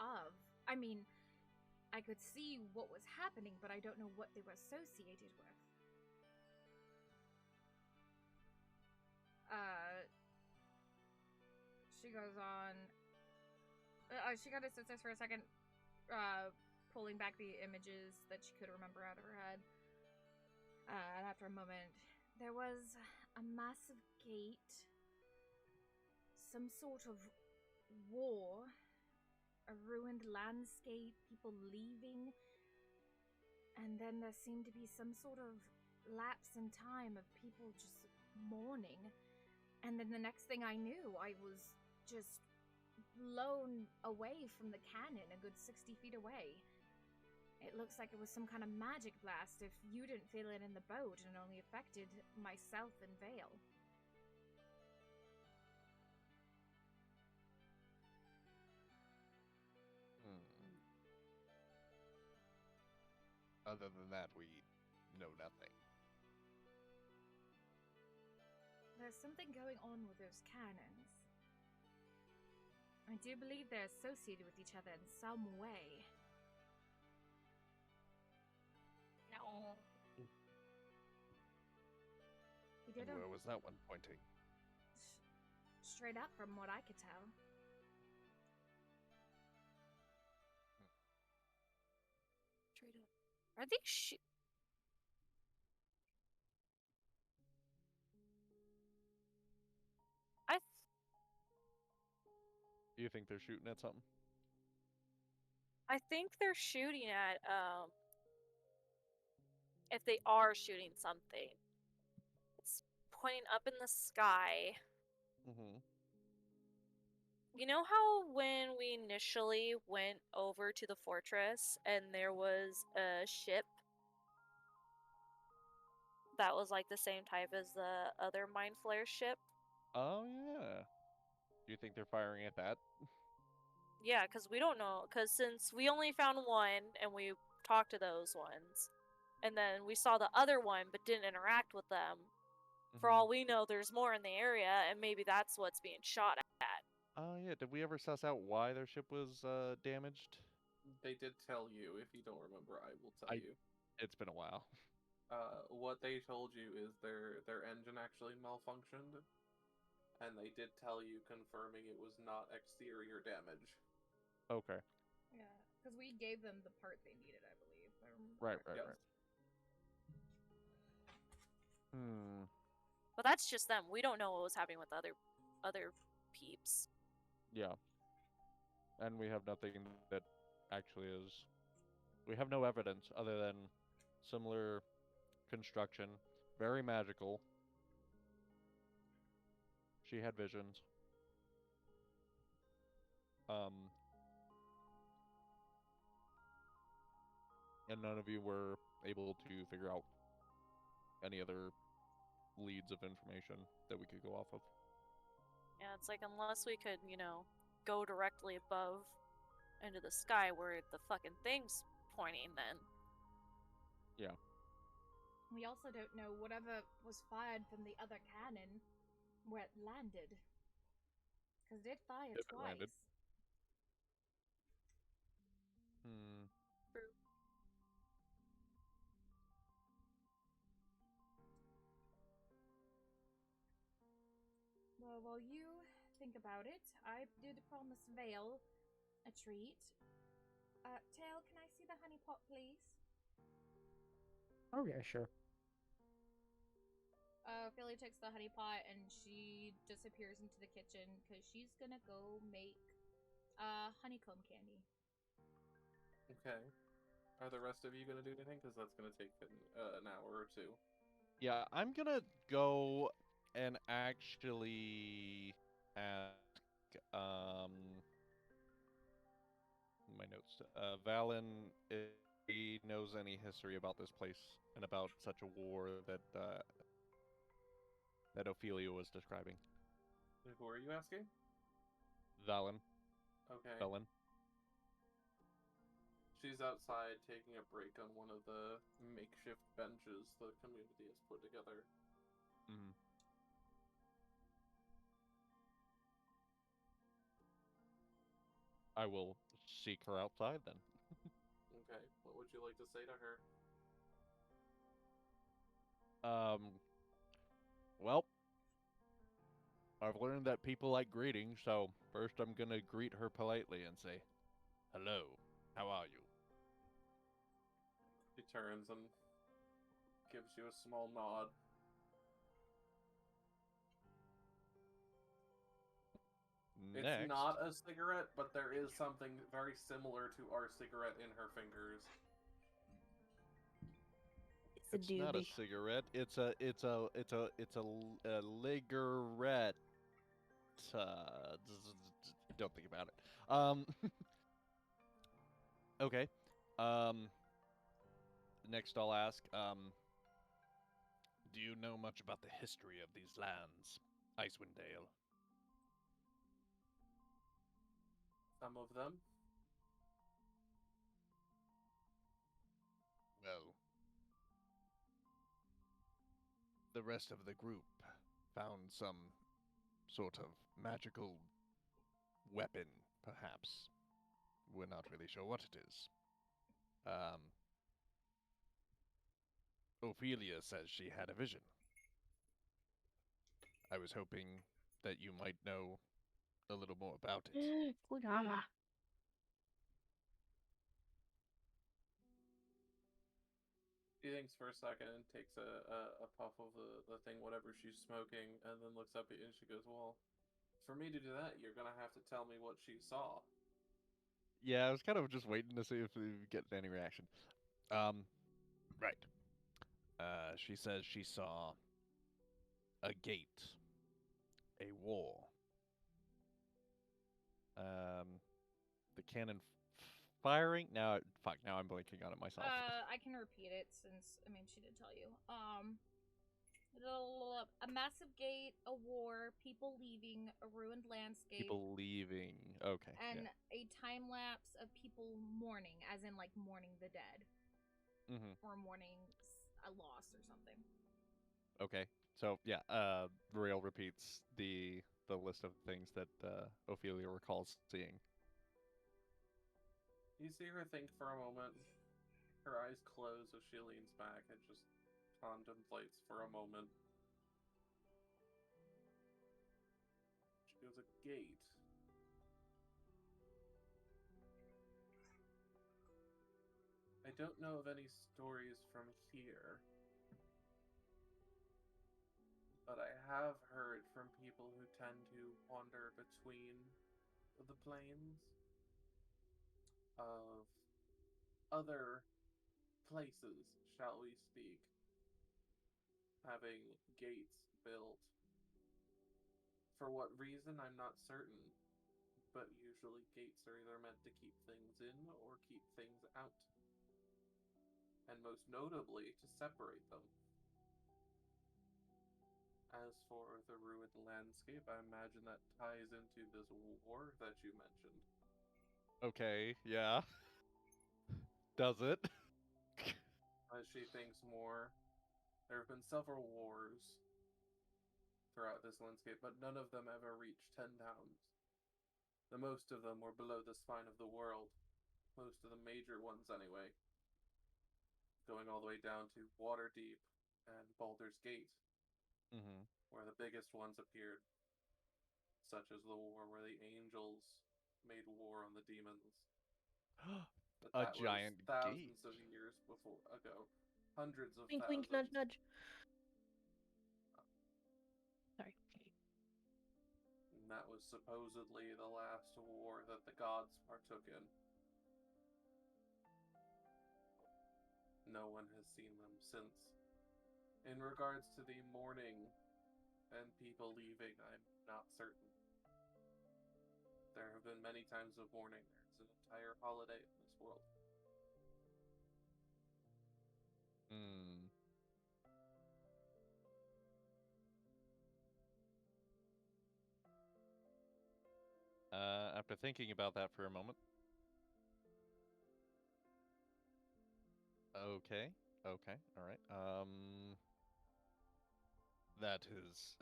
of. I mean, I could see what was happening, but I don't know what they were associated with. She goes on. She kind of sits there for a second, pulling back the images that she could remember out of her head. And after a moment, there was a massive gate, some sort of war, a ruined landscape, people leaving, and then there seemed to be some sort of lapse in time of people just mourning. And then the next thing I knew, I was just blown away from the cannon a good 60 feet away. It looks like it was some kind of magic blast if you didn't feel it in the boat and only affected myself and Vale. Other than that, we know nothing. There's something going on with those cannons. I do believe they're associated with each other in some way. No. We did And where was that one pointing? straight up from what I could tell. Straight up. Are they Do you think they're shooting at something? I think they're shooting at, if they are shooting something, it's pointing up in the sky. Mm-hmm. You know how when we initially went over to the fortress and there was a ship that was like the same type as the other Mind Flare ship? Oh, yeah. Do you think they're firing at that? Yeah, because we don't know. Because since we only found one and we talked to those ones, and then we saw the other one but didn't interact with them, for all we know, there's more in the area, and maybe that's what's being shot at. Oh, yeah. Did we ever suss out why their ship was damaged? They did tell you. If you don't remember, I will tell you. It's been a while. What they told you is their engine actually malfunctioned, and they did tell you, confirming it was not exterior damage. Okay. Yeah, because we gave them the part they needed, I believe. Right. Yes. But that's just them. We don't know what was happening with other peeps. Yeah. And we have nothing that actually is... We have no evidence other than similar construction. Very magical. She had visions. And none of you were able to figure out any other leads of information that we could go off of. Yeah, it's like, unless we could, go directly above into the sky where the fucking thing's pointing, then. Yeah. We also don't know whatever was fired from the other cannon, where it landed. Because it did fire twice. Landed. True. Well, while you think about it, I did promise Vale a treat. Tail, can I see the honey pot, please? Oh yeah, sure. Philly takes the honey pot and she disappears into the kitchen because she's gonna go make honeycomb candy. Okay. Are the rest of you gonna do anything? Because that's gonna take an hour or two. Yeah, I'm gonna go and actually ask my notes. Valen, if he knows any history about this place and about such a war that Ophelia was describing. Who are you asking? Valen. Okay. Valen. She's outside taking a break on one of the makeshift benches the community has put together. Mm-hmm. I will seek her outside then. Okay. What would you like to say to her? Well, I've learned that people like greetings, so first I'm gonna greet her politely and say, "Hello, how are you?" She turns and gives you a small nod. Next, It's not a cigarette, but there is something very similar to our cigarette in her fingers. it's not a cigarette. It's a ligarette. Don't think about it. Okay. Next I'll ask, do you know much about the history of these lands, Icewind Dale? Some of them. Well, the rest of the group found some sort of magical weapon, perhaps. We're not really sure what it is. Ophelia says she had a vision. I was hoping that you might know a little more about it. Kudama. She thinks for a second and takes a puff of the thing, whatever she's smoking, and then looks up at you and she goes, well, for me to do that, you're gonna have to tell me what she saw. Yeah, I was kind of just waiting to see if we get any reaction. Right. She says she saw a gate, a wall. The cannon firing. Now I'm blanking on it myself. I can repeat it since she did tell you. A massive gate, a war, people leaving, a ruined landscape. People leaving. Okay. And yeah. a time lapse of people mourning, as in like mourning the dead. Mm-hmm. Or mourning a loss or something. Okay. So yeah, Rail repeats the list of things that Ophelia recalls seeing. You see her think for a moment. Her eyes close as she leans back and just contemplates for a moment. She goes, a gate. I don't know of any stories from here, but I have heard from people who tend to wander between the plains of other places, shall we speak, having gates built. For what reason, I'm not certain, but usually gates are either meant to keep things in or keep things out, and most notably, to separate them. As for the ruined landscape, I imagine that ties into this war that you mentioned. Okay, yeah. Does it? As she thinks more, there have been several wars throughout this landscape, but none of them ever reached 10 towns. The most of them were below the spine of the world. Most of the major ones, anyway. Going all the way down to Waterdeep and Baldur's Gate, Mm-hmm. where the biggest ones appeared, such as the war where the angels made war on the demons. But A that giant was thousands gate. of years ago. Hundreds of Wink, thousands. wink, nudge, nudge. Sorry. And that was supposedly the last war that the gods partook in. No one has seen them since. In regards to the mourning and people leaving, I'm not certain. There have been many times of mourning. There's an entire holiday in this world. Hmm. After thinking about that for a moment. Okay. Okay. All right. That is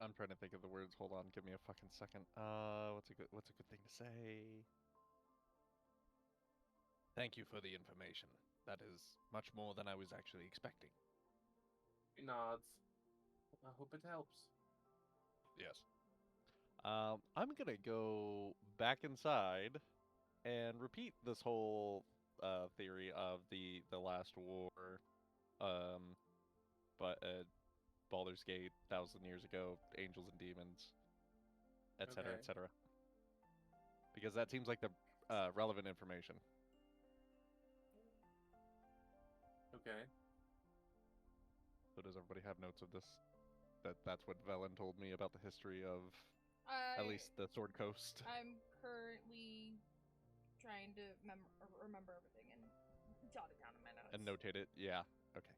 I'm trying to think of the words. Hold on, give me a fucking second. What's a good thing to say? Thank you for the information. That is much more than I was actually expecting. He nods. I hope it helps. Yes. I'm gonna go back inside and repeat this whole theory of the last war, but Baldur's Gate 1,000 years ago, angels and demons, etc., Okay. etc. Because that seems like the relevant information. Okay. So does everybody have notes of this? That's what Velen told me about the history of at least the Sword Coast. I'm currently trying to remember everything and jot it down in my notes. And notate it. Yeah. Okay.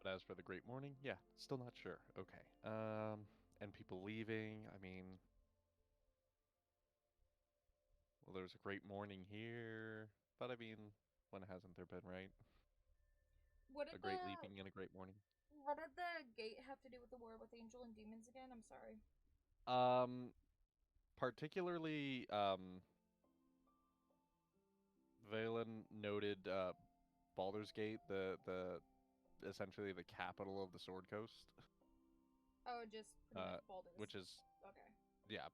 But as for the Great Mourning, yeah, still not sure. Okay. And people leaving. I mean, well, there's a Great Mourning here, but I mean, when hasn't there been, right? What did A Great Leaping and a Great Mourning. What did the gate have to do with the war with angel and demons again? I'm sorry. Particularly, Valen noted Baldur's Gate, the essentially the capital of the Sword Coast. Oh, just pretty much Baldur's. Which is okay. Yeah.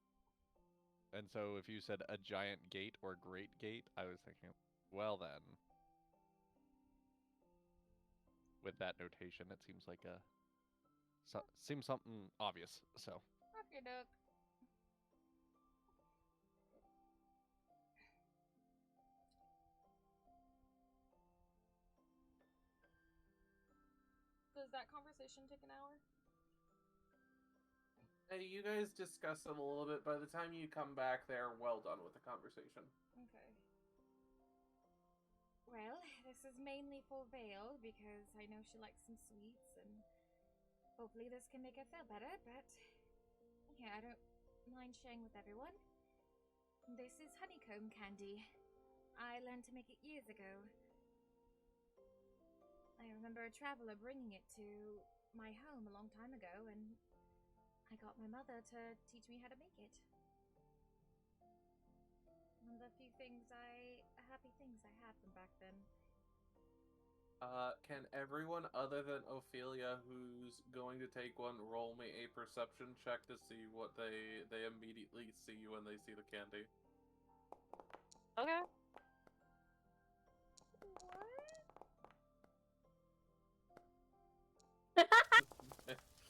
And so if you said a giant gate or great gate, I was thinking, well then, with that notation, it seems like seems something obvious. So. Okay, Doug. Does that conversation take an hour? Hey, you guys discuss it a little bit. By the time you come back, they're well done with the conversation. Okay. Well, this is mainly for Vale because I know she likes some sweets, and hopefully this can make her feel better, but yeah, I don't mind sharing with everyone. This is honeycomb candy. I learned to make it years ago. I remember a traveler bringing it to my home a long time ago, and I got my mother to teach me how to make it. One of the few happy things I have from back then. Can everyone other than Ophelia who's going to take one roll me a perception check to see what they immediately see when they see the candy? Okay.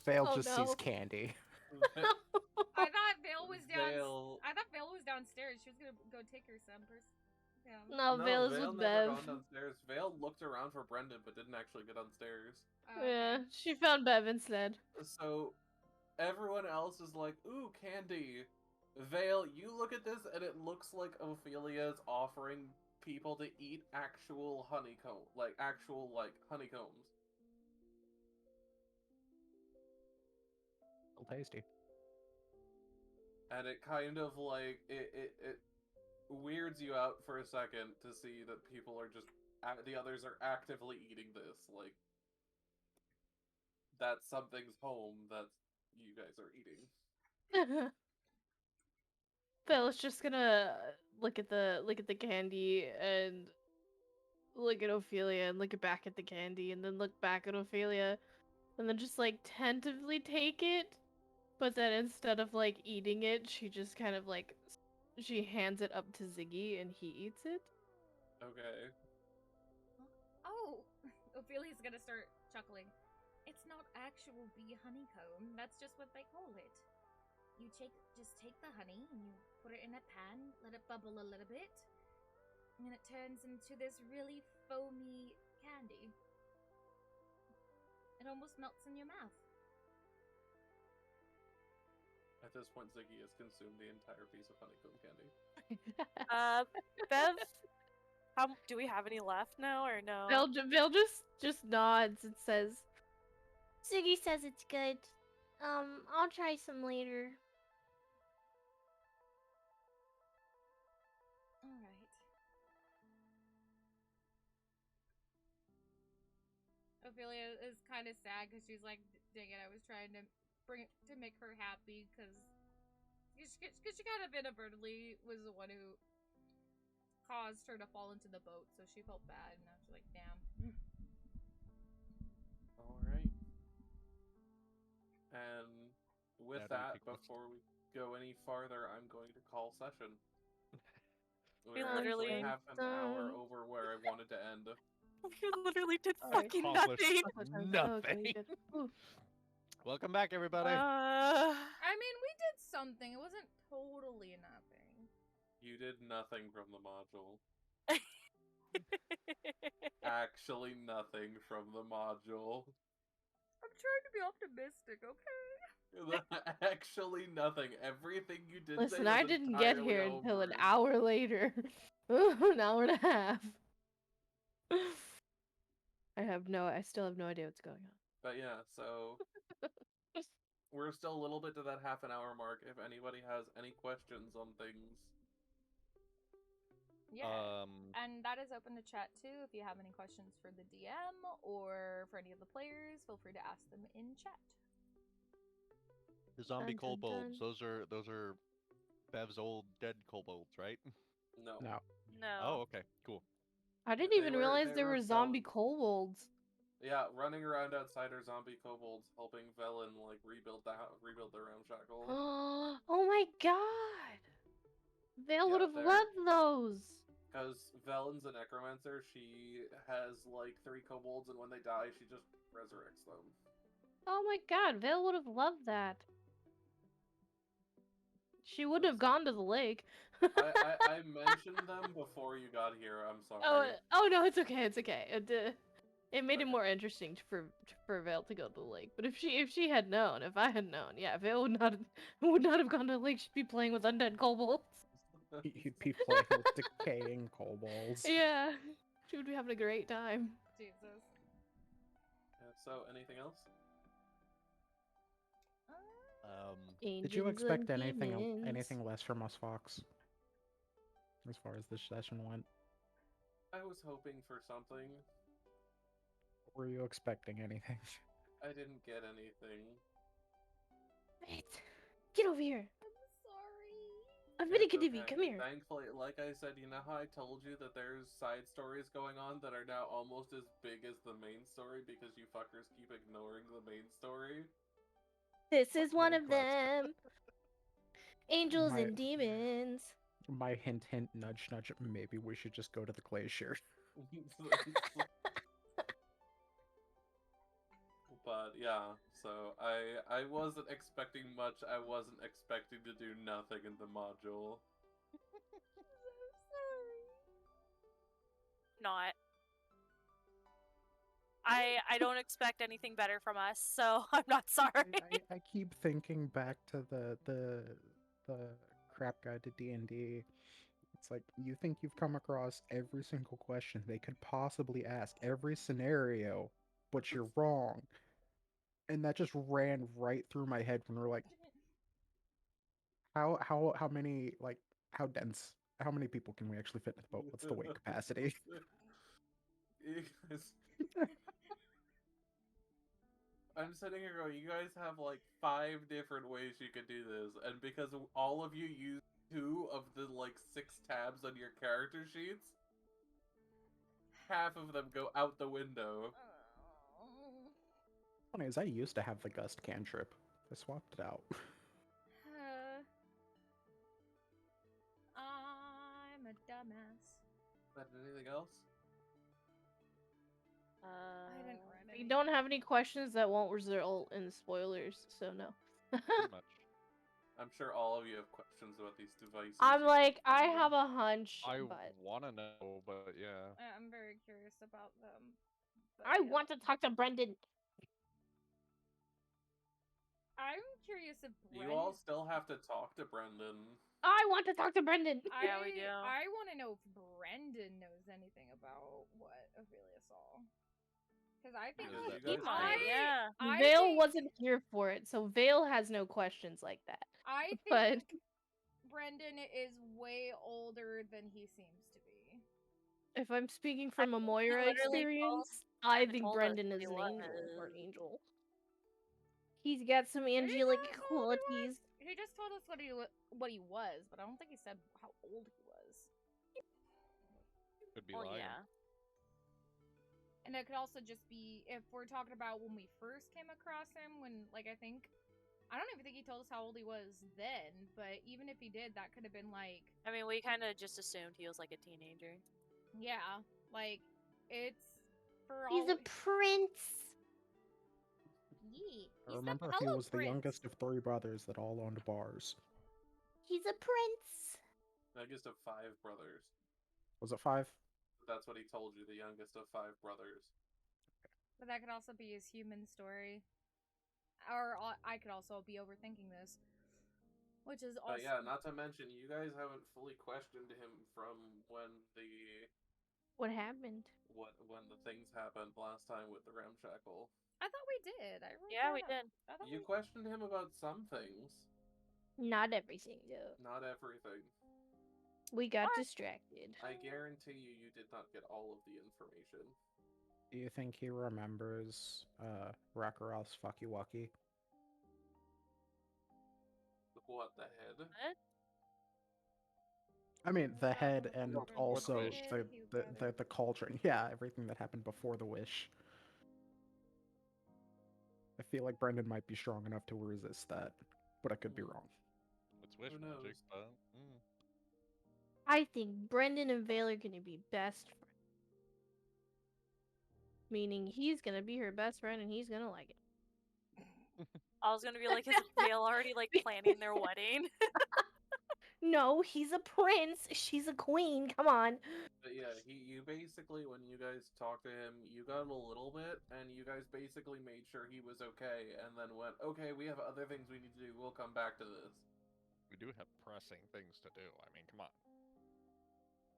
Vale Oh, just no. sees candy. I thought Vale was Vale... I thought Vale was downstairs. She was gonna go take her some. Yeah. No, Vale is with never Bev. gone downstairs. Vale looked around for Brendan, but didn't actually get downstairs. Yeah, she found Bev instead. So, everyone else is like, ooh, candy. Vale, you look at this, and it looks like Ophelia's offering people to eat actual honeycomb, actual honeycombs. Tasty. And it kind of it weirds you out for a second to see that people are just the others are actively eating this. Like, that something's home that you guys are eating. Vale's just gonna look at the candy and look at Ophelia and look back at the candy and then look back at Ophelia and then just like tentatively take it, but then instead of like eating it, she just kind of like she hands it up to Ziggy and he eats it. Okay. Oh, Ophelia's gonna start chuckling. It's not actual bee honeycomb. That's just what they call it. You just take the honey and you put it in a pan, let it bubble a little bit, and then it turns into this really foamy candy. It almost melts in your mouth. At this point, Ziggy has consumed the entire piece of honeycomb candy. Bev, do we have any left now or no? Bill just nods and says, Ziggy says it's good. I'll try some later. Alright. Ophelia is kind of sad because she's like, dang it, I was trying to make her happy because she kind of inadvertently was the one who caused her to fall into the boat, so she felt bad, and I was like, damn. Alright. And with that, before we go any farther, I'm going to call session. We literally have an hour over where I wanted to end. We literally did fucking nothing. Nothing. Welcome back, everybody. I mean, we did something. It wasn't totally nothing. You did nothing from the module. Actually nothing from the module. I'm trying to be optimistic, okay? Actually nothing. Everything you did. listen, I didn't get here until an hour later. An hour and a half. I still have no idea what's going on. But yeah, so we're still a little bit to that half an hour mark. If anybody has any questions on things. Yeah, and that is open to chat too. If you have any questions for the DM or for any of the players, feel free to ask them in chat. The zombie kobolds, those are Bev's old dead kobolds, right? No. Oh, okay, cool. I didn't even realize there were zombie kobolds. Yeah, running around outside are zombie kobolds, helping Velen like rebuild the ramshackle. Oh my god! Vale would have loved those. Because Velen's a necromancer, she has like 3 kobolds, and when they die, she just resurrects them. Oh my god, Vale would have loved that. She wouldn't have gone to the lake. I mentioned them before you got here. I'm sorry. Oh no, it's okay. It's okay. It made it more interesting for Vale to go to the lake. But if she had known, if I had known, yeah, Vale would not have gone to the lake. She'd be playing with undead kobolds. He'd be playing with decaying kobolds. Yeah, she would be having a great time. Jesus. So, anything else? Did you expect anything less from us, Fox? As far as this session went? I was hoping for something. Were you expecting anything? I didn't get anything. Wait, get over here. I'm sorry. Come here. Thankfully, like I said, you know how I told you that there's side stories going on that are now almost as big as the main story because you fuckers keep ignoring the main story? This is one of them. Angels and demons. My hint, nudge, nudge. Maybe we should just go to the glacier. But yeah, so I wasn't expecting much. I wasn't expecting to do nothing in the module. Not. I don't expect anything better from us, so I'm not sorry. I keep thinking back to the crap guide to D&D. It's like, you think you've come across every single question they could possibly ask, every scenario, but you're wrong. And that just ran right through my head when we're like, how many, like, how dense? How many people can we actually fit in the boat? What's the weight capacity? I'm sitting here going, you guys have like 5 different ways you could do this, and because all of you use 2 of the like 6 tabs on your character sheets, half of them go out the window. Funny is I used to have the gust cantrip. I swapped it out. I'm a dumbass. But anything else? I didn't write We anything. don't have any questions that won't result in spoilers, so no. Pretty much. I'm sure all of you have questions about these devices. I'm like, I have a hunch, I but want to know, but yeah. I'm very curious about them. I want to talk to Brendan. I'm curious if You all still have to talk to Brendan. I want to talk to Brendan. Yeah, we do. I want to know if Brendan knows anything about what Ophelia saw. Because I think He might, yeah. Vale wasn't here for it, so Vale has no questions like that. I But think Brendan is way older than he seems to be. if I'm speaking from a Moira experience, I think Brendan is an angel or an angel. He's got some angelic qualities. He just told us what he was, but I don't think he said how old he was. Could be lying. Yeah. And it could also just be if we're talking about when we first came across him, when I don't even think he told us how old he was then, but even if he did, that could have been like. I mean, we kind of just assumed he was like a teenager. Yeah, like it's for He's all. a prince. Yeah, I remember he was the youngest of 3 brothers that all owned bars. He's a prince. Youngest of 5 brothers. Was it 5? That's what he told you, the youngest of 5 brothers. But that could also be his human story. Or I could also be overthinking this. Which is also... But yeah, not to mention, you guys haven't fully questioned him from when the... What happened? When the things happened last time with the ramshackle. I thought we did. We did. You questioned him about some things. Not everything, though. Not everything. We got distracted. I guarantee you did not get all of the information. Do you think he remembers Rakaroth's Fucky Wucky? What, the head? What? I mean, the head and Before the also wish. the cauldron. Yeah, everything that happened before the wish. I feel like Brendan might be strong enough to resist that, but I could be wrong. It's wish Who magic, knows? but... I think Brendan and Vale are gonna be best friends. Meaning he's gonna be her best friend and he's gonna like it. I was gonna be like, is Vale already like planning their wedding? No, he's a prince. She's a queen. Come on. But yeah, you basically, when you guys talked to him, you got a little bit, and you guys basically made sure he was okay, and then went, okay, we have other things we need to do, we'll come back to this. We do have pressing things to do, I mean, come on.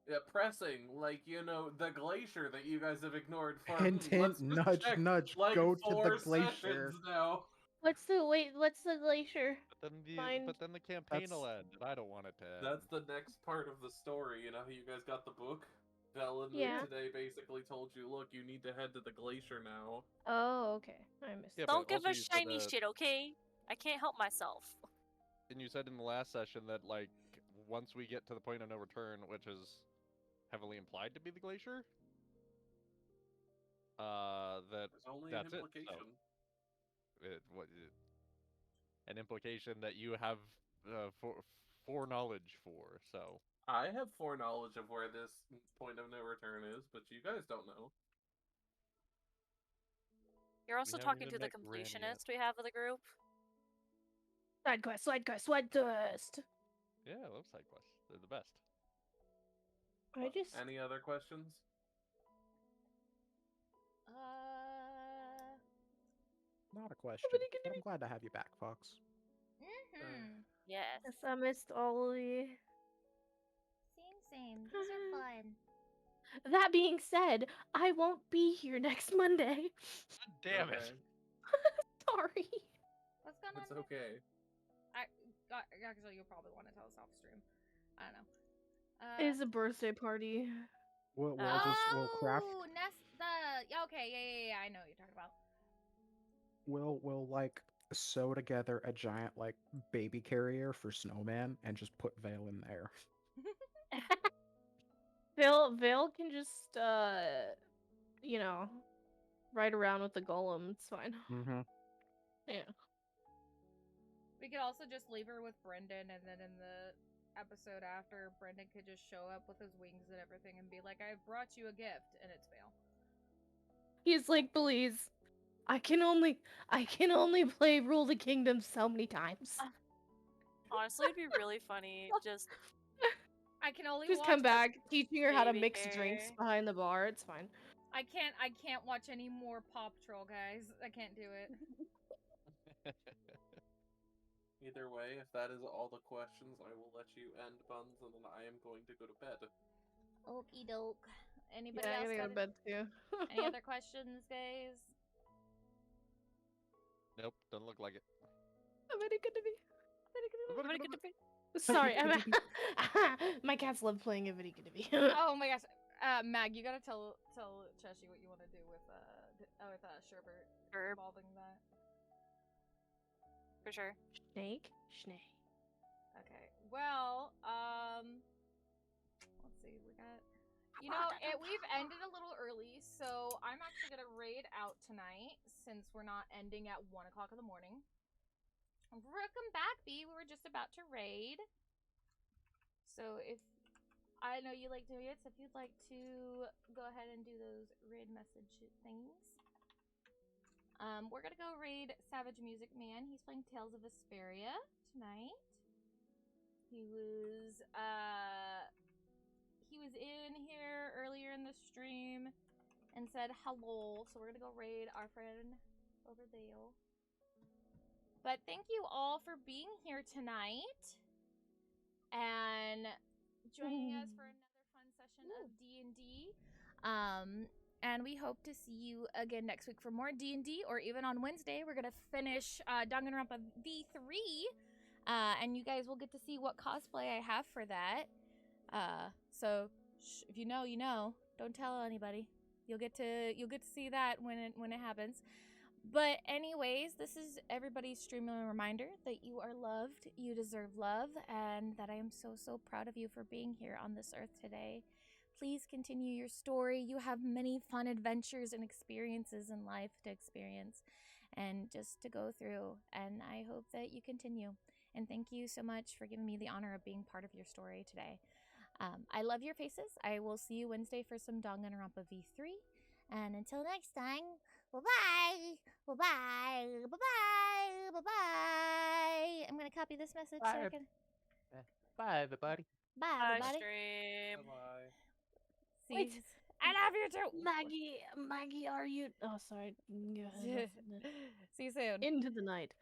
Yeah, pressing, like, you know, the glacier that you guys have ignored for Hint, hint, nudge, nudge, like go to the 4 glacier. sessions now. What's the glacier? But then the campaign will end, and I don't want it to end. That's the next part of the story, you know how you guys got the book? Velen today basically told you, look, you need to head to the glacier now. Oh, okay. I missed Yeah, that. Don't give also us you said shiny that- shit, okay? I can't help myself. And you said in the last session that, like, once we get to the point of no return, which is heavily implied to be the glacier, There's only that's an it. implication. An implication that you have foreknowledge for, so... I have foreknowledge of where this point of no return is, but you guys don't know. You're also haven't talking even to the met Granny yet. completionist we have of the group. Side quest, side quest, side quest. Yeah, I love side quests. They're the best. Any other questions? Not a question, but I'm glad to have you back, Fox. Yes. Yes, I missed all of you. Same. These are fun. That being said, I won't be here next Monday. Damn it. Sorry. What's going on? It's okay. Actually, you'll probably want to tell us off stream. I don't know. It's a birthday party. We'll craft. Okay, yeah, I know what you're talking about. We'll like sew together a giant like baby carrier for Snowman and just put Vale in there. Vale can just you know, ride around with the golem. It's fine. Mm-hmm. Yeah. We could also just leave her with Brendan, and then in the episode after, Brendan could just show up with his wings and everything and be like, "I brought you a gift," and it's Vale. He's like, please. I can only play Rule the Kingdom so many times. Honestly, it'd be really funny. Just I can only just watch come back teaching her how to baby mix hair. drinks behind the bar. It's fine. I can't watch any more Paw Patrol, guys. I can't do it. Either way, if that is all the questions, I will let you end, Buns, and then I am going to go to bed. Okie doke. Anybody Yeah, I else gotta go to bed too. any other questions, guys? Nope, doesn't look like it. Very good to be. Very good to be. Sorry, my cats love playing a very good to be. Oh my gosh, Mag, you gotta tell Trashie what you want to do with Sherbert involving that. For sure. Snake. Okay. Well, let's see. We got. We've ended a little early, so I'm actually gonna raid out tonight since we're not ending at 1 o'clock in the morning. Welcome back, B. We were just about to raid. So if I know you like doing it, so if you'd like to go ahead and do those raid message things. We're gonna go raid Savage Music Man. He's playing Tales of Vesperia tonight. He was in here earlier in the stream and said hello, so we're gonna go raid our friend over there. But thank you all for being here tonight and joining us for another fun session of D&D. And we hope to see you again next week for more D&D, or even on Wednesday. We're going to finish Danganronpa V3, and you guys will get to see what cosplay I have for that. So if you know, you know. Don't tell anybody. You'll get to see that when it happens. But anyways, this is everybody's streaming reminder that you are loved, you deserve love, and that I am so, so proud of you for being here on this earth today. Please continue your story. You have many fun adventures and experiences in life to experience and just to go through. And I hope that you continue. And thank you so much for giving me the honor of being part of your story today. I love your faces. I will see you Wednesday for some Danganronpa V3. And until next time, bye-bye. Bye-bye. Bye-bye. Bye-bye. I'm going to copy this message so I can... Bye, everybody. Bye, everybody. Stream. Bye-bye. See, Wait. I love you too. Maggie, are you? Oh, sorry. See you soon. Into the night.